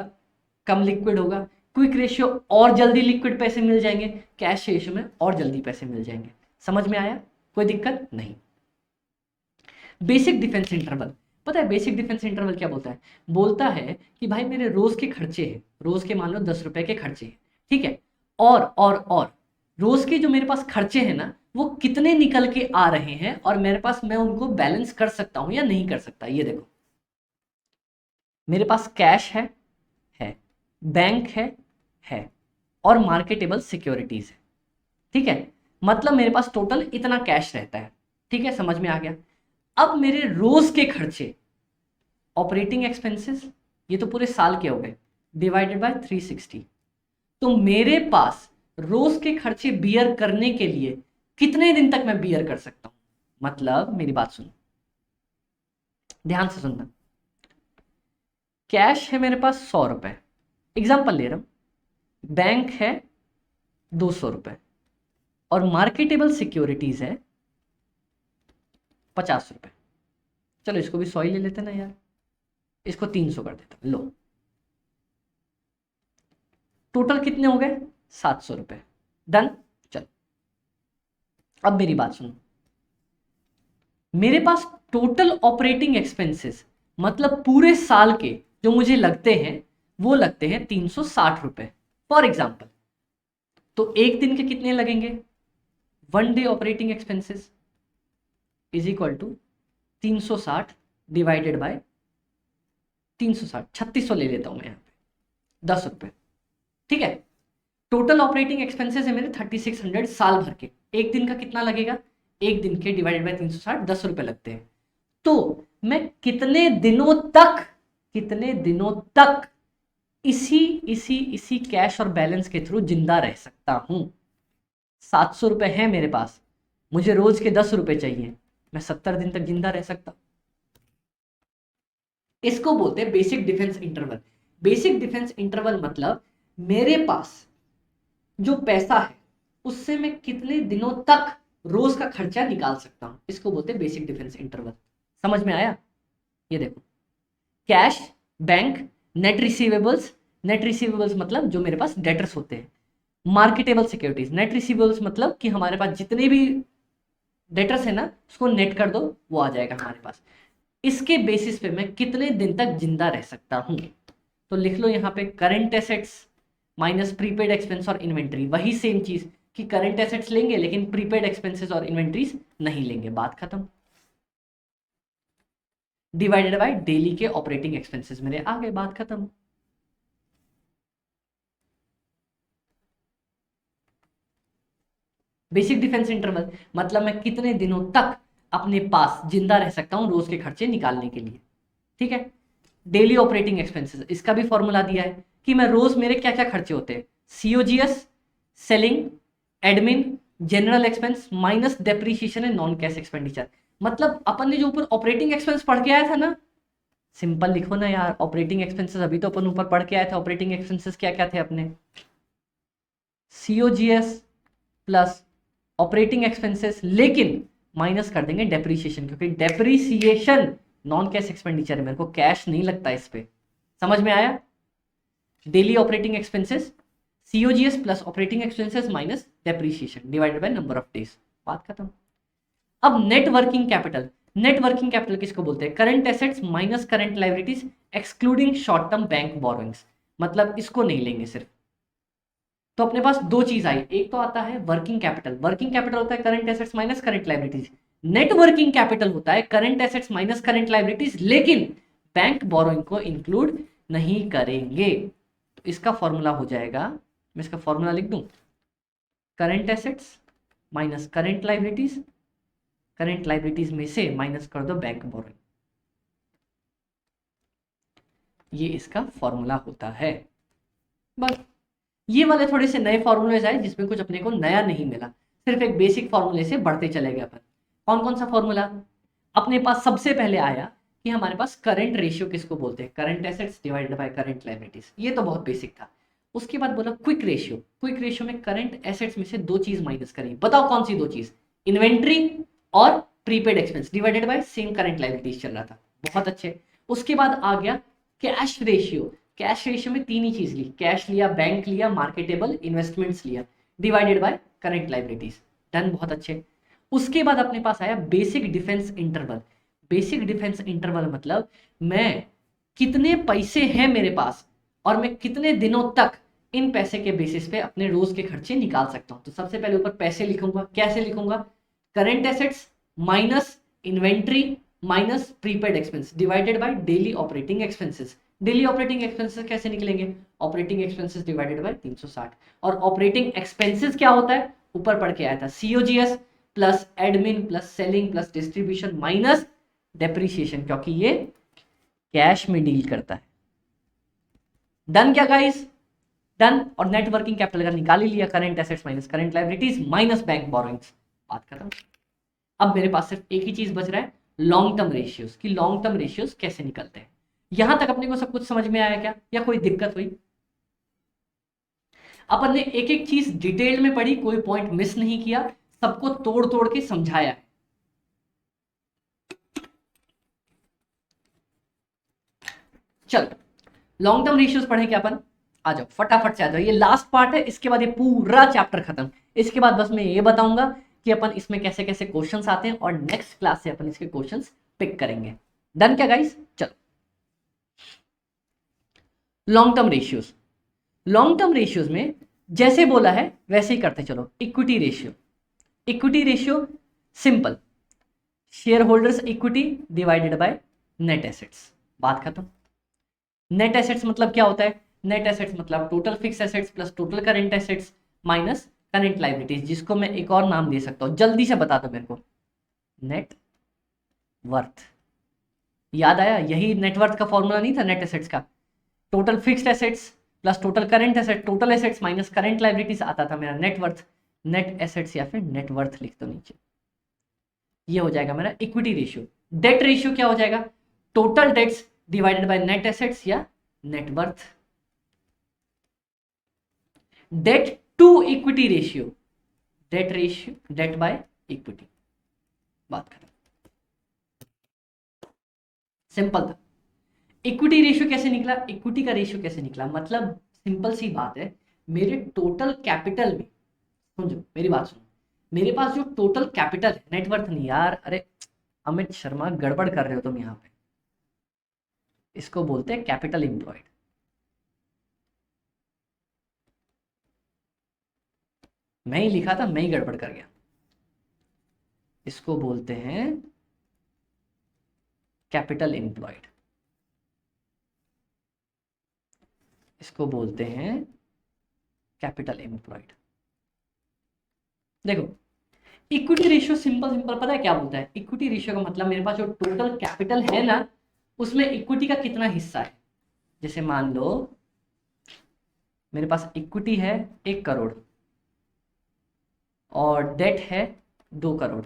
कम लिक्विड होगा, क्विक रेशियो और जल्दी लिक्विड पैसे मिल जाएंगे, कैश रेशियो में और जल्दी पैसे मिल जाएंगे। समझ में आया? कोई दिक्कत नहीं। बेसिक डिफेंस इंटरवल, पता है बेसिक डिफेंस इंटरवल क्या बोलता है? बोलता है कि भाई मेरे रोज के खर्चे हैं, रोज के मान लो 10 रुपए के खर्चे हैं, ठीक है, और रोज के जो मेरे पास खर्चे हैं ना, वो कितने निकल के आ रहे हैं और मेरे पास, मैं उनको बैलेंस कर सकता हूं या नहीं कर सकता। ये देखो मेरे पास कैश है, बैंक है और मार्केटेबल सिक्योरिटीज है, ठीक है, मतलब मेरे पास टोटल इतना कैश रहता है, ठीक है, समझ में आ गया। अब मेरे रोज के खर्चे, ऑपरेटिंग एक्सपेंसेस, ये तो पूरे साल के हो गए, डिवाइडेड बाय 360। तो मेरे पास रोज के खर्चे बियर करने के लिए कितने दिन तक मैं बियर कर सकता हूं? मतलब मेरी बात सुनो, ध्यान से सुनना। कैश है मेरे पास 100 रुपए, एग्जाम्पल ले रहा हूं, बैंक है 200 रुपए और मार्केटेबल सिक्योरिटीज है 50 रुपए। चलो इसको भी 100 ही ले लेते ना यार, इसको 300 कर देता। लो टोटल कितने हो गए? 700 रुपए। डन। चल अब मेरी बात सुनो, मेरे पास टोटल ऑपरेटिंग एक्सपेंसेस मतलब पूरे साल के जो मुझे लगते हैं, वो लगते हैं 360 रुपए फॉर एग्जाम्पल। तो एक दिन के कितने लगेंगे? 1 day operating expenses is equal to 360 divided by 360, 3600 ले लेता हूं मैं यहाँ पे, 10 रुपए, ठीक है। टोटल ऑपरेटिंग एक्सपेंसेस है मेरे 3600 साल भर के। एक दिन का कितना लगेगा? एक दिन के डिवाइडेड बाय 360 10 रुपए लगते हैं। तो मैं कितने दिनों तक इसी इसी इसी कैश और बैलेंस के थ्रू जिंदा रह सकता हूं। 700 रुपए है मेरे पास, मुझे रोज के 10 रुपए चाहिए, मैं 70 दिन तक जिंदा रह सकता। इसको बोलते हैं basic defence interval. Basic defence interval मतलब मेरे पास जो पैसा है उससे मैं कितने दिनों तक रोज का खर्चा निकाल सकता हूं, इसको बोलते हैं बेसिक डिफेंस इंटरवल। समझ में आया? ये देखो, cash, bank, net receivables. Net receivables मतलब जो मेरे पास डेटर्स होते हैं। Marketable securities. नेट रिसीवेबल्स मतलब कि हमारे पास जितने भी डेटर्स है ना, उसको नेट कर दो, वो आ जाएगा हमारे पास। इसके बेसिस पे मैं कितने दिन तक जिंदा रह सकता हूं। तो लिख लो यहाँ पे current assets minus prepaid expense और इन्वेंट्री। वही सेम चीज कि करंट एसेट्स लेंगे लेकिन प्रीपेड एक्सपेंसेस और इन्वेंट्रीज नहीं लेंगे, बात खत्म। डिवाइडेड बाय डेली के ऑपरेटिंग एक्सपेंसेस मेरे आ गए, बात खत्म। बेसिक डिफेंस इंटरवल मतलब मैं कितने दिनों तक अपने पास जिंदा रह सकता हूं रोज के खर्चे निकालने के लिए। ठीक है। डेली ऑपरेटिंग एक्सपेंसेस, इसका भी फॉर्मूला दिया है कि मैं रोज मेरे क्या क्या खर्चे होते हैं। COGS, selling, admin, general expense minus depreciation and non cash expenditure. मतलब अपन ने जो ऊपर ऑपरेटिंग एक्सपेंस पढ़ के आया था ना, सिंपल लिखो ना यार, ऑपरेटिंग एक्सपेंसेस अभी तो अपन ऊपर पढ़ के आया था। ऑपरेटिंग एक्सपेंसेस क्या क्या थे अपने? सीओजीएस प्लस ऑपरेटिंग एक्सपेंसेस, लेकिन माइनस कर देंगे डेप्रीशिएशन, क्योंकि डेप्रीशिएशन नॉन कैश एक्सपेंडिचर है, मेरे को कैश नहीं लगता इस पे। समझ में आया? Daily operating expenses, COGS plus operating expenses minus depreciation divided by number of days, बात खत्म। अब net working capital. Net working capital किसको बोलते हैं? Current assets minus current liabilities excluding short term bank borrowings. मतलब इसको नहीं लेंगे सिर्फ। तो अपने पास दो चीज आई, एक तो आता है वर्किंग कैपिटल। वर्किंग कैपिटल होता है current assets minus current liabilities. Net working capital होता है current assets minus current liabilities, लेकिन बैंक बोरोइंग को इंक्लूड नहीं करेंगे। तो इसका फॉर्मूला हो जाएगा, मैं इसका फॉर्मूला लिख दूं, current assets minus current liabilities, current liabilities में से माइनस कर दो बैंक बोरोइंग। ये इसका फॉर्मूला होता है। बस ये वाले थोड़े से नए फॉर्मूलेज आए जिसमें कुछ अपने को नया नहीं मिला, सिर्फ एक बेसिक फॉर्मूले से बढ़ते चले गए अपन। कौन कौन सा फॉर्मूला अपने पास? सबसे पहले आया कि हमारे पास करंट रेशियो किसको बोलते हैं? Current assets divided by current liabilities. ये तो बहुत बेसिक था। उसके बाद बोला क्विक रेशियो। क्विक रेशियो में करंट एसेट्स में से दो चीज माइनस करेंगे, बताओ कौन सी दो चीज? इन्वेंट्री और prepaid expense divided bye same current liabilities चल रहा था, बहुत अच्छे। उसके बाद आ गया कैश रेशियो। कैश रेशियो में तीन ही चीज ली, कैश लिया, बैंक लिया, मार्केटेबल इन्वेस्टमेंट्स लिया, divided by current liabilities. Done, बहुत अच्छे। उसके बाद अपने पास आया basic defence interval. Basic defence interval मतलब मैं कितने पैसे हैं मेरे पास और मैं कितने दिनों तक इन पैसे के बेसिस पे अपने रोज के खर्चे निकाल सकता हूं। तो सबसे पहले ऊपर पैसे लिखूंगा, कैसे लिखूंगा? Current assets minus inventory minus prepaid expense divided by daily operating expenses. Daily operating expenses कैसे निकलेंगे? Operating expenses divided by 360। और ऑपरेटिंग एक्सपेंसेस क्या होता है? ऊपर पढ़ के आया था, COGS plus admin plus selling plus distribution minus depreciation, क्योंकि ये कैश में डील करता है। डन क्या गाइस? डन। और नेट वर्किंग कैपिटल का निकाल ही लिया, current assets minus current liabilities minus bank borrowings, बात खत्म। अब मेरे पास सिर्फ एक ही चीज बच रहा है, लॉन्ग टर्म रेशियोज। की लॉन्ग टर्म रेशियोज कैसे निकलते हैं? यहां तक अपने को सब कुछ समझ में आया क्या, या कोई दिक्कत हुई? अपन ने एक एक चीज डिटेल में पढ़ी, कोई पॉइंट मिस नहीं किया, सबको तोड़ तोड़ के समझाया है। चलो लॉन्ग टर्म रेशियोज पढ़े क्या अपन? आ जाओ फटाफट से आ जाओ, ये लास्ट पार्ट है, इसके बाद ये पूरा चैप्टर खत्म। इसके बाद बस मैं ये बताऊंगा कि अपन इसमें कैसे कैसे क्वेश्चंस आते हैं और नेक्स्ट क्लास से अपन इसके क्वेश्चंस पिक करेंगे। डन क्या गाइस? चलो long term ratios. Long term ratios में जैसे बोला है वैसे ही करते चलो। Equity ratio. Equity ratio simple, share holders equity divided by net assets, बात खत्म। नेट एसेट्स मतलब क्या होता है? नेट एसेट्स मतलब total fix assets plus total current assets minus current liabilities, जिसको मैं एक और नाम दे सकता हूं, जल्दी से बता दो मेरे को, नेट वर्थ। याद आया? यही नेटवर्थ का फॉर्मूला नहीं था नेट एसेट्स का? Total fixed assets plus total current asset, total assets minus current liabilities आता था मेरा नेटवर्थ। नेट एसेट्स या फिर नेटवर्थ लिख दो नीचे, ये हो जाएगा मेरा इक्विटी रेशियो। डेट रेशियो क्या हो जाएगा? Total debts divided by net assets या net worth. Debt to equity ratio, debt ratio, debt by equity, बात करें, सिंपल था। इक्विटी रेशियो कैसे निकला? इक्विटी का रेशियो कैसे निकला? मतलब सिंपल सी बात है, मेरे टोटल कैपिटल में, समझो मेरी बात सुनो, मेरे पास जो टोटल कैपिटल है, नेटवर्थ नहीं यार, अरे अमित शर्मा गड़बड़ कर रहे हो तुम यहाँ पे, इसको बोलते हैं कैपिटल एम्प्लॉयड। मैं ही लिखा था, मैं ही गड़बड़ कर गया। इसको बोलते हैं कैपिटल एम्प्लॉयड, इसको बोलते हैं कैपिटल एम्प्लॉयड। देखो इक्विटी रेशियो सिंपल सिंपल पता है क्या बोलता है? इक्विटी रेशियो का मतलब मेरे पास जो टोटल कैपिटल है ना, उसमें इक्विटी का कितना हिस्सा है। जैसे मान लो मेरे पास इक्विटी है 1 करोड़ और डेट है 2 करोड़,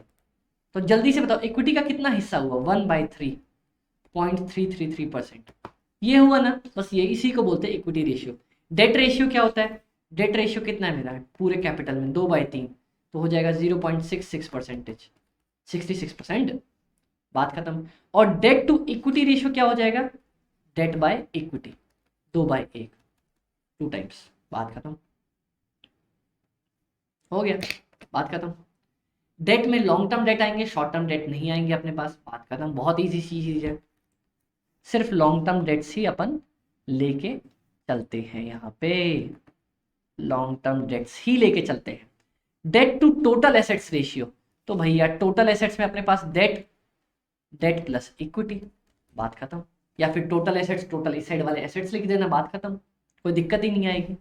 तो जल्दी से बताओ इक्विटी का कितना हिस्सा हुआ? 1/3.333%, ये हुआ ना, बस ये इसी को बोलते हैं इक्विटी रेशियो। डेट रेशियो क्या होता है? डेट रेशियो कितना है मेरा पूरे कैपिटल में? 2/3, तो हो जाएगा 0.66%, 66%, बात खत्म। और डेट टू इक्विटी रेशियो क्या हो जाएगा? डेट बाय इक्विटी, 2/1, 2 टाइम्स, बात खत्म, हो गया, बात खत्म। डेट में लॉन्ग टर्म डेट आएंगे, शॉर्ट टर्म डेट नहीं आएंगे अपने पास, बात खत्म। बहुत ईजी चीज है, सिर्फ लॉन्ग टर्म डेट्स ही अपन लेके चलते हैं यहाँ पे, लॉन्ग टर्म डेट्स ही लेके चलते हैं। Debt to total assets ratio, तो भैया टोटल एसेट्स में अपने पास डेट, डेट प्लस इक्विटी, बात खत्म। या फिर टोटल एसेट्स, टोटल इस साइड वाले एसेट्स लिख देना, बात खत्म, कोई दिक्कत ही नहीं आएगी।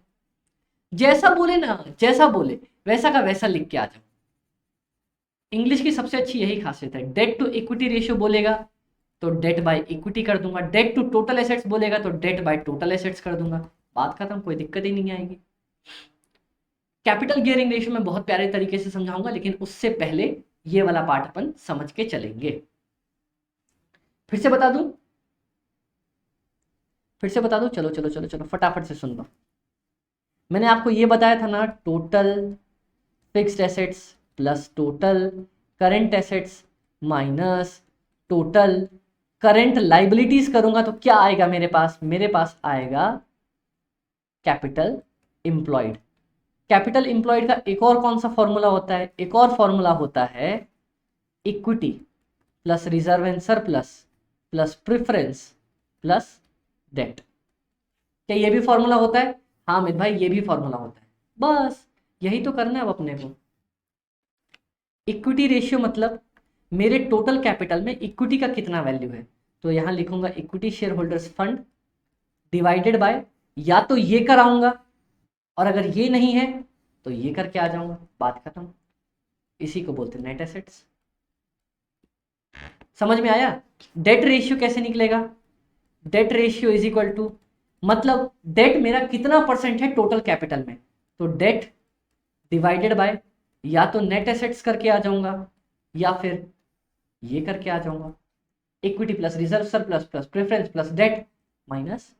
जैसा बोले ना, जैसा बोले वैसा का वैसा लिख के आ जाओ। इंग्लिश की सबसे अच्छी यही खासियत है, डेट टू इक्विटी रेशियो बोलेगा तो डेट बाय इक्विटी कर दूंगा, डेट टू टोटल एसेट्स बोलेगा तो डेट बाय टोटल एसेट्स कर दूंगा, बात खत्म, कोई दिक्कत ही नहीं आएगी। कैपिटल गियरिंग रेशियो में बहुत प्यारे तरीके से समझाऊंगा, लेकिन उससे पहले ये वाला पार्ट अपन समझ के चलेंगे। फिर से बता दूं, फिर से बता दूं, चलो चलो चलो चलो फटाफट से सुन लो। मैंने आपको ये बताया था ना, total fixed assets plus total current assets minus total current liabilities करूंगा तो क्या आएगा मेरे पास? मेरे पास आएगा कैपिटल एम्प्लॉयड। कैपिटल एम्प्लॉयड का एक और कौन सा फॉर्मूला होता है? एक और फॉर्मूला होता है equity plus reserve and surplus plus preference plus debt. क्या ये भी फॉर्मूला होता है? हाँ अमित भाई ये भी फॉर्मूला होता है, बस यही तो करना है अब अपने को। इक्विटी रेशियो मतलब मेरे टोटल कैपिटल में इक्विटी का कितना वैल्यू है, तो यहां लिखूंगा equity share holders fund divided by, या तो ये कराऊंगा और अगर ये नहीं है तो ये करके आ जाऊंगा, बात खत्म। इसी को बोलते हैं नेट एसेट्स। समझ में आया? डेट रेशियो कैसे निकलेगा? Debt ratio is equal to, मतलब डेट मेरा कितना परसेंट है टोटल कैपिटल में, तो डेट डिवाइडेड बाय, या तो नेट एसेट्स करके आ जाऊंगा या फिर ये करके आ जाऊंगा, equity plus reserve surplus plus preference plus debt minus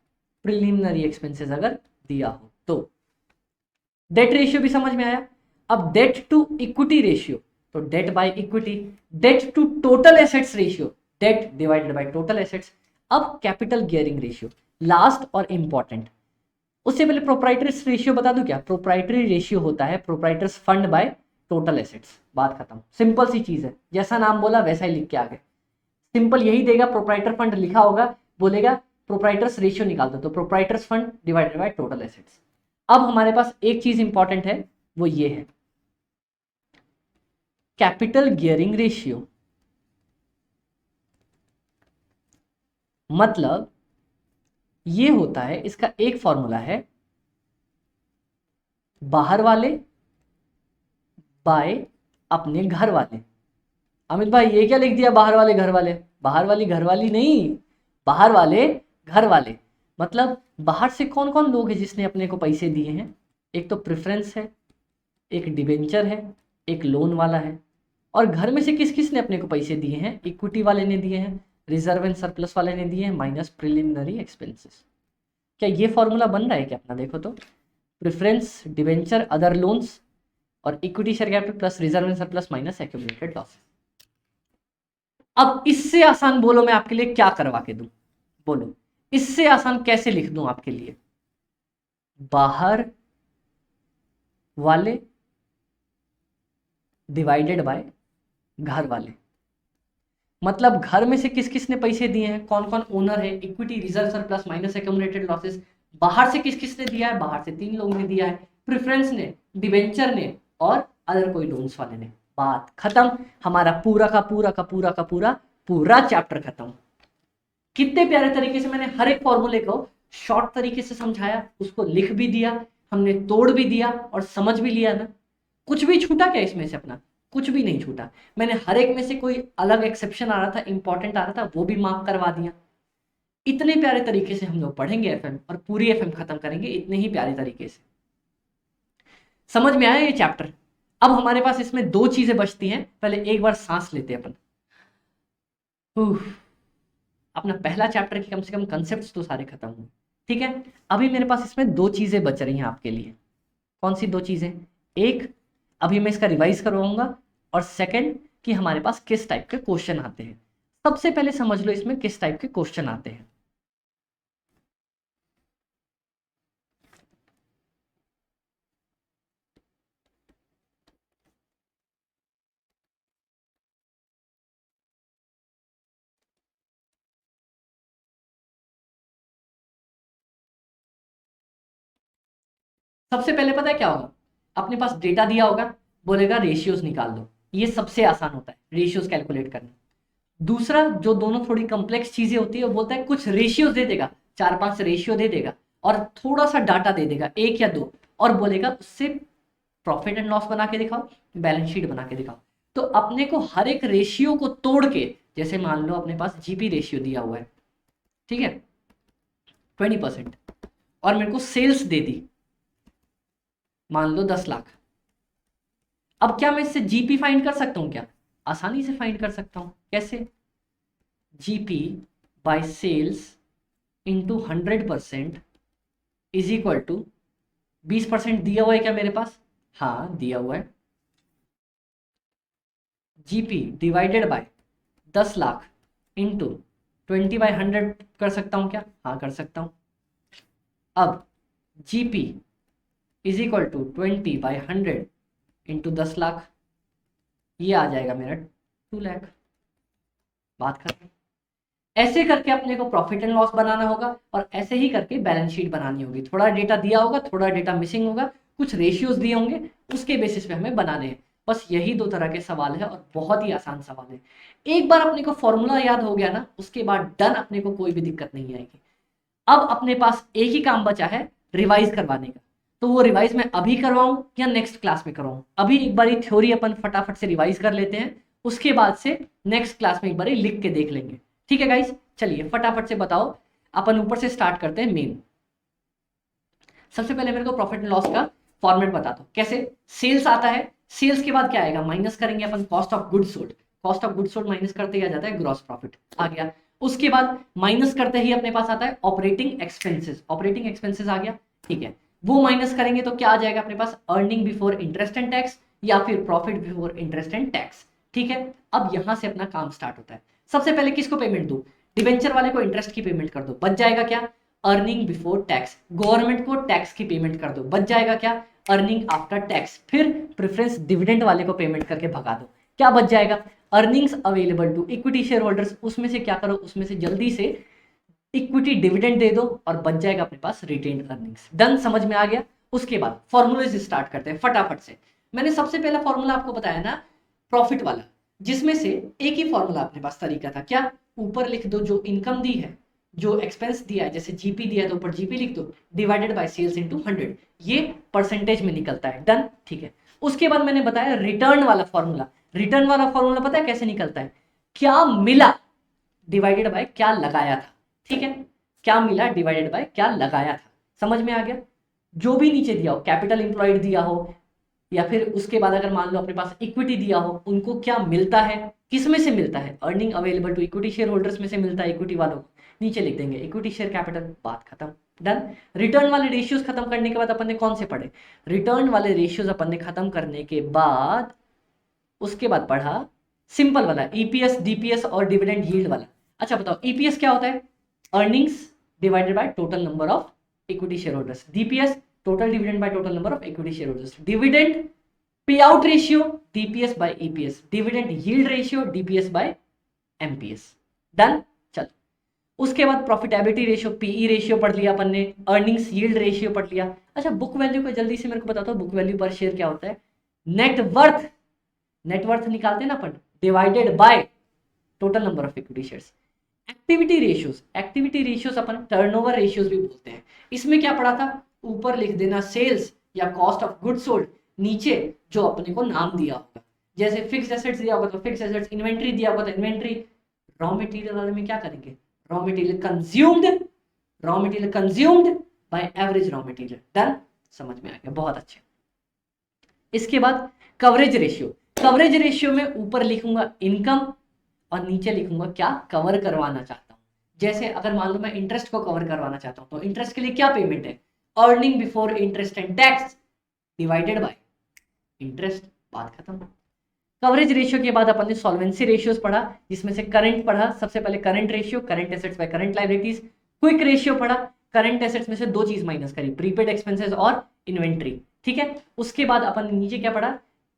preliminary expenses अगर दिया हो तो। डेट रेशियो भी समझ में आया। अब डेट टू इक्विटी रेशियो, तो debt by equity. Debt to total assets ratio, debt divided by total assets. अब कैपिटल गियरिंग रेशियो लास्ट और इंपॉर्टेंट। उससे पहले प्रोप्राइटरी रेशियो बता दूं क्या? प्रोप्राइटरी रेशियो होता है proprietors fund bye total assets, बात खत्म। सिंपल सी चीज है, जैसा नाम बोला वैसा ही लिख के आगे। सिंपल यही देगा, प्रोप्राइटर फंड लिखा होगा, बोलेगा प्रोप्राइटर्स रेशियो निकाल दो, तो proprietors fund divided by total assets. अब हमारे पास एक चीज इंपॉर्टेंट है, वो ये है कैपिटल गियरिंग रेशियो। मतलब ये होता है, इसका एक फॉर्मूला है, बाहर वाले बाय अपने घर वाले। अमित भाई ये क्या लिख दिया, बाहर वाले घर वाले? बाहर वाली घर वाली नहीं, बाहर वाले घर वाले। मतलब बाहर से कौन कौन लोग हैं जिसने अपने को पैसे दिए हैं? एक तो प्रेफरेंस है, एक डिबेंचर है, एक लोन वाला है। और घर में से किस किस ने अपने को पैसे दिए हैं? इक्विटी वाले ने दिए हैं, रिजर्व एंड सरप्लस वाले ने दिए हैं, माइनस प्रिलिमिनरी एक्सपेंसेस। क्या ये फॉर्मूला बन रहा है क्या अपना? देखो तो, प्रेफरेंस, डिबेंचर, अदर लोन्स और equity share capital plus reserve and surplus minus accumulated losses. अब इससे आसान बोलो मैं आपके लिए क्या करवा के दूं? बोलो इससे आसान कैसे लिख दूं आपके लिए? बाहर वाले डिवाइडेड बाय घर वाले। मतलब घर में से किस किस ने पैसे दिए हैं, कौन कौन ओनर है, equity, reserve, surplus minus accumulated losses. बाहर से किस किस ने दिया है? बाहर से 3 लोगों ने दिया है, प्रेफरेंस ने, डिबेंचर ने और अदर कोई लोन्स वाले ने। बात खत्म। हमारा पूरा का पूरा का पूरा का पूरा पूरा चैप्टर खत्म। कितने प्यारे तरीके से मैंने हर एक फॉर्मूले को शॉर्ट तरीके से समझाया, उसको लिख भी दिया, हमने तोड़ भी दिया और समझ भी लिया ना। कुछ भी छूटा क्या इसमें से अपना? कुछ भी नहीं छूटा। मैंने हर एक में से कोई अलग एक्सेप्शन आ रहा था, इंपॉर्टेंट आ रहा था, वो भी मार्क करवा दिया। इतने प्यारे तरीके से हम लोग पढ़ेंगे एफएम और पूरी एफएम खत्म करेंगे इतने ही प्यारे तरीके से। समझ में आया ये चैप्टर? अब हमारे पास इसमें 2 चीजें बचती हैं। पहले एक बार सांस लेते हैं अपन। अपना पहला चैप्टर की कम से कम कंसेप्ट्स तो सारे खत्म हुए, ठीक है। अभी मेरे पास इसमें 2 चीजें बच रही हैं आपके लिए। कौन सी 2 चीजें? एक, अभी मैं इसका रिवाइज करवाऊंगा, और सेकंड कि हमारे पास किस टाइप के क्वेश्चन आते हैं। सबसे पहले समझ लो इसमें किस टाइप के क्वेश्चन आते हैं। सबसे पहले पता है क्या होगा? अपने पास डेटा दिया होगा, बोलेगा रेशियोज निकाल दो। ये सबसे आसान होता है रेशियोज कैलकुलेट करना। दूसरा, जो दोनों थोड़ी कॉम्प्लेक्स चीजें होती है, वो बोलता है कुछ रेशियोज दे देगा, 4-5 रेशियो दे देगा और थोड़ा सा डाटा दे देगा, 1 या 2, और बोलेगा उससे प्रॉफिट एंड लॉस बना के दिखाओ, बैलेंस शीट बना के दिखाओ। तो अपने को हर एक रेशियो को तोड़ के, जैसे मान लो अपने पास जीपी रेशियो दिया हुआ है, ठीक है, 20%, और मेरे को सेल्स दे दी मान लो 10 लाख। अब क्या मैं इससे जीपी फाइंड कर सकता हूं क्या? आसानी से फाइंड कर सकता हूं। कैसे? GP by sales into 100% is equal to 20% दिया हुआ है क्या मेरे पास? हाँ दिया हुआ है। GP divided by 10 lakh into 20/100 कर सकता हूं क्या? हाँ कर सकता हूं। अब GP is equal to 20/100 into 10 lakh, ये आ जाएगा मेरा 2 लाख। बात खत्म। ऐसे करके अपने को प्रॉफिट एंड लॉस बनाना होगा और ऐसे ही करके बैलेंस शीट बनानी होगी। थोड़ा डेटा दिया होगा, थोड़ा डेटा मिसिंग होगा, कुछ रेशियोज दिए होंगे, उसके बेसिस पे हमें बनाने हैं। बस यही 2 तरह के सवाल है और बहुत ही आसान सवाल है। एक बार अपने को फॉर्मूला याद हो गया ना, उसके बाद डन, अपने को कोई भी दिक्कत नहीं आएगी। अब अपने पास एक ही काम बचा है, रिवाइज करवाने का। तो वो रिवाइज मैं अभी करवाऊं या नेक्स्ट क्लास में करवाऊं? अभी एक बारी थ्योरी अपन फटाफट से रिवाइज कर लेते हैं, उसके बाद से नेक्स्ट क्लास में एक बारी लिख के देख लेंगे। ठीक है गाइस, चलिए फटाफट से बताओ। अपन ऊपर से स्टार्ट करते हैं मेन। सबसे पहले मेरे को प्रॉफिट एंड लॉस का फॉर्मेट बता दो। कैसे? सेल्स आता है, सेल्स के बाद क्या आएगा? माइनस करेंगे अपन cost of goods sold. Cost of goods sold minus करते ही आ जाता है ग्रॉस प्रॉफिट, आ गया। उसके बाद माइनस करते ही अपने पास आता है ऑपरेटिंग एक्सपेंसेस। ऑपरेटिंग एक्सपेंसेस आ गया, ठीक है। वो माइनस करेंगे तो क्या आ जाएगा अपने पास? Earning before interest and tax या फिर profit before interest and tax, ठीक है। अब यहां से अपना काम स्टार्ट होता है। सबसे पहले किसको पेमेंट दो? डिवेंचर वाले को इंटरेस्ट की पेमेंट कर दो, बच जाएगा क्या? Earning before tax. गवर्नमेंट को टैक्स की पेमेंट कर दो, बच जाएगा क्या? Earning after tax. फिर प्रेफरेंस डिविडेंड वाले को पेमेंट करके भगा दो, क्या बच जाएगा? Earnings available to equity share holders. उसमें से क्या करो? उसमें से जल्दी से इक्विटी डिविडेंड दे दो और बच जाएगा अपने पास रिटेन्ड अर्निंग्स। डन, समझ में आ गया। उसके बाद फॉर्मूले स्टार्ट करते हैं फटाफट से। मैंने सबसे पहला फॉर्मूला आपको बताया ना, प्रॉफिट वाला, जिसमें से एक ही फॉर्मूला अपने पास तरीका था। क्या? ऊपर लिख दो जो इनकम दी है, जो एक्सपेंस दिया है, जैसे जीपी दिया है तो ऊपर जीपी लिख दो, डिवाइडेड बाय सेल्स इनटू 100, ये परसेंटेज में निकलता है। डन, ठीक है। उसके बाद मैंने बताया रिटर्न वाला फॉर्मूला। रिटर्न वाला फॉर्मूला पता है कैसे निकलता है? क्या मिला डिवाइडेड बाय क्या लगाया था। ठीक है, क्या मिला डिवाइडेड बाय क्या लगाया था। समझ में आ गया? जो भी नीचे दिया हो, कैपिटल इंप्लॉयड दिया हो या फिर उसके बाद अगर मान लो अपने पास इक्विटी दिया हो, उनको क्या मिलता है, किस में से मिलता है, earning available to equity share holders में से मिलता है, इक्विटी वालों को नीचे लिख देंगे इक्विटी शेयर कैपिटल, बात खत्म, डन। रिटर्न वाले रेशियोज खत्म करने के बाद अपन ने कौन से पढ़े? रिटर्न वाले रेशियोज अपन ने खत्म करने के बाद उसके बाद पढ़ा सिंपल वाला ईपीएस, डीपीएस और डिविडेंड यील्ड वाला। अच्छा बताओ ईपीएस क्या होता है? Earnings divided by total number of equity share holders. DPS total dividend by total number of equity share holders. Dividend pay out ratio DPS by EPS. Dividend yield ratio DPS by MPS. Done. चल उसके बाद profitability ratio, PE ratio पढ़ लिया अपन ने, earnings yield ratio पढ़ लिया। अच्छा book value को जल्दी से मेरे को बता दो, बुक वैल्यू पर शेयर क्या होता है? नेटवर्थ, नेटवर्थ निकालते हैं ना अपन, divided by total number of equity shares. Activity ratios, activity ratios अपन टर्नओवर रेशियोज भी बोलते हैं। इसमें क्या पढ़ा था? ऊपर लिख देना सेल्स या कॉस्ट ऑफ गुड्स सोल्ड, नीचे जो अपने को नाम दिया होगा, जैसे फिक्स्ड एसेट्स दिया होगा तो फिक्स्ड एसेट्स, इन्वेंट्री दिया होगा तो इन्वेंट्री। रॉ मटेरियल वाले में क्या करेंगे? Raw material consumed, raw material consumed by average raw material. Done, समझ में आ गया, बहुत अच्छे। इसके बाद कवरेज रेशियो, कवरेज रेशियो में ऊपर लिखूंगा इनकम और नीचे लिखूंगा क्या कवर करवाना चाहता हूं। जैसे अगर मान लो मैं इंटरेस्ट को कवर करवाना चाहता हूं तो इंटरेस्ट के लिए क्या पेमेंट है? Earning before interest and tax divided by interest, बात खत्म। कवरेज रेशियो के बाद अपन ने सॉल्वेंसी रेशियोज पढ़ा, जिसमें से करंट पढ़ा, सबसे पहले current ratio, current assets by current liabilities. Quick ratio पढ़ा, करंट एसेट्स में से दो चीज माइनस करी, प्रीपेड एक्सपेंसेस और इन्वेंट्री। ठीक है, उसके बाद अपन ने नीचे क्या पढ़ा?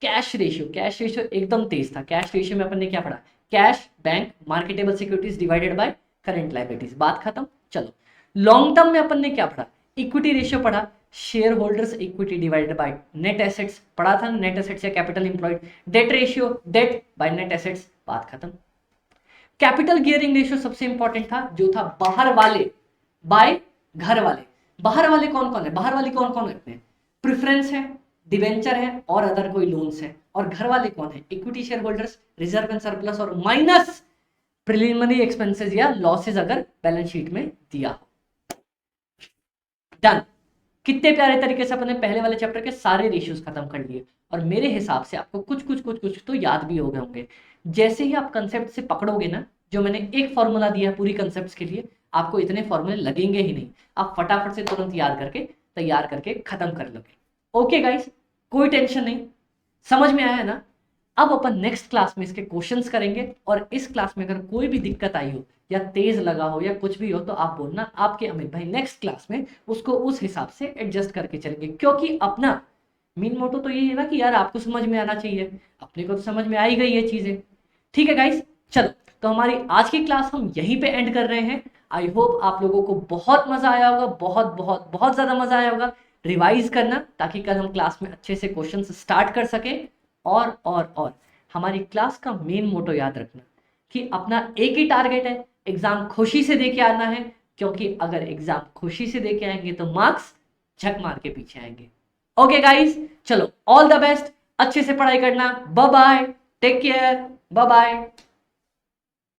Cash ratio. कैश रेशियो एकदम तेज था। कैश रेशियो में अपन ने क्या पढ़ा? Cash, bank, marketable securities divided by current liabilities, बात खत्म। चलो लॉन्ग टर्म में अपन ने क्या पढ़ा? इक्विटी रेशियो पढ़ा, share holders equity divided by net assets पढ़ा था, नेट एसेट्स या capital employed. Debt ratio, debt by net assets, बात खत्म। कैपिटल गियरिंग रेशियो सबसे इंपॉर्टेंट था, जो था बाहर वाले बाय घर वाले। बाहर वाले कौन कौन है? बाहर वाले कौन कौन है? प्रेफरेंस है, डिवेंचर है और अदर कोई लोन्स है। और घर वाले कौन है? Equity share holders, reserve and surplus और माइनस प्रिलिमिनरी एक्सपेंसेस या लॉसेस अगर बैलेंस शीट में दिया हो। डन। कितने प्यारे तरीके से अपने पहले वाले चैप्टर के सारे रेशियोज खत्म कर लिए और मेरे हिसाब से आपको कुछ तो याद भी हो गए होंगे। जैसे ही आप कंसेप्ट से पकड़ोगे ना, जो मैंने एक फॉर्मूला दिया पूरी कंसेप्ट के लिए, आपको इतने फॉर्मूले लगेंगे ही नहीं, आप फटाफट से तुरंत याद करके तैयार करके खत्म कर लोगे। ओके गाइस, कोई टेंशन नहीं, समझ में आया ना? अब अपन नेक्स्ट क्लास में इसके क्वेश्चंस करेंगे और इस क्लास में अगर कोई भी दिक्कत आई हो या तेज लगा हो या कुछ भी हो तो आप बोलना, आपके अमित भाई नेक्स्ट क्लास में उसको उस हिसाब से एडजस्ट करके चलेंगे। क्योंकि अपना मेन मोटो तो यही है ना कि यार आपको समझ में आना चाहिए, अपने को तो समझ में आई गई ये चीजें। ठीक है गाइस, चलो तो हमारी आज की क्लास हम यहीं पे एंड कर रहे हैं। आई होप आप लोगों को बहुत मजा आया होगा, बहुत बहुत बहुत ज्यादा मजा आया होगा। रिवाइज करना ताकि कल हम क्लास में अच्छे से क्वेश्चन स्टार्ट कर सके। और हमारी क्लास का मेन मोटो याद रखना कि अपना एक ही टारगेट है, एग्जाम खुशी से देके आना है। क्योंकि अगर एग्जाम खुशी से देके आएंगे तो मार्क्स झक मार के पीछे आएंगे। ओके गाइस, चलो ऑल द बेस्ट, अच्छे से पढ़ाई करना, bye bye, take care, bye bye.